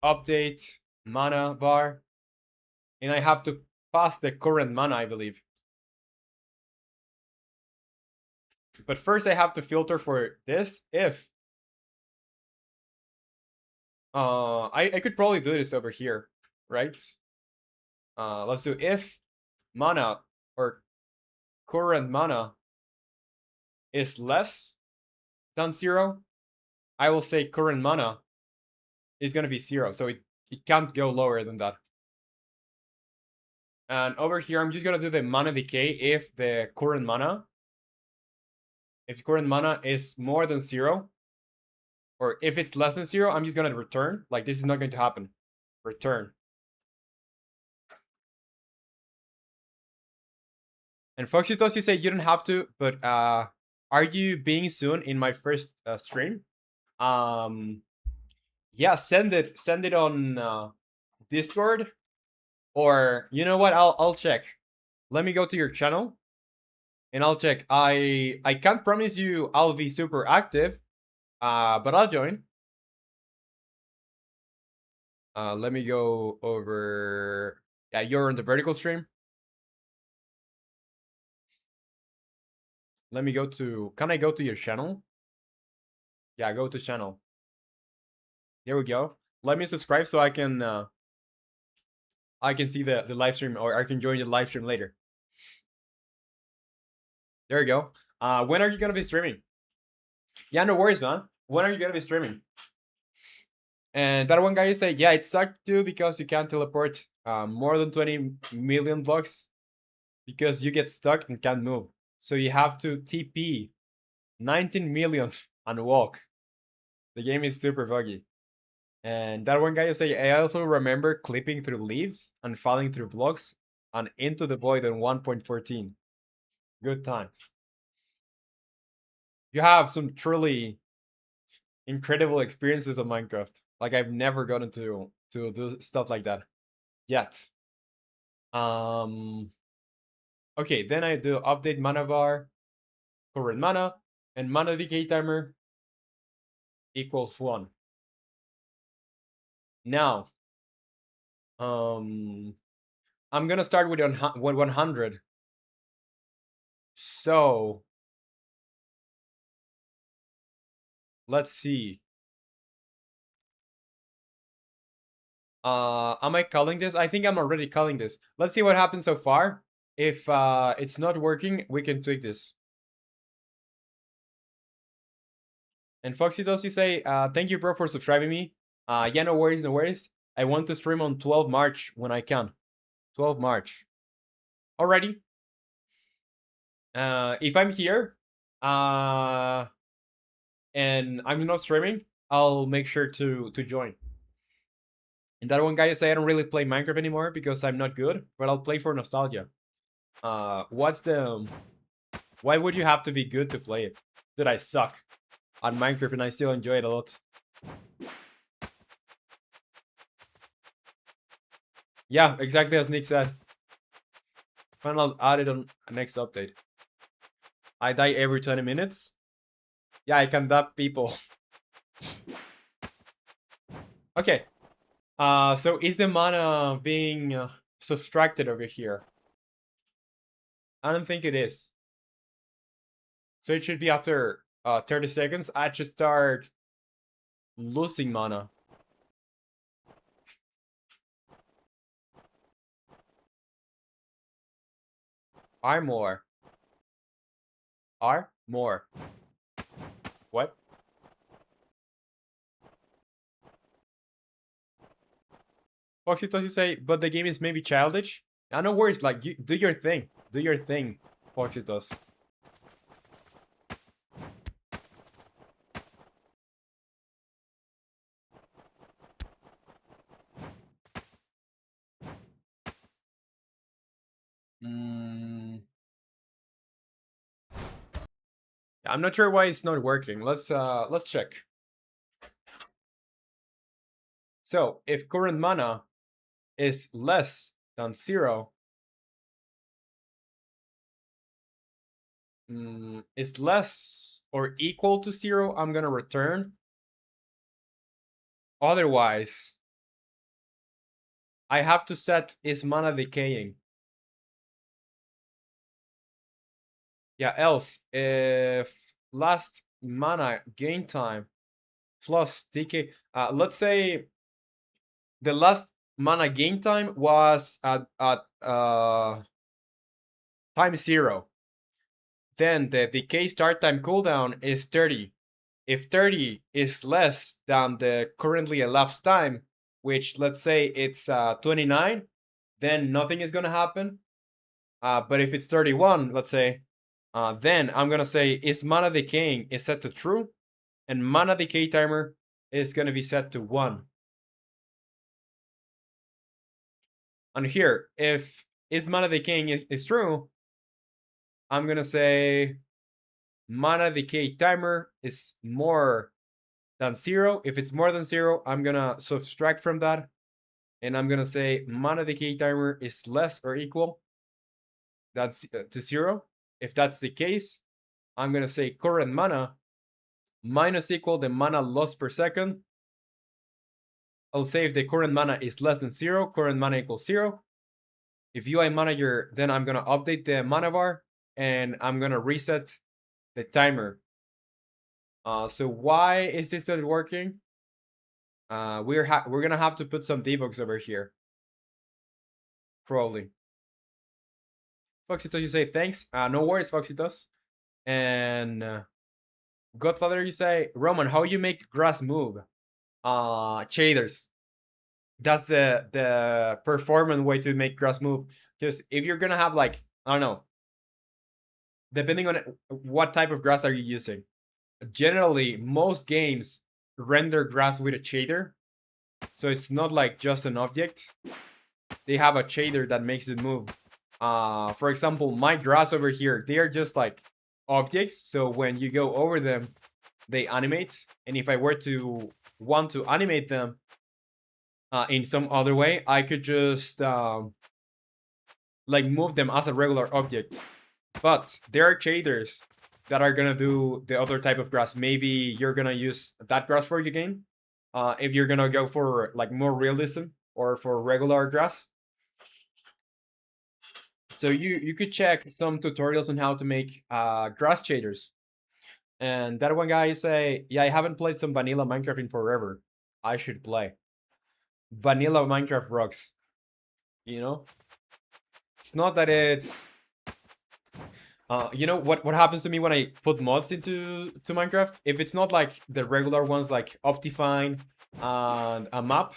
update mana bar, and I have to pass the current mana, I believe. But first I have to filter for this if I could probably do this over here, right? Let's do if mana or current mana is less than 0, I will say current mana is gonna be 0, so it can't go lower than that. And over here, I'm just gonna do the mana decay if the current mana, is more than 0, or if it's less than 0, I'm just gonna return. Like, this is not going to happen. Return. And Foxytos, you say you don't have to, but are you being soon in my first stream? Yeah, send it on Discord, or you know what? I'll check. Let me go to your channel, and I'll check. I can't promise you I'll be super active, but I'll join. Let me go over. Yeah, you're on the vertical stream. Let me go to. Can I go to your channel? Yeah, go to channel. There we go. Let me subscribe so I can see the live stream, or I can join the live stream later. There you go. When are you gonna be streaming? Yeah, no worries, man. When are you gonna be streaming? And that one guy said, yeah, it sucked too because you can't teleport more than 20 million blocks because you get stuck and can't move. So you have to TP 19 million and walk. The game is super buggy. And that one guy say, I also remember clipping through leaves and falling through blocks and into the void on 1.14. Good times. You have some truly incredible experiences of Minecraft. Like, I've never gotten to to do stuff like that yet. Okay, then I do update mana bar, current mana, and mana decay timer equals 1. Now, I'm gonna start with 100. So let's see. Am I calling this? I think I'm already calling this. Let's see what happens so far. If it's not working, we can tweak this. And Foxy does you say, thank you, bro, for subscribing me. Yeah, no worries, no worries. I want to stream on 12 March when I can. 12 March. Alrighty. If I'm here, and I'm not streaming, I'll make sure to join. And that one guy say I don't really play Minecraft anymore because I'm not good, but I'll play for nostalgia. What's the... Why would you have to be good to play it? Dude, I suck at Minecraft and I still enjoy it a lot. Yeah, exactly as Nick said. Final added on next update. I die every 20 minutes. Yeah, I can dab people. Okay. So is the mana being subtracted over here? I don't think it is. So it should be after 30 seconds. I just start losing mana. R more. R more. What? Foxy Tossy say, but the game is maybe childish. I know worries, like, you, do your thing. Do your thing, Foxy Toss. I'm not sure why it's not working. Let's check. So if current mana is less than 0, is less or equal to 0, I'm gonna return. Otherwise, I have to set is mana decaying. Yeah, else if last mana gain time plus decay, let's say the last mana gain time was at time 0. Then the decay start time cooldown is 30. If 30 is less than the currently elapsed time, which let's say it's 29, then nothing is gonna happen. But if it's 31, let's say, then I'm gonna say is mana decaying is set to true, and mana decay timer is gonna be set to 1. And here, if is mana decaying is true, I'm gonna say mana decay timer is more than 0. If it's more than 0, I'm gonna subtract from that, and I'm gonna say mana decay timer is less or equal that's to 0. If that's the case, I'm gonna say current mana minus equal the mana lost per second. I'll say if the current mana is less than 0, current mana equals 0. If UI manager, then I'm gonna update the mana bar and I'm gonna reset the timer. So why is this not working? We're gonna have to put some debugs over here. Probably. Foxitos, you say thanks. No worries, Foxitos. And Godfather, you say Roman, how you make grass move? Shaders. That's the performance way to make grass move. Because if you're gonna have like, I don't know, depending on what type of grass are you using. Generally, most games render grass with a shader, so it's not like just an object. They have a shader that makes it move. For example, my grass over here, they are just like objects, so when you go over them, they animate. And if I were to want to animate them, in some other way, I could just like move them as a regular object. But there are shaders that are gonna do the other type of grass. Maybe you're gonna use that grass for your game. If you're gonna go for like more realism or for regular grass. So you could check some tutorials on how to make grass shaders. And that one guy say, yeah, I haven't played some vanilla Minecraft in forever. I should play. Vanilla Minecraft rocks. You know? It's not that it's you know what happens to me when I put mods into Minecraft? If it's not like the regular ones like Optifine and a map,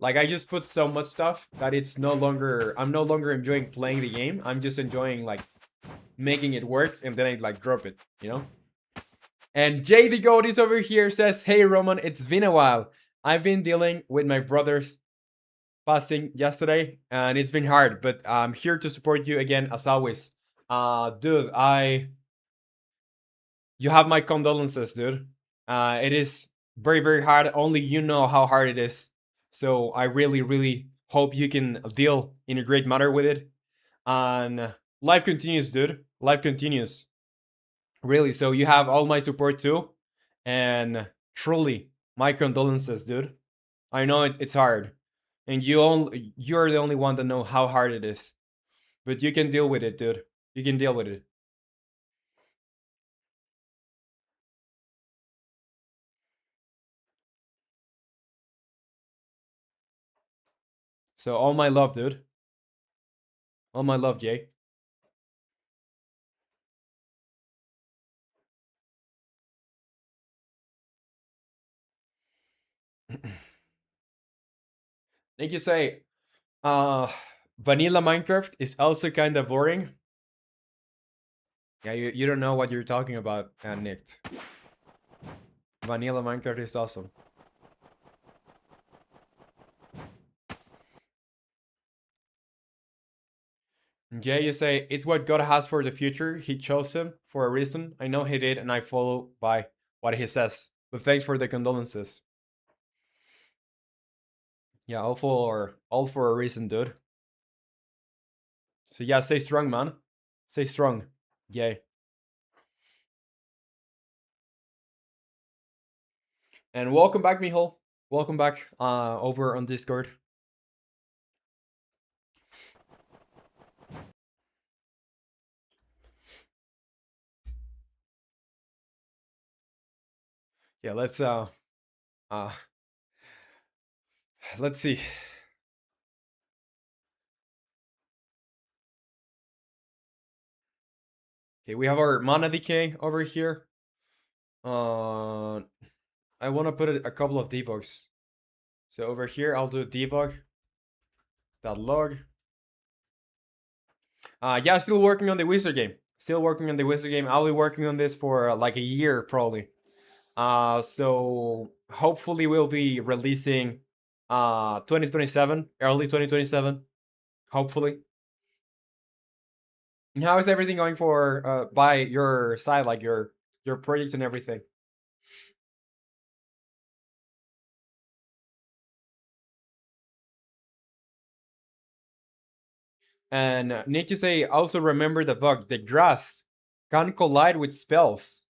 like I just put so much stuff that it's no longer I'm no longer enjoying playing the game. I'm just enjoying like making it work and then I like drop it, you know? And JD Gold is over here says, "Hey Roman, it's been a while. I've been dealing with my brother's passing yesterday and it's been hard, but I'm here to support you again as always." Dude, you have my condolences, dude. It is very, very hard. Only you know how hard it is. So I really, really hope you can deal in a great manner with it. And life continues, dude. Life continues. Really. So you have all my support too. And truly, my condolences, dude. I know it's hard. And you're the only one that know how hard it is. But you can deal with it, dude. You can deal with it. So all my love, dude. All my love, Jay. Thank you say, uh, vanilla Minecraft is also kind of boring. Yeah, you don't know what you're talking about, Nick. Vanilla Minecraft is awesome. Yeah, you say, it's what God has for the future. He chose him for a reason. I know he did, and I follow by what he says. But thanks for the condolences. Yeah, all for a reason, dude. So yeah, stay strong, man. Stay strong. Yay. And welcome back, Mihol. Welcome back over on Discord. Yeah, uh let's see. Okay, we have our mana decay over here. I want to put a couple of debugs. So over here, I'll do debug that log. Yeah, still working on the wizard game. Still working on the wizard game. I'll be working on this for like a year probably. So hopefully we'll be releasing 2027, early 2027. Hopefully. And how is everything going for by your side, like your projects and everything? And need to say also remember the bug. The grass can collide with spells.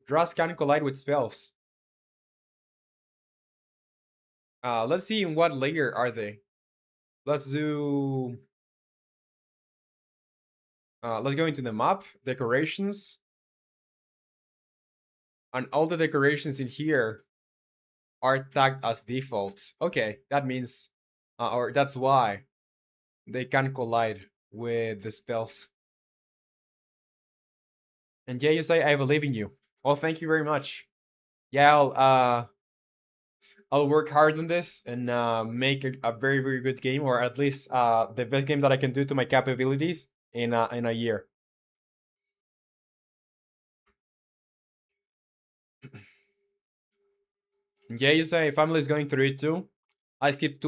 Grass can collide with spells. Let's see in what layer are they. Let's do. Let's go into the map, decorations, and all the decorations in here are tagged as default. Okay, that means, or that's why they can collide with the spells. And yeah, you say I believe in you. Well, thank you very much. Yeah, I'll work hard on this and make a very very good game, or at least the best game that I can do to my capabilities in a year. Yeah, you say family is going through it too. I skipped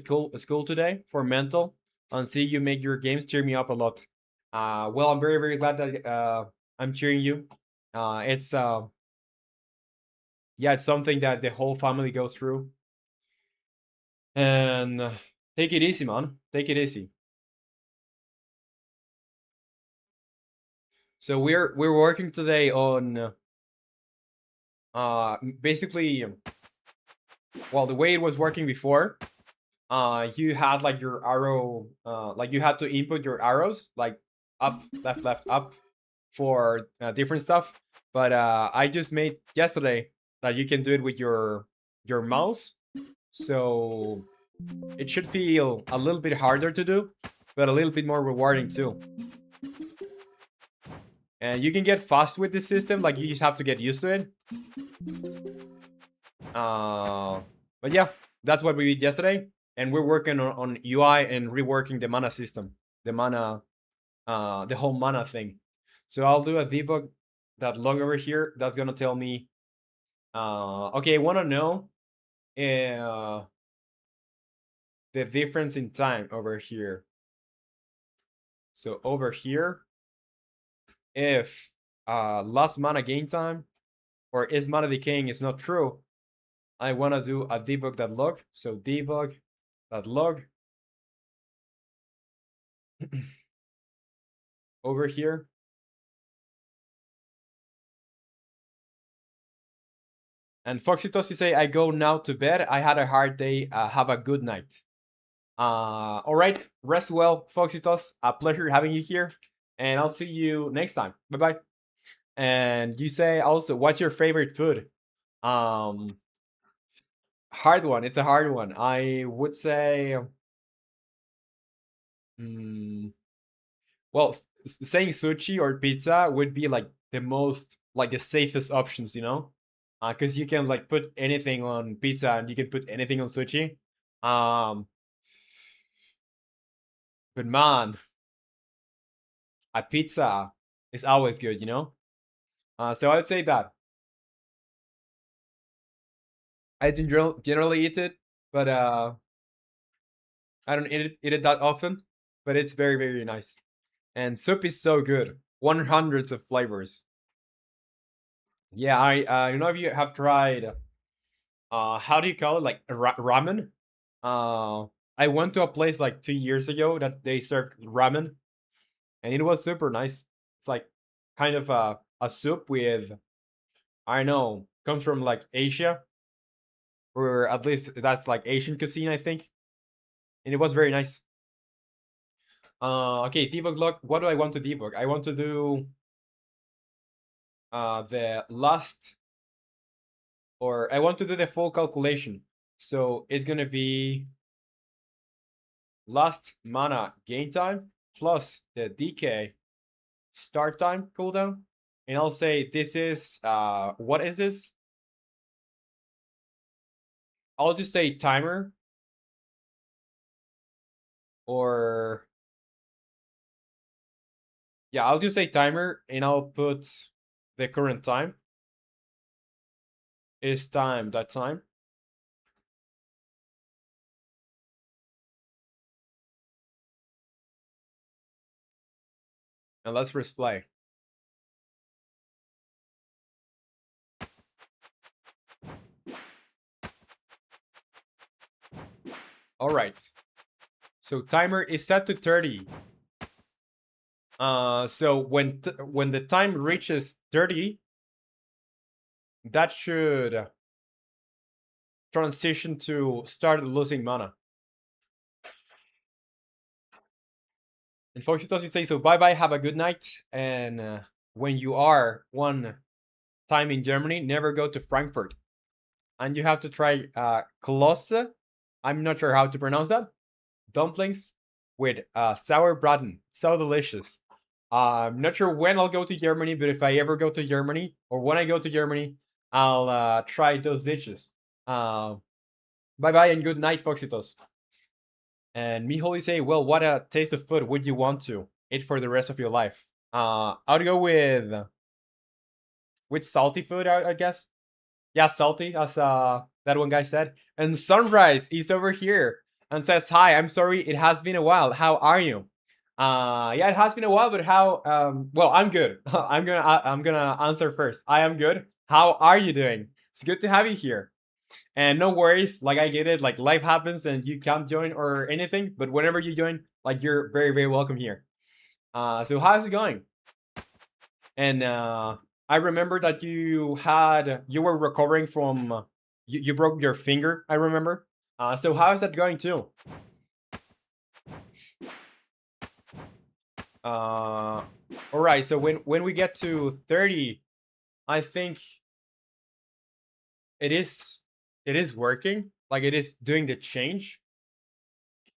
school today for mental, and see you make your games cheer me up a lot. Well, I'm very very glad that I'm cheering you. It's yeah, it's something that the whole family goes through. And take it easy, man. Take it easy. So we're working today on basically, well, the way it was working before, you had like your arrow, like you had to input your arrows like up, left, left, up for different stuff. But I just made yesterday that you can do it with your mouse, so it should feel a little bit harder to do, but a little bit more rewarding too. And you can get fast with this system, like you just have to get used to it. But yeah, that's what we did yesterday, and we're working on UI and reworking the mana system, the mana, the whole mana thing. So I'll do a debug that log over here. That's gonna tell me, okay, I wanna know the difference in time over here. So over here, if last mana gain time or is mana decaying is not true, I want to do a debug.log. So debug.log over here. And Foxy say, I go now to bed. I had a hard day. Have a good night. All right. Rest well, Foxy. A pleasure having you here. And I'll see you next time. Bye-bye. And you say also, what's your favorite food? Hard one. It's a hard one. I would say, well, saying sushi or pizza would be like the most, like the safest options, you know, because you can like put anything on pizza and you can put anything on sushi. But man, a pizza is always good, you know. So I would say that I didn't generally eat it, but I don't eat it that often. But it's very very nice, and soup is so good. 100s of flavors. Yeah, I don't know if you have tried how do you call it, like ramen. I went to a place like 2 years ago that they served ramen, and it was super nice. It's like kind of a soup with, I don't know, comes from like Asia, or at least that's like Asian cuisine, I think, and it was very nice. Okay, debug log. What do I want to debug? I want to do the last, or I want to do the full calculation. So it's gonna be last mana gain time plus the decay start time cooldown. And I'll say this is, what is this? I'll just say timer, or yeah, I'll just say timer, and I'll put the current time is time that time. And let's press play. All right. So timer is set to 30. So when the time reaches 30, that should transition to start losing mana. And Foxy Tossy say, so bye bye, have a good night. And when you are one time in Germany, never go to Frankfurt. And you have to try Klosse. I'm not sure how to pronounce that. Dumplings with sauerbraten. So delicious. I'm not sure when I'll go to Germany, but if I ever go to Germany, or when I go to Germany, I'll try those dishes. Bye bye and good night, Foxitos. And me Holy say, well, what a taste of food would you want to eat for the rest of your life? I'd go with salty food, I guess. Yeah, salty, as that one guy said. And Sunrise is over here and says, hi, I'm sorry, it has been a while. How are you? Yeah, it has been a while, but how? Well, I'm good. I'm gonna answer first. I am good. How are you doing? It's good to have you here. And no worries, like I get it, like life happens and you can't join or anything, but whenever you join, like you're very, very welcome here. So how's it going? And I remember that you were recovering from you broke your finger. I remember. So how is that going too? All right. So when we get to 30, I think it is working. Like it is doing the change.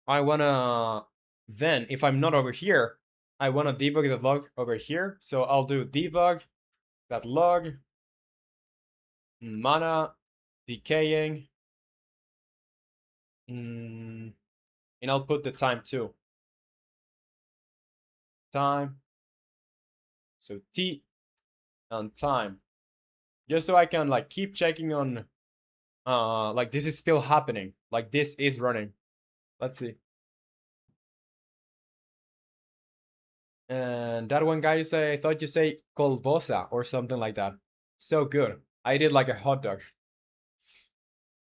I wanna then if I'm not over here, I wanna debug the log over here. So I'll do debug that log mana decaying. And I'll put the time too. Time. So T and time. Just so I can like keep checking on like this is still happening. Like this is running. Let's see. And that one guy you say, I thought you say colbosa or something like that. So good. I did like a hot dog.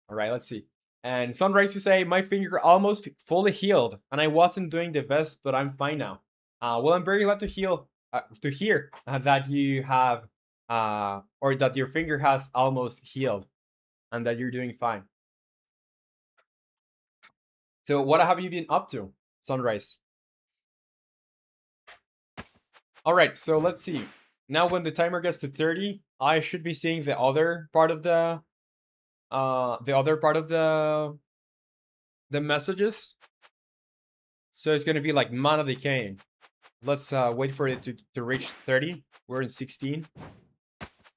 All right, let's see. And Sunrise, you say, my finger almost fully healed, and I wasn't doing the best, but I'm fine now. Well, I'm very glad to hear that you have, or that your finger has almost healed, and that you're doing fine. So, what have you been up to, Sunrise? All right, so let's see. Now, when the timer gets to 30, I should be seeing the other part of the messages. So it's gonna be like mana decaying. Let's wait for it to reach 30. We're in 16.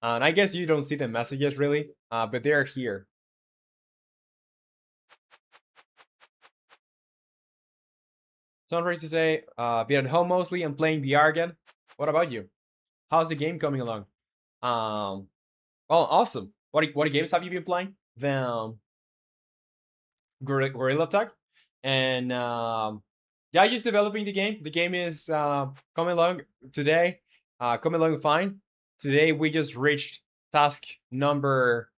And I guess you don't see the messages really, but they're here. Sunrise to say, be at home mostly and playing VR again. What about you? How's the game coming along? Well, awesome. What games have you been playing? The Gorilla Tag, and yeah, just developing the game. The game is coming along today, coming along fine. Today we just reached task number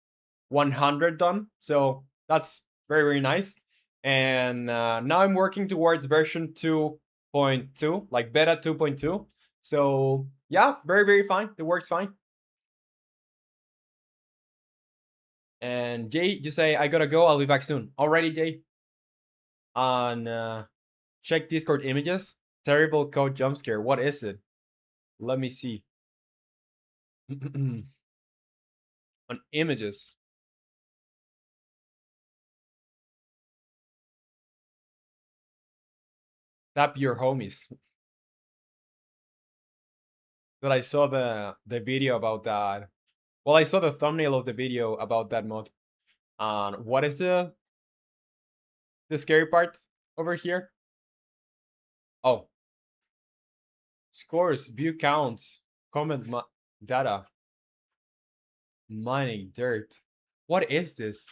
100 done, so that's very very nice. And now I'm working towards version 2.2, like beta 2.2. So yeah, very very fine. It works fine. And Jay, you say I gotta go. I'll be back soon. Alrighty, Jay. On check Discord images. Terrible code jump scare. What is it? Let me see. On images. Tap your homies. But I saw the video about that. Well, I saw the thumbnail of the video about that mod. What is the scary part over here? Oh. Scores, view counts, comment data. Mining dirt. What is this?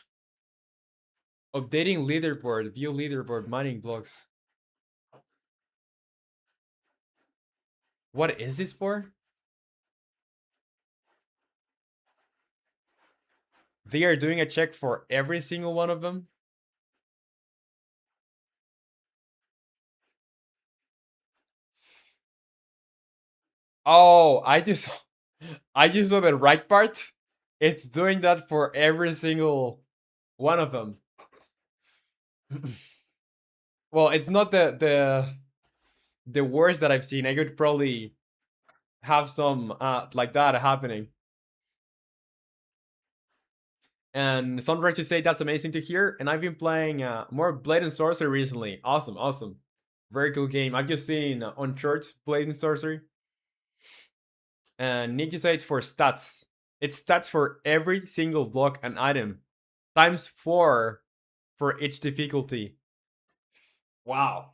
Updating leaderboard, view leaderboard, mining blocks. What is this for? They are doing a check for every single one of them. Oh, I just saw the right part. It's doing that for every single one of them. Well, it's not the worst that I've seen. I could probably have some like that happening. And Sunrise to say that's amazing to hear. And I've been playing more Blade and Sorcery recently. Awesome, awesome, very cool game. I've just seen on Church Blade and Sorcery. And need to say it's for stats. It's stats for every single block and item, times 4 for each difficulty. Wow.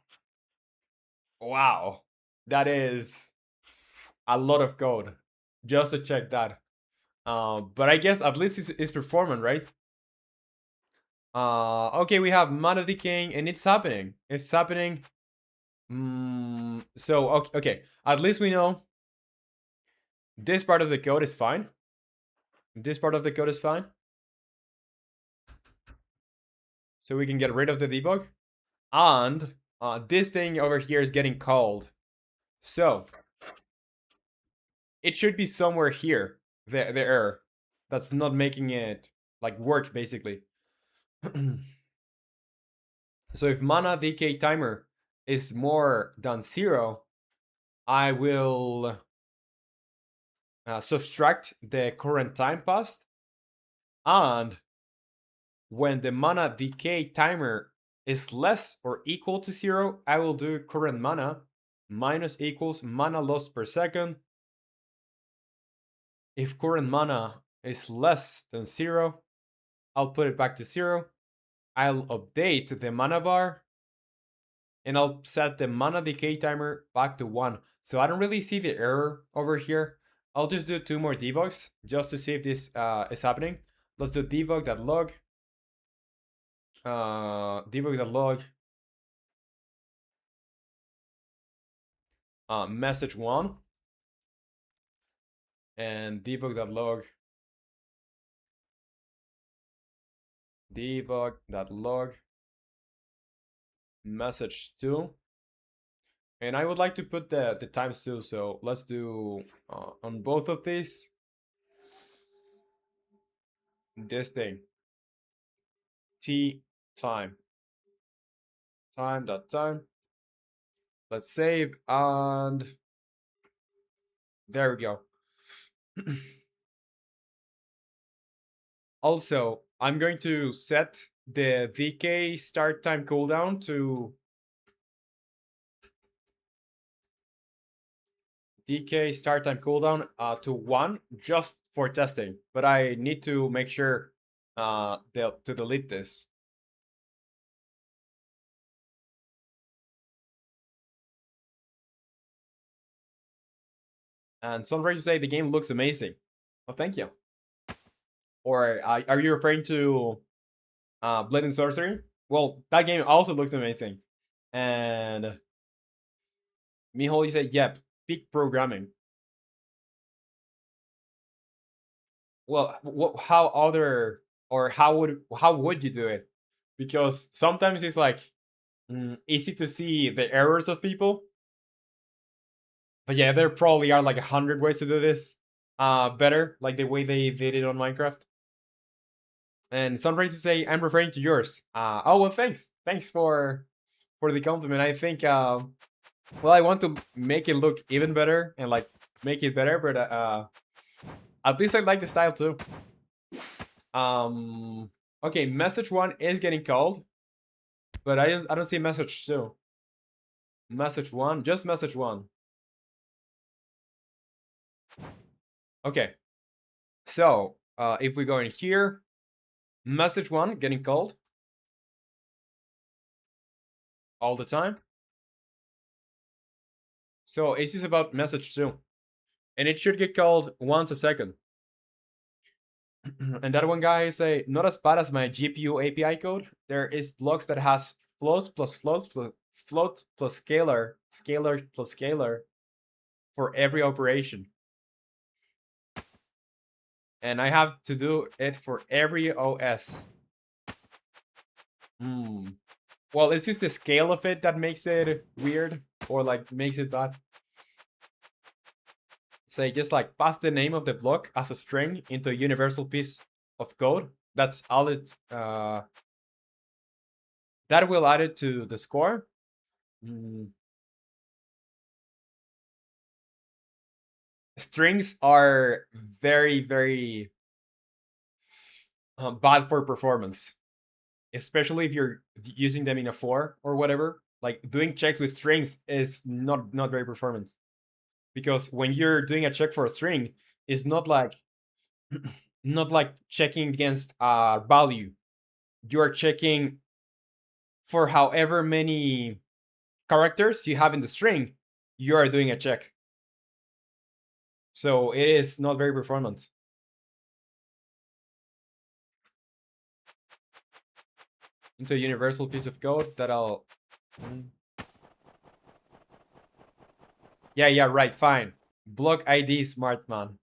Wow. That is a lot of code just to check that. But I guess at least it's performing, right? Okay, we have mana decaying and it's happening. It's happening. So, okay. At least we know this part of the code is fine. This part of the code is fine. so we can get rid of the debug. And this thing over here is getting called. So it should be somewhere here, the error. That's not making it like work, basically. So if mana decay timer is more than 0, I will subtract the current time passed. And when the mana decay timer is less or equal to 0, I will do current mana minus equals mana lost per second. If current mana is less than 0, I'll put it back to 0. I'll update the mana bar, and I'll set the mana decay timer back to 1. So I don't really see the error over here. I'll just do 2 more debugs just to see if this is happening. Let's do debug.log. Debug.log. Message 1. And debug.log. Debug.log. Message 2. And I would like to put the times too, so let's do on both of these this thing. T time. Time. Let's save, and there we go. Also, I'm going to set the VK start time cooldown to DK start time cooldown to 1 just for testing, but I need to make sure to delete this. And some to say the game looks amazing. Oh, thank you. Or are you referring to Blade and Sorcery? Well, that game also looks amazing. And Mihol, you said, yep, peak programming. Well, how would you do it? Because sometimes it's like easy to see the errors of people. But yeah, there probably are like 100 ways to do this better, like the way they did it on Minecraft. And Sunrise, you say, I'm referring to yours. Oh, well, thanks. Thanks for the compliment. I think, well, I want to make it look even better and like make it better, but at least I like the style too. Okay, message 1 is getting called, but I don't see message 2. Message 1, just message 1. Okay, so if we go in here, message 1 getting called all the time. So it's just about message 2, and it should get called once a second. And that one guy say, not as bad as my GPU API code. There is blocks that has float plus float plus scalar plus scalar for every operation. And I have to do it for every OS. Well, it's just the scale of it that makes it weird, or like makes it bad. Say just like pass the name of the block as a string into a universal piece of code. That's all it that will add it to the score. Strings are very bad for performance, especially if you're using them in a for or whatever. Like doing checks with strings is not very performant, because when you're doing a check for a string, it's not like checking against a value. You are checking for however many characters you have in the string. You are doing a check. So it is not very performant. Into a universal piece of code that I'll... Yeah, right, fine. Block ID smart man.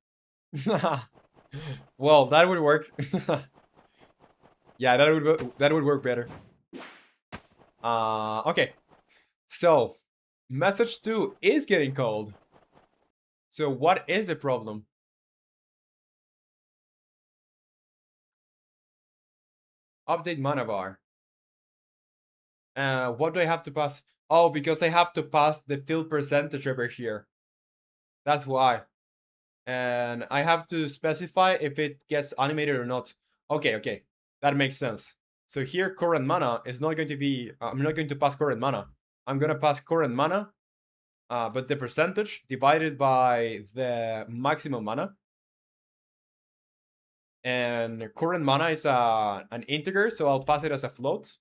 Well, that would work. Yeah, that would work better. Okay. So, message 2 is getting cold. So what is the problem? Update mana bar. What do I have to pass? Oh, because I have to pass the fill percentage over here. That's why. And I have to specify if it gets animated or not. Okay, okay. That makes sense. So here, current mana is not going to be... I'm not going to pass current mana. I'm going to pass current mana, but the percentage divided by the maximum mana. And current mana is an integer, so I'll pass it as a float.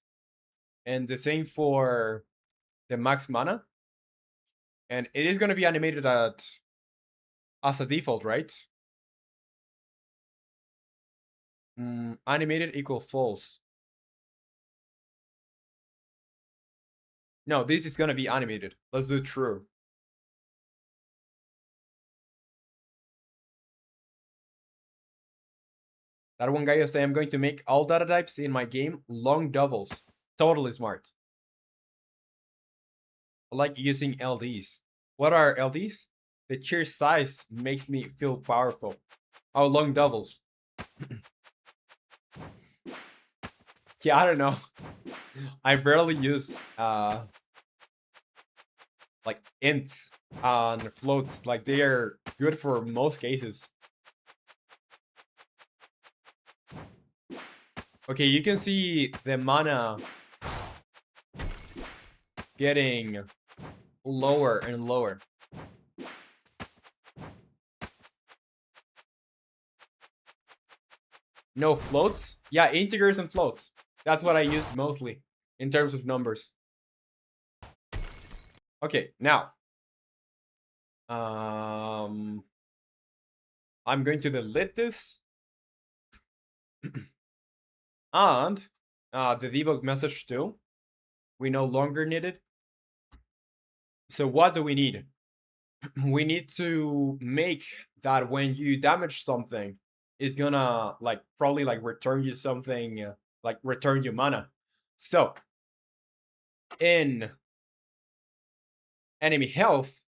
And the same for the max mana. And it is going to be animated as a default, right? Animated equal false. No, this is going to be animated. Let's do true. That one guy is saying I'm going to make all data types in my game long doubles. Totally smart. I like using LDs. What are LDs? The sheer size makes me feel powerful. Oh, long doubles. Yeah, I don't know. I barely use like ints on floats. Like they are good for most cases. Okay, you can see the mana getting lower and lower. No floats? Yeah, integers and floats. That's what I use mostly in terms of numbers. Okay, now I'm going to delete this and the debug message too. We no longer need it. So what do we need? We need to make that when you damage something, it's gonna like probably like return you something, like return you mana. So in enemy health,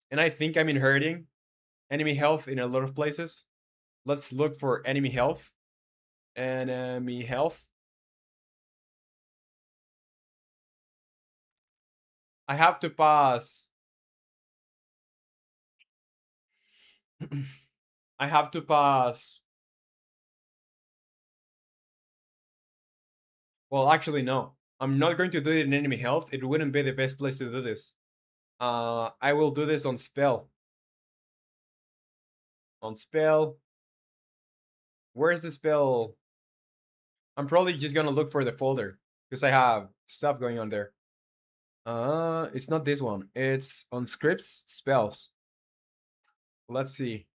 and I think I'm inheriting enemy health in a lot of places. Let's look for enemy health. Enemy health. I have to pass. I have to pass. Well, actually, no. I'm not going to do it in enemy health. It wouldn't be the best place to do this. I will do this on spell. On spell. Where's the spell? I'm probably just gonna look for the folder because I have stuff going on there. It's not this one. It's on scripts, spells. Let's see.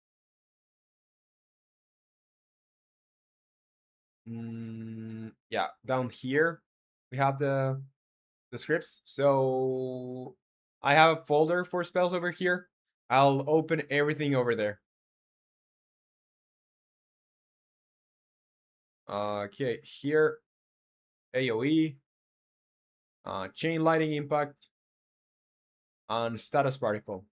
Yeah, down here we have the scripts. So I have a folder for spells over here. I'll open everything over there. Okay, here, AoE, chain lightning impact, and status particle.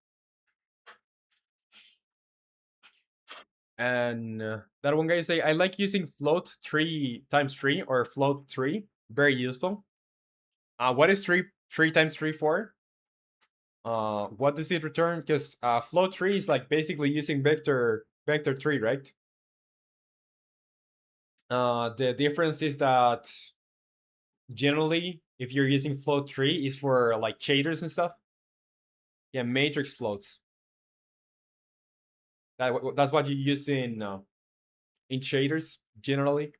And that one guy say, I like using float 3 times 3 or float 3. Very useful. What is 3 times 3 for? What does it return? Because float 3 is like basically using vector 3, right? The difference is that generally, if you're using float 3, is for like shaders and stuff. Yeah, matrix floats. That's what you use in shaders generally,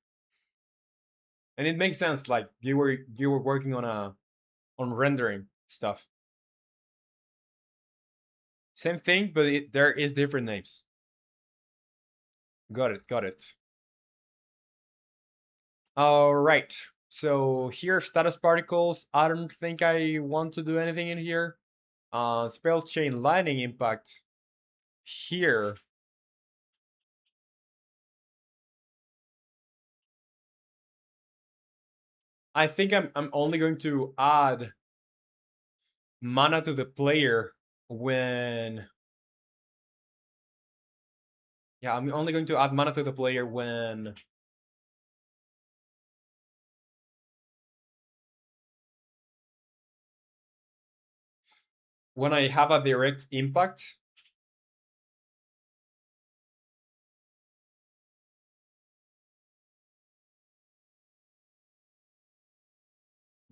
and it makes sense. Like you were working on rendering stuff. Same thing, but there is different names. Got it. Got it. All right. So here, status particles. I don't think I want to do anything in here. Spell chain lightning impact. Here. I think I'm only going to add mana to the player when yeah, I'm only going to add mana to the player when I have a direct impact.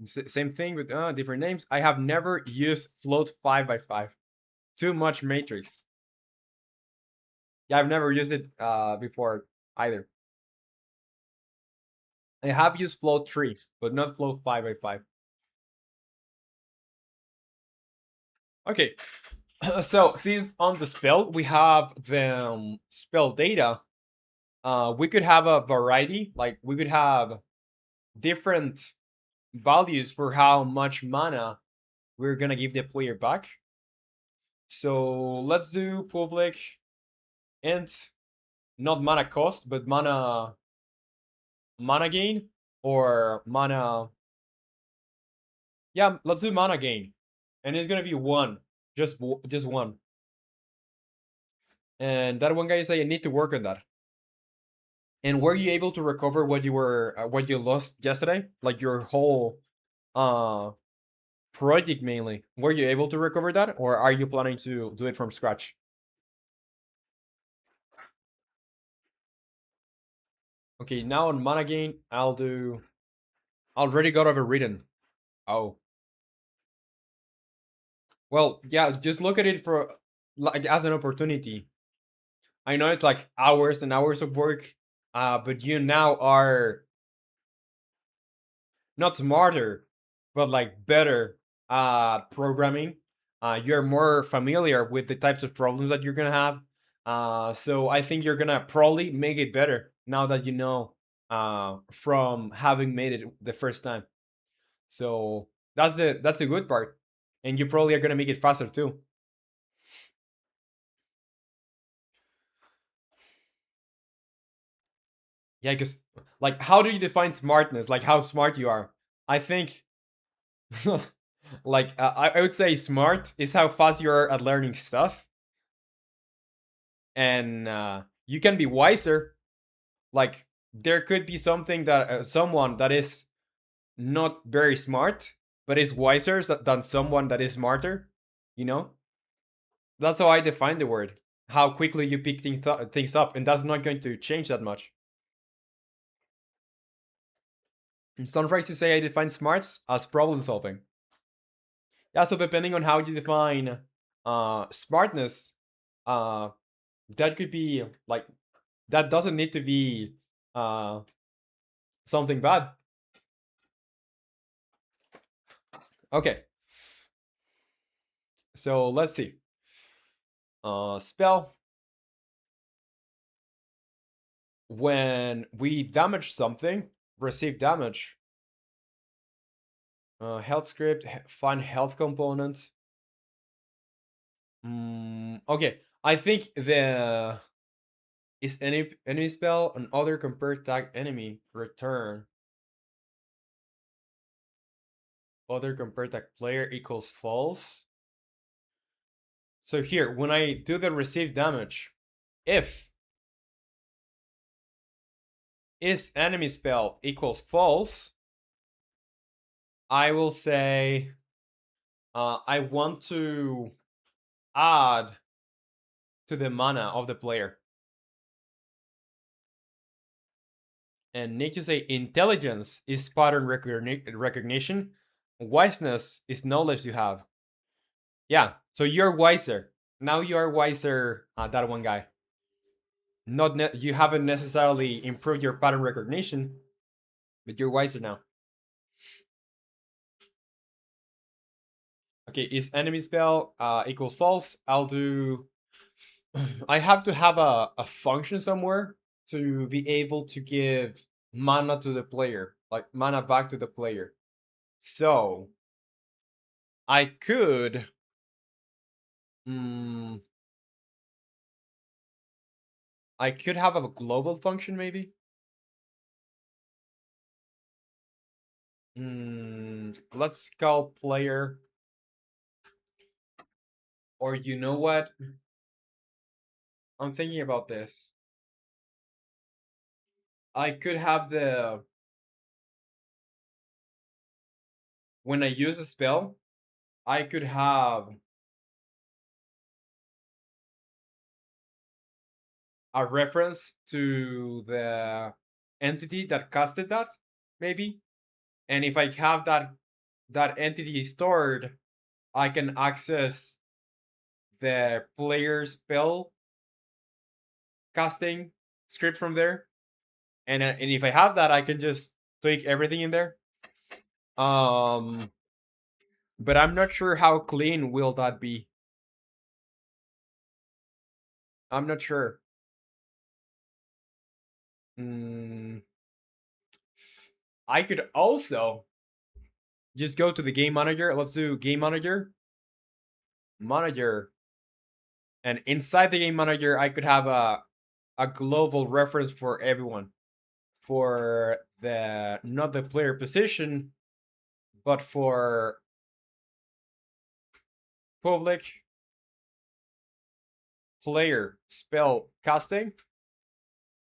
Same thing with different names. I have never used float 5 by 5. Too much matrix. Yeah, I've never used it before either. I have used float 3, but not float 5 by 5. Okay, so since on the spell we have the spell data, we could have a variety. Like we could have different values for how much mana we're gonna give the player back. So let's do public int, not mana cost, but mana gain or mana. Yeah, let's do mana gain, and it's gonna be one, just one. And that one guy say I need to work on that. And were you able to recover what you lost yesterday, like your whole uh project mainly? Were you able to recover that, or are you planning to do it from scratch? Okay, now on mana gain, I'll do. I already got overridden. Oh, well, yeah. Just look at it for like as an opportunity. I know it's like hours and hours of work, but you now are not smarter, but like better programming. You're more familiar with the types of problems that you're gonna have. So I think you're gonna probably make it better now that you know from having made it the first time. So that's the good part, and you probably are gonna make it faster too. Yeah, because like, how do you define smartness? Like, how smart you are? I think, like, I would say smart is how fast you are at learning stuff, and you can be wiser. Like, there could be something that someone that is not very smart, but is wiser than someone that is smarter. You know, that's how I define the word. How quickly you pick things up, and that's not going to change that much. And some tries to say I define smarts as problem solving. Yeah, so depending on how you define smartness, uh that could be like, that doesn't need to be uh something bad. Okay, so let's see. Spell, when we damage something, receive damage. Health script, find health component. Okay, I think the is any spell an other compared tag enemy return other compared tag player equals false. So here, when I do the receive damage, if is enemy spell equals false, I will say I want to add to the mana of the player. And need to say intelligence is pattern recognition. Wiseness is knowledge you have. Yeah, so you're wiser. Now you are wiser, that one guy. Not you haven't necessarily improved your pattern recognition, but you're wiser now. Okay, is enemy spell equals false? I'll do. I have to have a function somewhere to be able to give mana to the player, like mana back to the player. So I could. Mm, I could have a global function maybe. Let's call player, or you know what? I'm thinking about this. I could have the when I use a spell, I could have a reference to the entity that casted that, maybe. And if I have that entity stored, I can access the player spell casting script from there. And if I have that, I can just tweak everything in there. Um, but I'm not sure how clean will that be. I'm not sure. Mm, I could also just go to the game manager. Let's do game manager, manager, and inside the game manager, I could have a global reference for everyone, for the not the player position, but for public player spell casting.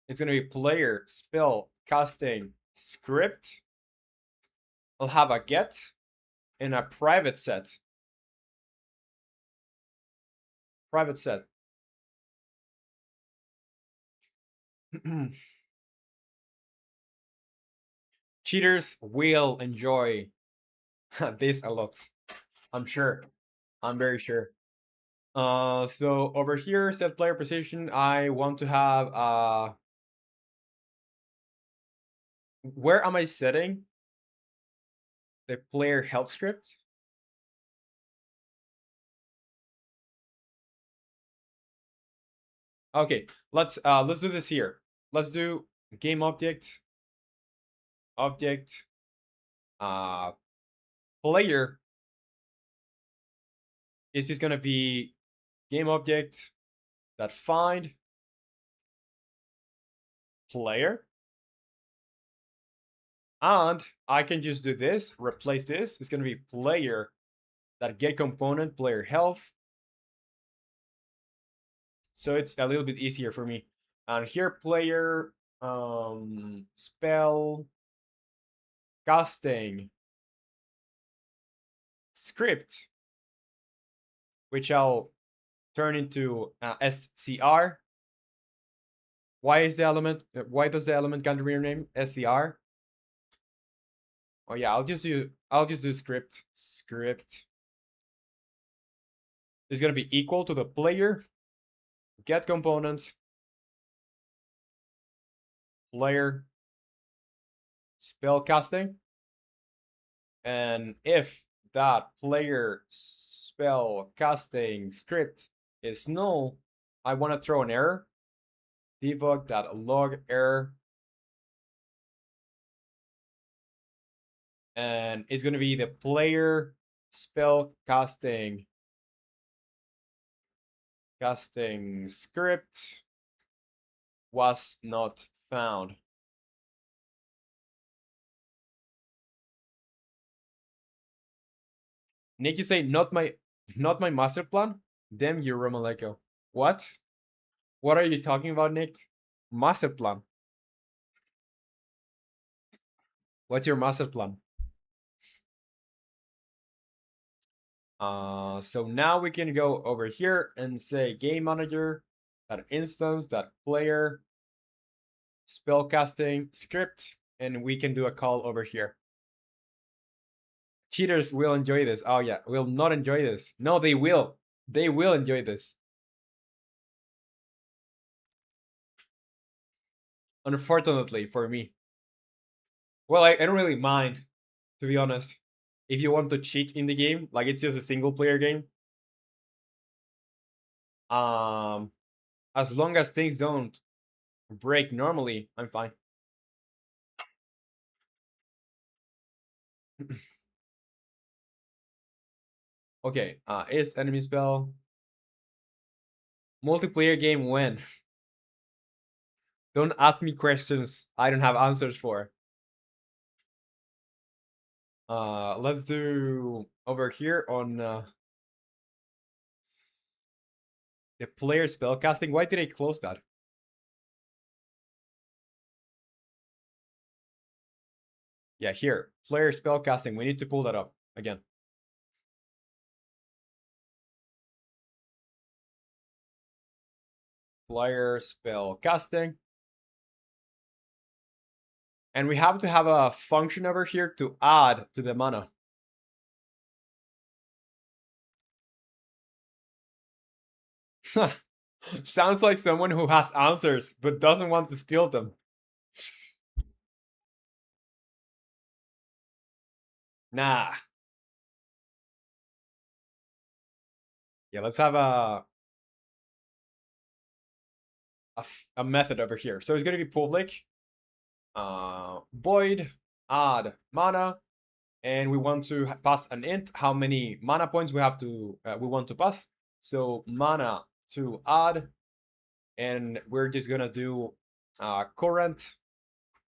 It's gonna be player spell casting script. I'll have a get and a private set. Private set. Cheaters will enjoy this a lot. I'm sure. I'm very sure. So over here, set player position. I want to have where am I setting the player health script? Okay, let's do this here. Let's do game object, object, uh, player is just gonna be game object that find player, and I can just do this, replace this. It's gonna be player that get component player health. So it's a little bit easier for me. And here player spell casting script, which I'll turn into SCR. Why is the element? Why does the element can't rename SCR? Oh yeah, I'll just do script. Script is gonna be equal to the player get component player spell casting, and if that player spell casting script is null, I want to throw an error. Debug.log error, and it's going to be the player spell casting script was not found. Nick, you say not my master plan? Damn you, romanleco. What? What are you talking about, Nick? Master plan. What's your master plan? So now we can go over here and say game manager that instance that player spellcasting script, and we can do a call over here. Cheaters will enjoy this. Oh yeah, will not enjoy this. No, they will. They will enjoy this. Unfortunately for me. Well, I don't really mind, to be honest. If you want to cheat in the game, like it's just a single player game. Um, as long as things don't break normally, I'm fine. Okay, is enemy spell multiplayer game when? Don't ask me questions I don't have answers for. Let's do over here on the player spellcasting. Why did I close that? Yeah, here, player spellcasting. We need to pull that up again. Player spellcasting. And we have to have a function over here to add to the mana. Sounds like someone who has answers but doesn't want to spill them. Nah. Yeah, let's have a method over here. So it's going to be public void add mana, and we want to pass an int how many mana points we have to we want to pass. So mana to add, and we're just gonna do current,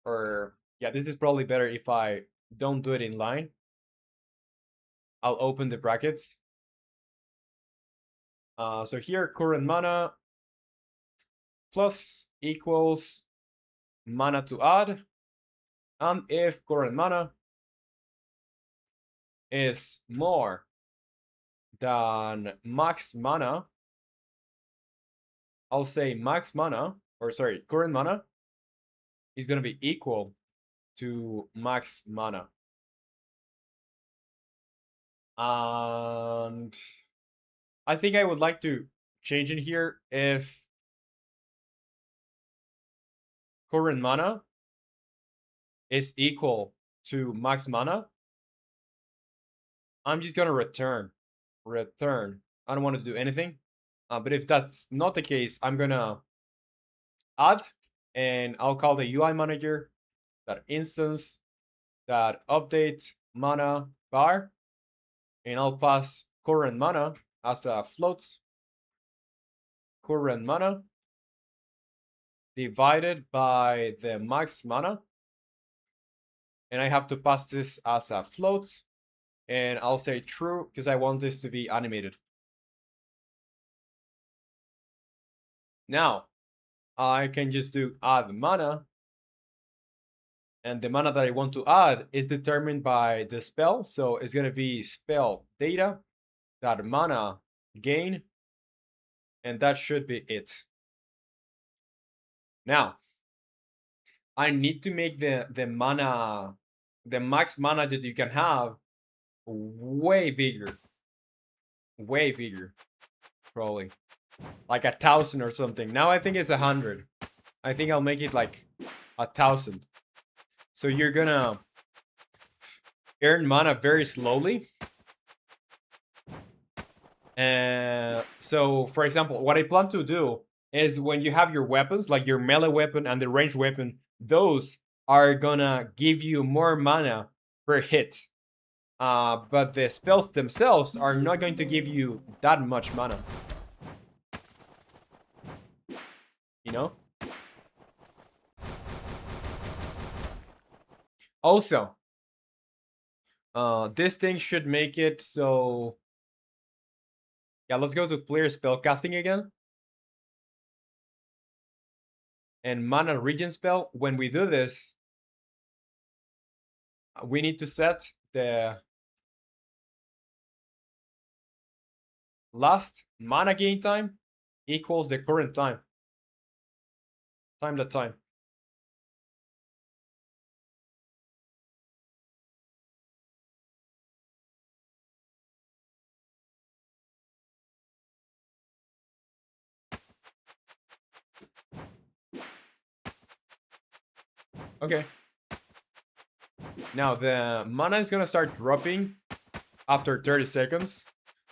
or yeah, this is probably better if I don't do it in line. I'll open the brackets. So here current mana plus equals mana to add, and if current mana is more than max mana, I'll say max mana, or sorry, current mana is going to be equal to max mana. And I think I would like to change in here if current mana is equal to max mana. I'm just going to return. I don't want to do anything. But if that's not the case, I'm going to add, and I'll call the UI manager that instance that update mana bar, and I'll pass current mana as a float. Current mana divided by the max mana, and I have to pass this as a float, and I'll say true because I want this to be animated. Now I can just do add mana, and the mana that I want to add is determined by the spell, so it's going to be spell data that mana gain, and that should be it. Now I need to make the mana, the max mana that you can have, way bigger, probably like 1,000 or something. Now I think it's 100. I think I'll make it like 1,000. So you're gonna earn mana very slowly. So for example, what I plan to do is when you have your weapons, like your melee weapon and the ranged weapon, those are gonna give you more mana per hit. But the spells themselves are not going to give you that much mana. You know? Also, this thing should make it so... Yeah, let's go to player spellcasting again. And mana regen spell, when we do this, we need to set the last mana gain time equals the current time. Time. Okay. Now the mana is gonna start dropping after 30 seconds.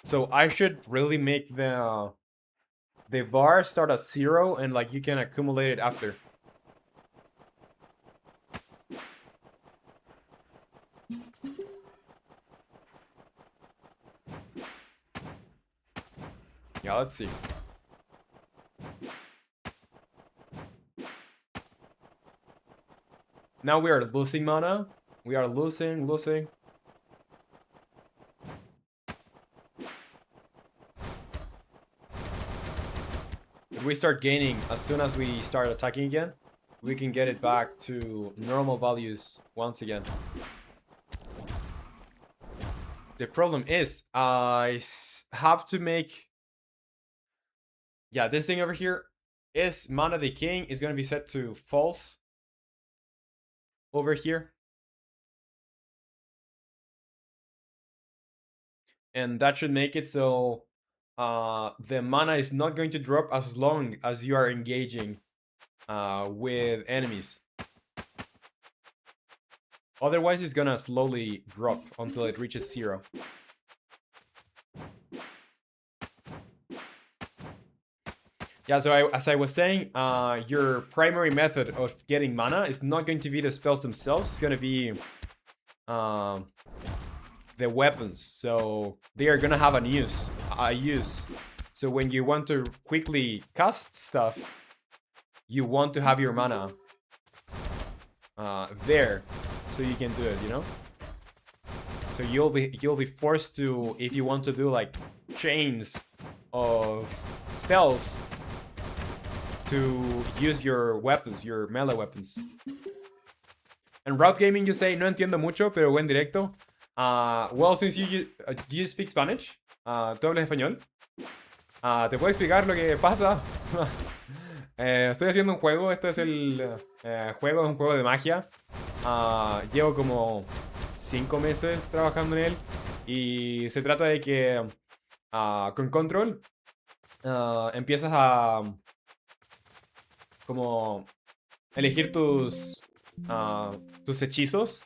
So I should really make the bar start at 0, and like you can accumulate it after. Yeah, let's see. Now we are losing mana. We are losing. we start gaining as soon as we start attacking again, we can get it back to normal values once again. The problem is I have to make, yeah, this thing over here is mana decaying is going to be set to false over here. And that should make it so the mana is not going to drop as long as you are engaging with enemies. Otherwise, it's gonna slowly drop until it reaches 0. Yeah, so as I was saying, your primary method of getting mana is not going to be the spells themselves. It's gonna be the weapons. So they are gonna have a use. So when you want to quickly cast stuff, you want to have your mana there, so you can do it, you know. So you'll be forced to, if you want to do like chains of spells, to use your weapons, your melee weapons. And route gaming, you say, no entiendo mucho, pero buen directo. Well, since do you speak Spanish? ¿Tú hablas español? ¿Te puedo explicar lo que pasa? Estoy haciendo un juego, este es el juego, es un juego de magia. Llevo como 5 meses trabajando en él. Y se trata de que con control empiezas a como elegir tus hechizos.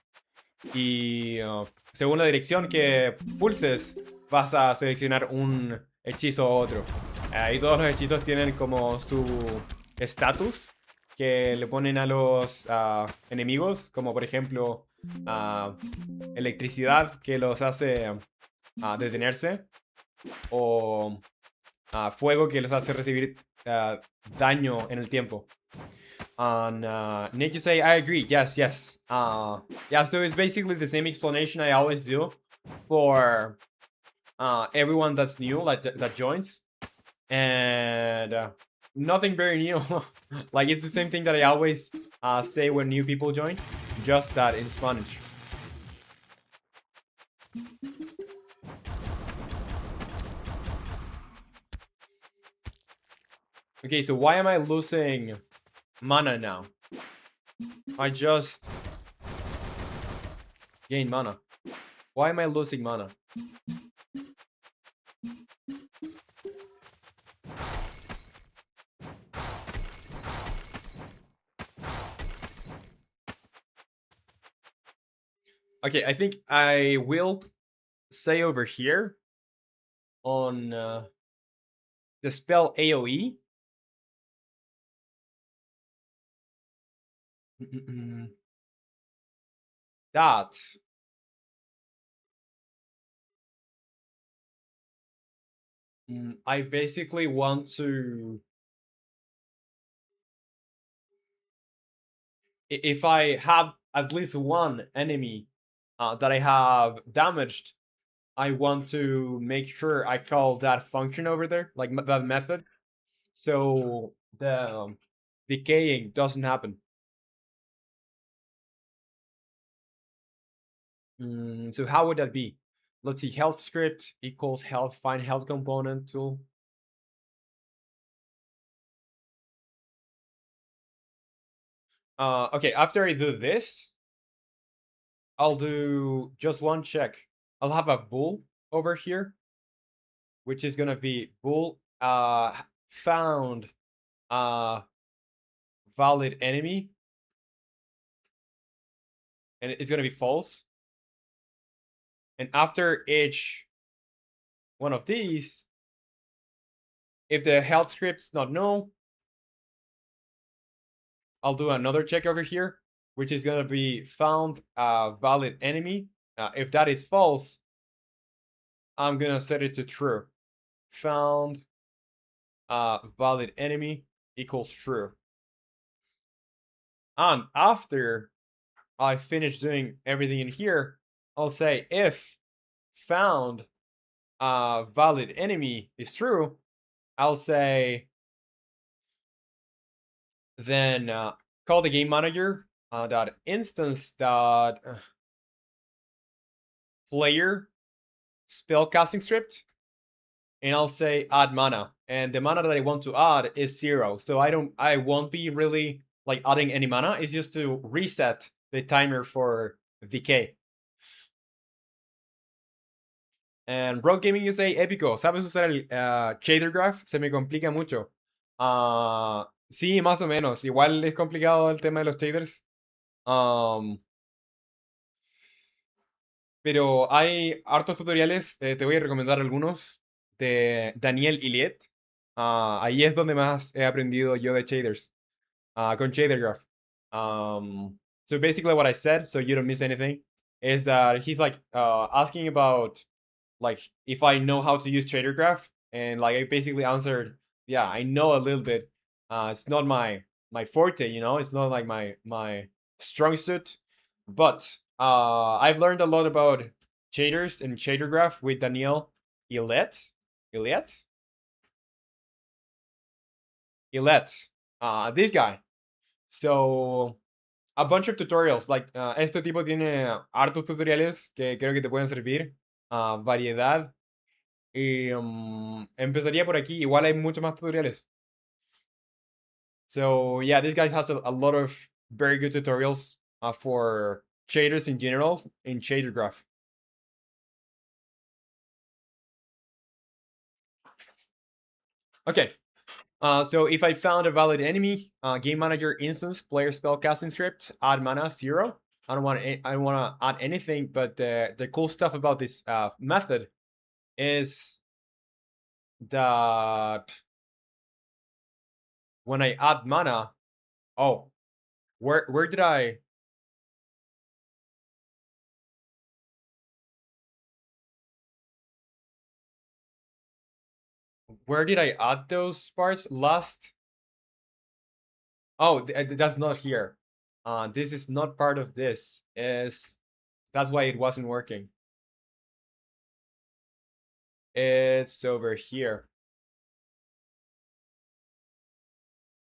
Y según la dirección que pulses, vas a seleccionar un hechizo u otro. Y todos los hechizos tienen como su estatus que le ponen a los enemigos, como por ejemplo electricidad, que los hace detenerse, o fuego, que los hace recibir daño en el tiempo. And Nick, you say, I agree. Yes. Yeah, so it's basically the same explanation I always do for everyone that's new, like that joins. And nothing very new. Like, it's the same thing that I always say when new people join, just that in Spanish. Okay, so why am I losing mana now? I just gained mana. Why am I losing mana? Okay, I think I will say over here on the spell AoE. That I basically want to, if I have at least one enemy that I have damaged, I want to make sure I call that function over there, like that method, so the decaying doesn't happen. So how would that be? Let's see, health script equals health, find health component tool. Okay, after I do this, I'll do just one check. I'll have a bool over here, which is gonna be bool found valid enemy, and it's gonna be false. And after each one of these, if the health script's not null, I'll do another check over here, which is gonna be found valid enemy. If that is false, I'm gonna set it to true. Found valid enemy equals true. And after I finish doing everything in here, I'll say if found valid enemy is true, I'll say then call the game manager dot instance dot player spellcasting script, and I'll say add mana, and the mana that I want to add is 0. So I won't be really like adding any mana. It's just to reset the timer for decay. And Rogue Gaming USA, épico, ¿sabes usar el shader graph? Se me complica mucho. Sí, más o menos. Igual es complicado el tema de los shaders. Pero hay hartos tutoriales, te voy a recomendar algunos, de Daniel Iliet. Ahí es donde más he aprendido yo de shaders, con shader graph. So basically what I said, so you don't miss anything, is that he's like asking about like if I know how to use shader graph, and like I basically answered, yeah, I know a little bit. It's not my forte, you know, it's not like my strong suit, but I've learned a lot about shaders and shader graph with Daniel Ilet. Ilet? Ilet. This guy. So, a bunch of tutorials. Like, este tipo tiene hartos tutoriales que creo que te pueden servir. Variedad. Y empezaría por aquí. Igual hay muchos más tutoriales. So, yeah, this guy has a lot of very good tutorials for shaders in general in shader graph. Okay, so if I found a valid enemy, game manager instance player spellcasting script, add mana 0. I don't want to add anything, but the cool stuff about this method is that when I add mana, oh, where did I? Where did I add those parts last? Oh, that's not here. This is not part of this. That's why it wasn't working. It's over here.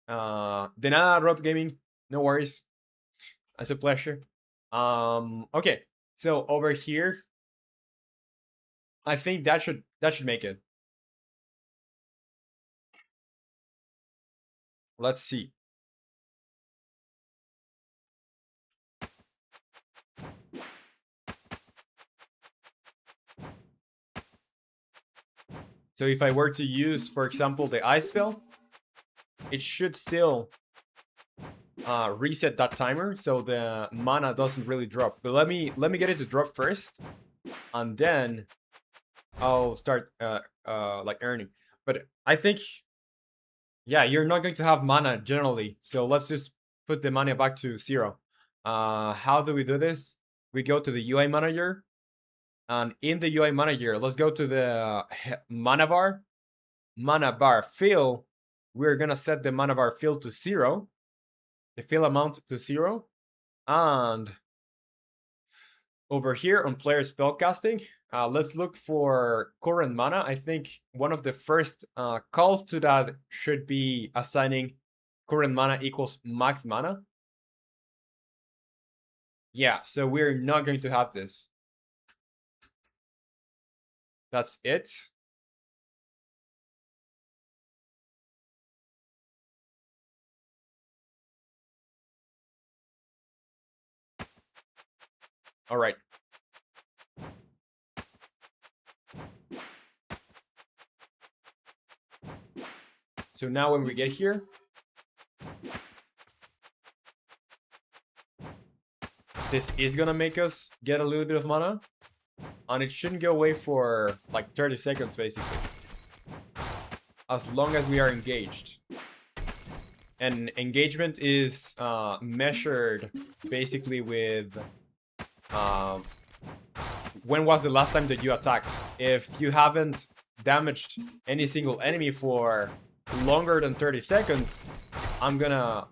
De nada, Rob Gaming. No worries. It's a pleasure. Okay. So over here, I think that should make it. Let's see. So if I were to use, for example, the ice spell, it should still reset that timer, so the mana doesn't really drop. But let me get it to drop first, and then I'll start like earning. But I think, yeah, you're not going to have mana generally, so let's just put the mana back to 0. How do we do this? We go to the UI manager, and in the UI manager, let's go to the mana bar fill. We're gonna set the mana bar fill to 0, the fill amount to 0, and over here on player spellcasting, let's look for current mana. I think one of the first calls to that should be assigning current mana equals max mana. Yeah, so we're not going to have this. That's it. All right. So now when we get here, this is gonna make us get a little bit of mana, and it shouldn't go away for like 30 seconds basically, as long as we are engaged. And engagement is measured basically with when was the last time that you attacked. If you haven't damaged any single enemy for longer than 30 seconds, I'm gonna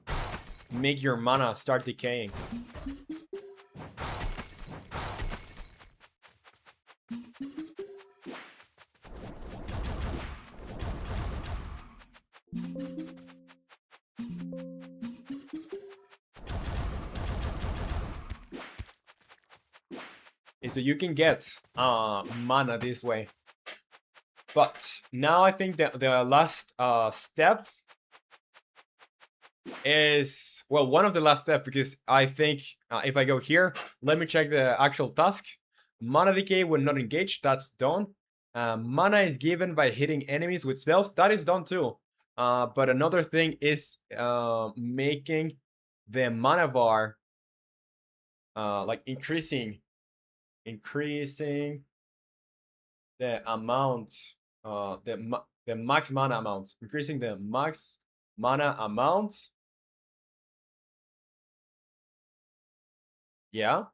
make your mana start decaying. so you can get mana this way. But now I think that the last step is, well, one of the last steps, because I think if I go here, let me check the actual task. Mana decay when not engaged, that's done. Mana is given by hitting enemies with spells, that is done too. But another thing is making the mana bar like increasing the amount, the max mana amount, increasing the max mana amount. Yeah,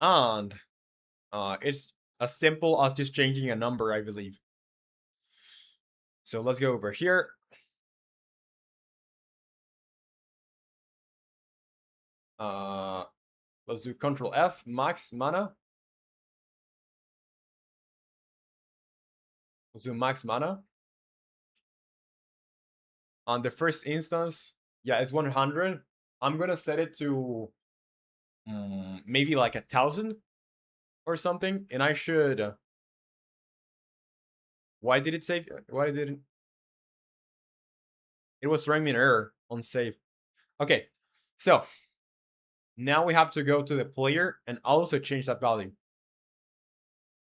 and it's as simple as just changing a number, I believe. So let's go over here. Let's do Control F, max mana. Let's do max mana. On the first instance, yeah, it's 100. I'm gonna set it to maybe like 1,000 or something, and I should. Why did it save? Why didn't? It was throwing me an error on save. Okay, so now we have to go to the player and also change that value.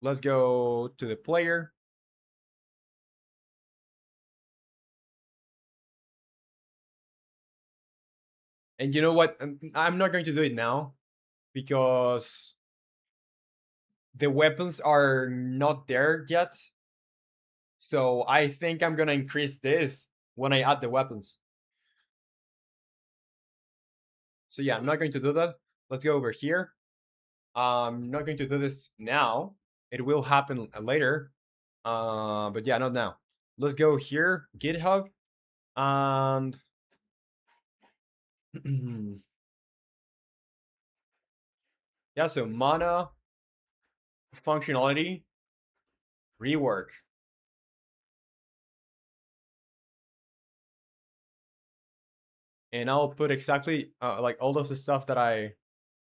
Let's go to the player. And you know what? I'm not going to do it now because the weapons are not there yet. So I think I'm gonna increase this when I add the weapons. So yeah, I'm not going to do that. Let's go over here. I'm not going to do this now. It will happen later. But yeah, not now. Let's go here, GitHub, and yeah, so mana functionality rework. And I'll put exactly like all of the stuff that I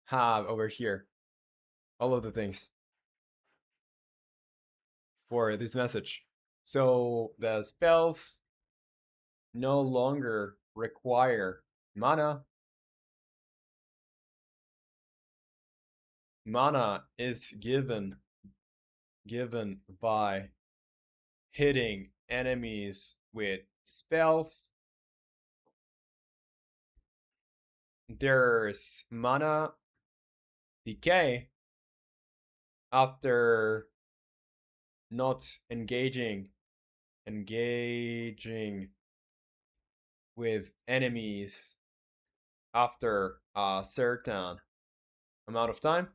have over here. All of the things for this message. So the spells no longer require mana. Mana is given by hitting enemies with spells. There's mana decay after not engaging with enemies after a certain amount of time.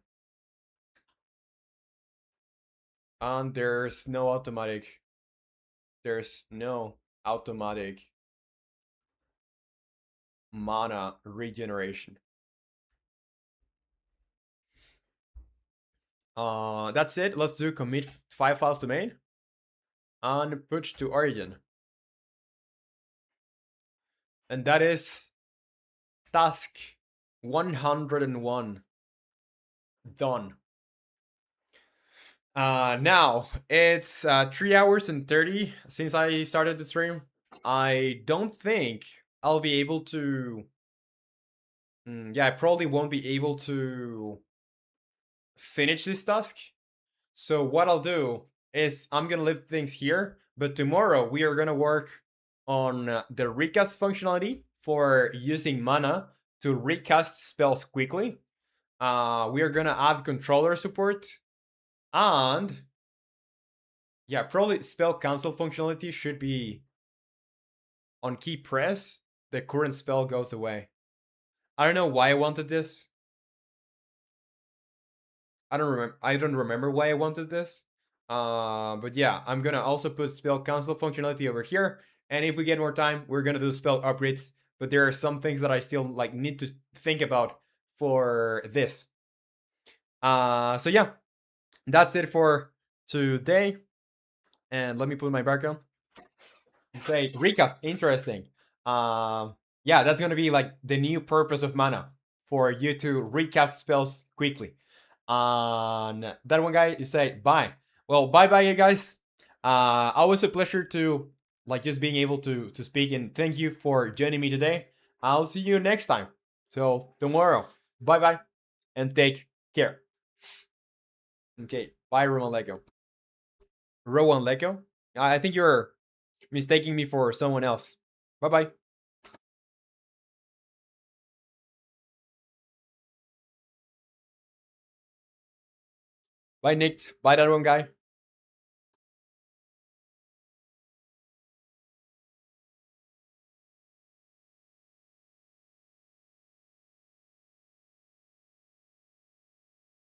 And there's no automatic mana regeneration. That's it. Let's do commit 5 files to main and push to origin. And that is task 101 done. Now it's 3 hours and 30 since I started the stream. I don't think I'll be able to. Yeah, I probably won't be able to finish this task. So what I'll do is I'm gonna leave things here, but tomorrow we are gonna work on the recast functionality for using mana to recast spells quickly. We are gonna add controller support, and yeah, probably spell cancel functionality should be on key press. The current spell goes away. I don't know why I wanted this. I don't remember why I wanted this. But yeah, I'm gonna also put spell cancel functionality over here. And if we get more time, we're gonna do spell upgrades. But there are some things that I still like need to think about for this. So yeah, that's it for today. And let me put my background. Say recast, interesting. Yeah, that's gonna be like the new purpose of mana for you to recast spells quickly. On that one guy, you say bye. Well, bye bye, you guys. Always a pleasure to like just being able to speak, and thank you for joining me today. I'll see you next time. So tomorrow. Bye bye, and take care. Okay, bye, romanleco. Romanleco. I think you're mistaking me for someone else. Bye bye. Bye, Nick. Bye, that one guy.